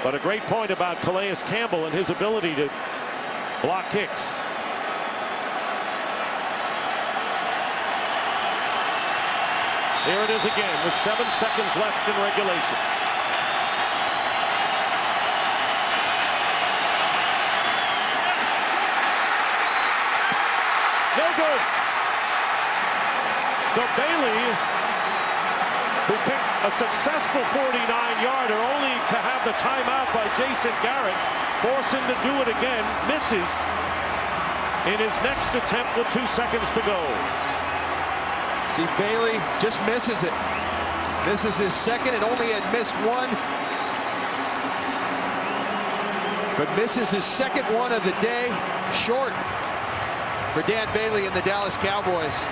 But a great point about Calais Campbell and his ability to block kicks. Here it is again with 7 seconds left in regulation. No good. So Bailey, who kicked a successful 49-yarder, only to have the timeout by Jason Garrett, force him to do it again, misses in his next attempt with 2 seconds to go.
See, Bailey just misses it. Misses his second and only had missed 1. But misses his second one of the day, short for Dan Bailey and the Dallas Cowboys.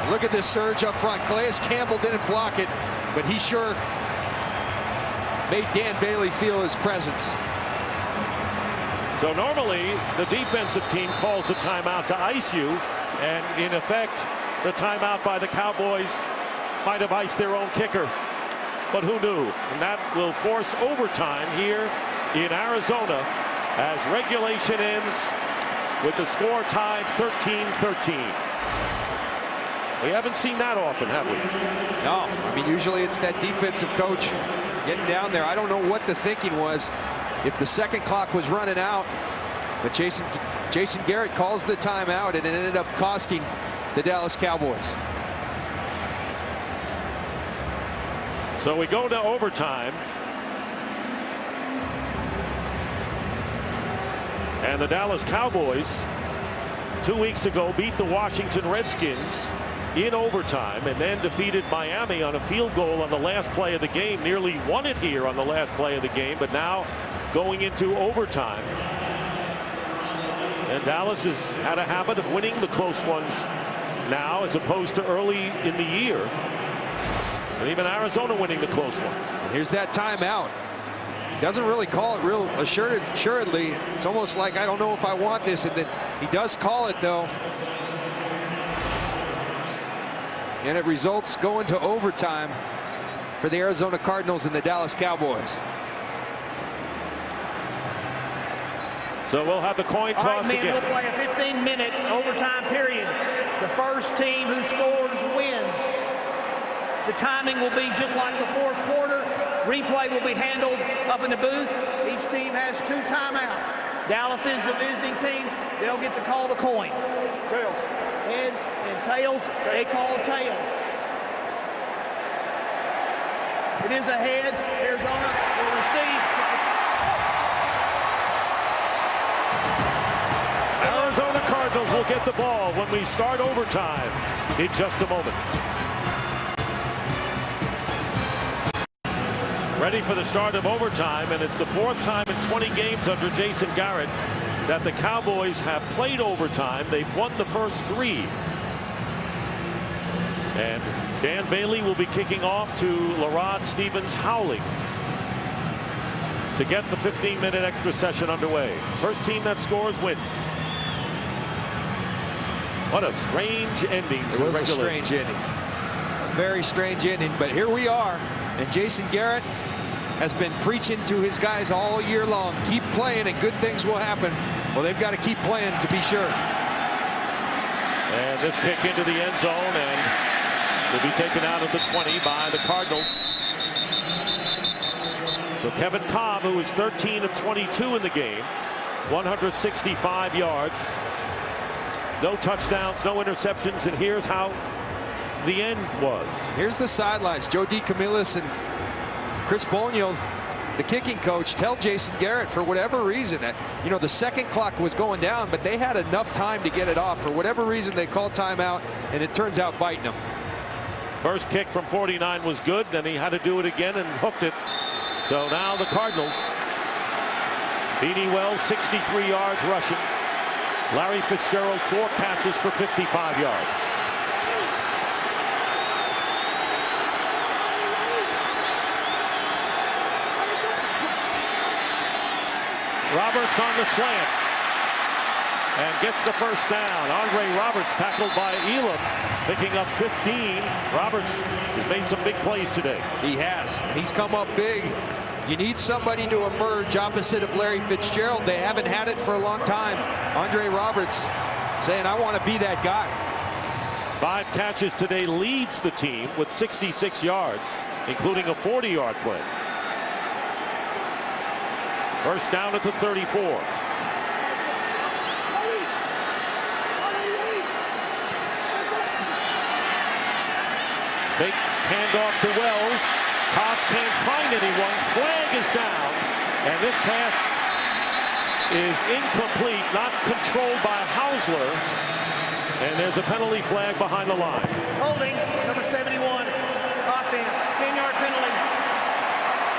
Look at this surge up front. Calais Campbell didn't block it, but he sure made Dan Bailey feel his presence.
So normally the defensive team calls the timeout to ice you, and in effect the timeout by the Cowboys might have iced their own kicker, but who knew? And that will force overtime here in Arizona as regulation ends with the score tied 13-13. We haven't seen that often, have we?
No, I mean, usually it's that defensive coach getting down there. I don't know what the thinking was if the second clock was running out, but Jason Garrett calls the timeout, and it ended up costing the Dallas Cowboys.
So we go to overtime. And the Dallas Cowboys 2 weeks ago beat the Washington Redskins in overtime and then defeated Miami on a field goal on the last play of the game. Nearly won it here on the last play of the game, but now going into overtime. And Dallas has had a habit of winning the close ones now as opposed to early in the year. And even Arizona winning the close ones.
And here's that timeout. Doesn't really call it real assuredly. It's almost like, I don't know if I want this, and then he does call it though. And it results going to overtime for the Arizona Cardinals and the Dallas Cowboys.
So we'll have the coin toss again.
We'll play a 15-minute overtime period. The first team who scores wins. The timing will be just like the fourth quarter. Replay will be handled up in the booth. Each team has 2 timeouts. Dallas is the visiting team. They'll get to call the coin.
Tails.
Heads and tails. They call tails. It is a heads. Arizona will receive.
Arizona Cardinals will get the ball when we start overtime in just a moment. Ready for the start of overtime, and it's the 4th time in 20 games under Jason Garrett that the Cowboys have played overtime. They've won the first 3. And Dan Bailey will be kicking off to LaRod Stevens Howling to get the 15-minute extra session underway. First team that scores wins. What a strange ending to regulation.
It was a strange ending. A very strange ending, but here we are, and Jason Garrett has been preaching to his guys all year long. Keep playing and good things will happen. Well, they've got to keep playing to be sure.
And this kick into the end zone and will be taken out of the 20 by the Cardinals. So Kevin Cobb, who is 13 of 22 in the game, 165 yards, no touchdowns, no interceptions, and here's how the end was.
Here's the sidelines. Joe DeCamillis and Chris Bonio, the kicking coach, tell Jason Garrett, for whatever reason, that, you know, the second clock was going down, but they had enough time to get it off. For whatever reason, they called timeout, and it turns out biting them.
First kick from 49 was good. Then he had to do it again and hooked it. So now the Cardinals. Beanie Wells, 63 yards rushing. Larry Fitzgerald, 4 catches for 55 yards. Roberts on the slant and gets the first down. Andre Roberts tackled by Elam, picking up 15. Roberts has made some big plays today.
He has. He's come up big. You need somebody to emerge opposite of Larry Fitzgerald. They haven't had it for a long time. Andre Roberts saying, I want to be that guy.
5 catches today, leads the team with 66 yards, including a 40-yard play. First down at the 34. Big handoff to Wells. Cobb can't find anyone. Flag is down. And this pass is incomplete, not controlled by Hausler. And there's a penalty flag behind the line.
Holding, number 71. Offense, 10-yard penalty.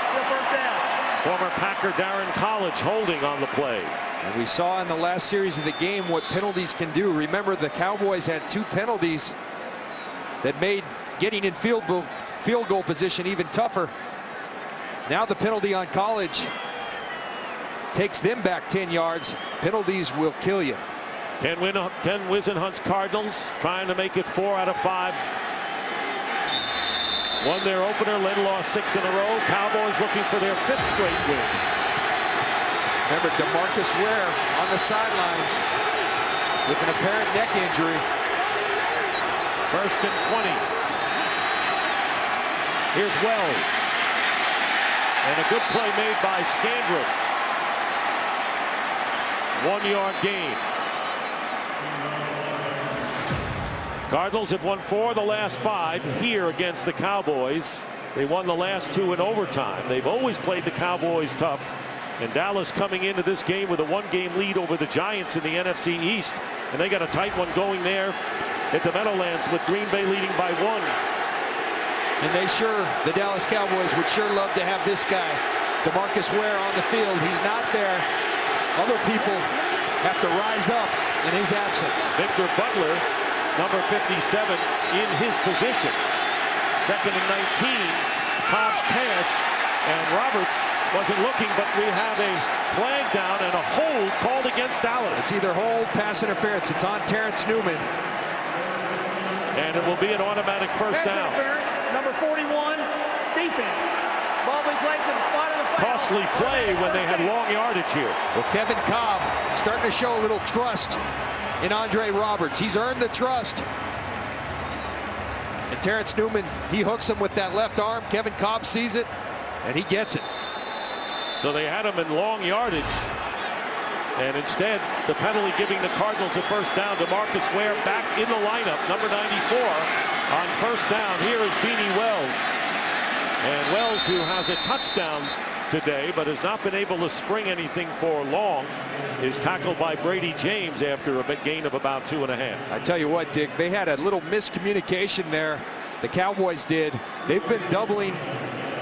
Still first down.
Former Packer Darren College holding on the play.
And we saw in the last series of the game what penalties can do. Remember, the Cowboys had 2 penalties that made getting in field goal position even tougher. Now the penalty on College takes them back 10 yards. Penalties will kill you.
Ken Whisenhunt's Cardinals trying to make it 4 out of 5. Won their opener, then lost 6 in a row. Cowboys looking for their 5th straight win.
Remember DeMarcus Ware on the sidelines with an apparent neck injury.
1st and 20. Here's Wells. And a good play made by Scandrick. 1-yard gain. Cardinals have won 4 of the last 5 here against the Cowboys. They won the last 2 in overtime. They've always played the Cowboys tough. And Dallas coming into this game with a 1-game lead over the Giants in the NFC East. And they got a tight one going there at the Meadowlands with Green Bay leading by 1.
And the Dallas Cowboys would sure love to have this guy, DeMarcus Ware, on the field. He's not there. Other people have to rise up in his absence.
Victor Butler, number 57, in his position. 2nd and 19. Cobb's pass, and Roberts wasn't looking, but we have a flag down and a hold called against Dallas.
It's either hold, pass interference. It's on Terrence Newman.
And it will be an automatic first down.
Number 41, defense. Ball being placed in the spot of the foul.
Costly play when they had long yardage here.
Well, Kevin Cobb starting to show a little trust in Andre Roberts. He's earned the trust. And Terrence Newman, he hooks him with that left arm. Kevin Cobb sees it, and he gets it.
So they had him in long yardage. And instead, the penalty giving the Cardinals a first down. DeMarcus Ware back in the lineup, number 94 on first down. Here is Beanie Wells. And Wells, who has a touchdown today, but has not been able to spring anything for long, is tackled by Brady James after a gain of about 2.5.
I tell you what, Dick, they had a little miscommunication there. The Cowboys did. They've been doubling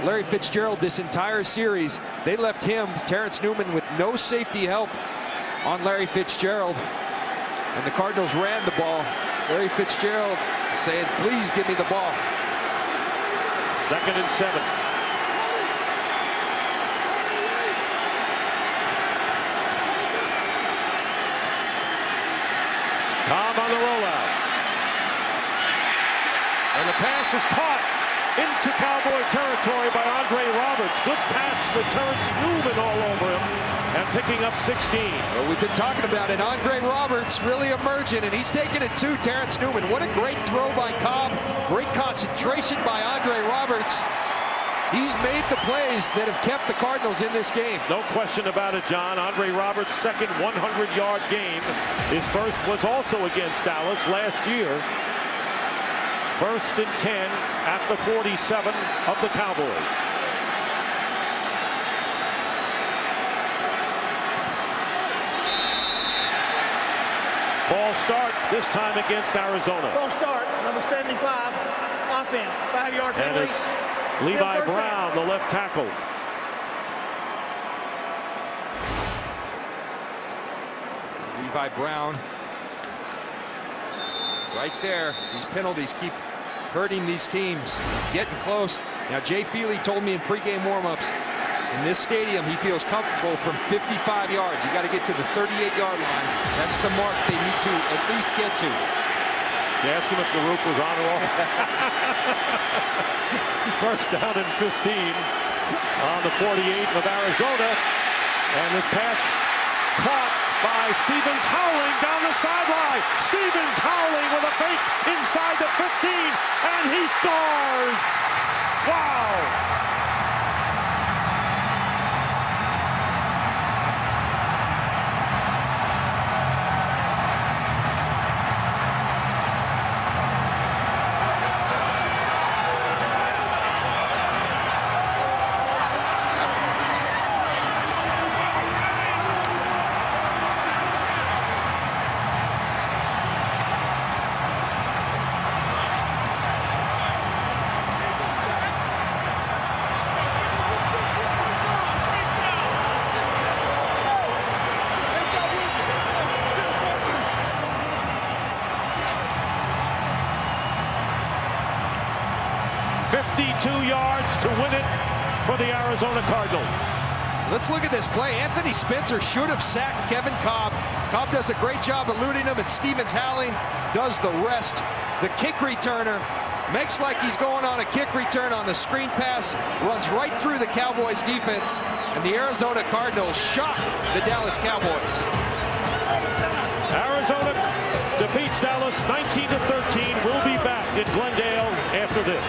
Larry Fitzgerald this entire series. They left him, Terrence Newman, with no safety help on Larry Fitzgerald. And the Cardinals ran the ball. Larry Fitzgerald saying, please give me the ball.
2nd and 7. Cobb on the rollout. And the pass is caught into Cowboy territory by Andre Roberts. Good catch with Terrence Newman all over him and picking up 16.
Well, we've been talking about it. Andre Roberts really emerging, and he's taking it to Terrence Newman. What a great throw by Cobb. Great concentration by Andre Roberts. He's made the plays that have kept the Cardinals in this game.
No question about it, John. Andre Roberts' second 100-yard game. His first was also against Dallas last year. 1st and 10 at the 47 of the Cowboys. False start, this time against Arizona.
False start, number 75, offense, 5-yard penalty.
And it's Levi Brown, the left tackle.
Levi Brown right there. These penalties keep hurting these teams, getting close. Now, Jay Feely told me in pregame warmups, in this stadium, he feels comfortable from 55 yards. You got to get to the 38-yard line. That's the mark they need to at least get to.
Did you ask him if the roof was on or off? First down and 15 on the 48 of Arizona. And this pass caught by Stevens, howling down the sideline. Stevens howling with a fake inside the 15, and he scores. Wow. yards to win it for the Arizona Cardinals.
Let's look at this play. Anthony Spencer should have sacked Kevin Cobb. Cobb does a great job eluding him, and Stevens Howling does the rest. The kick returner makes like he's going on a kick return on the screen pass, runs right through the Cowboys defense, and the Arizona Cardinals shock the Dallas Cowboys.
Arizona defeats Dallas 19-13. We'll be back in Glendale after this.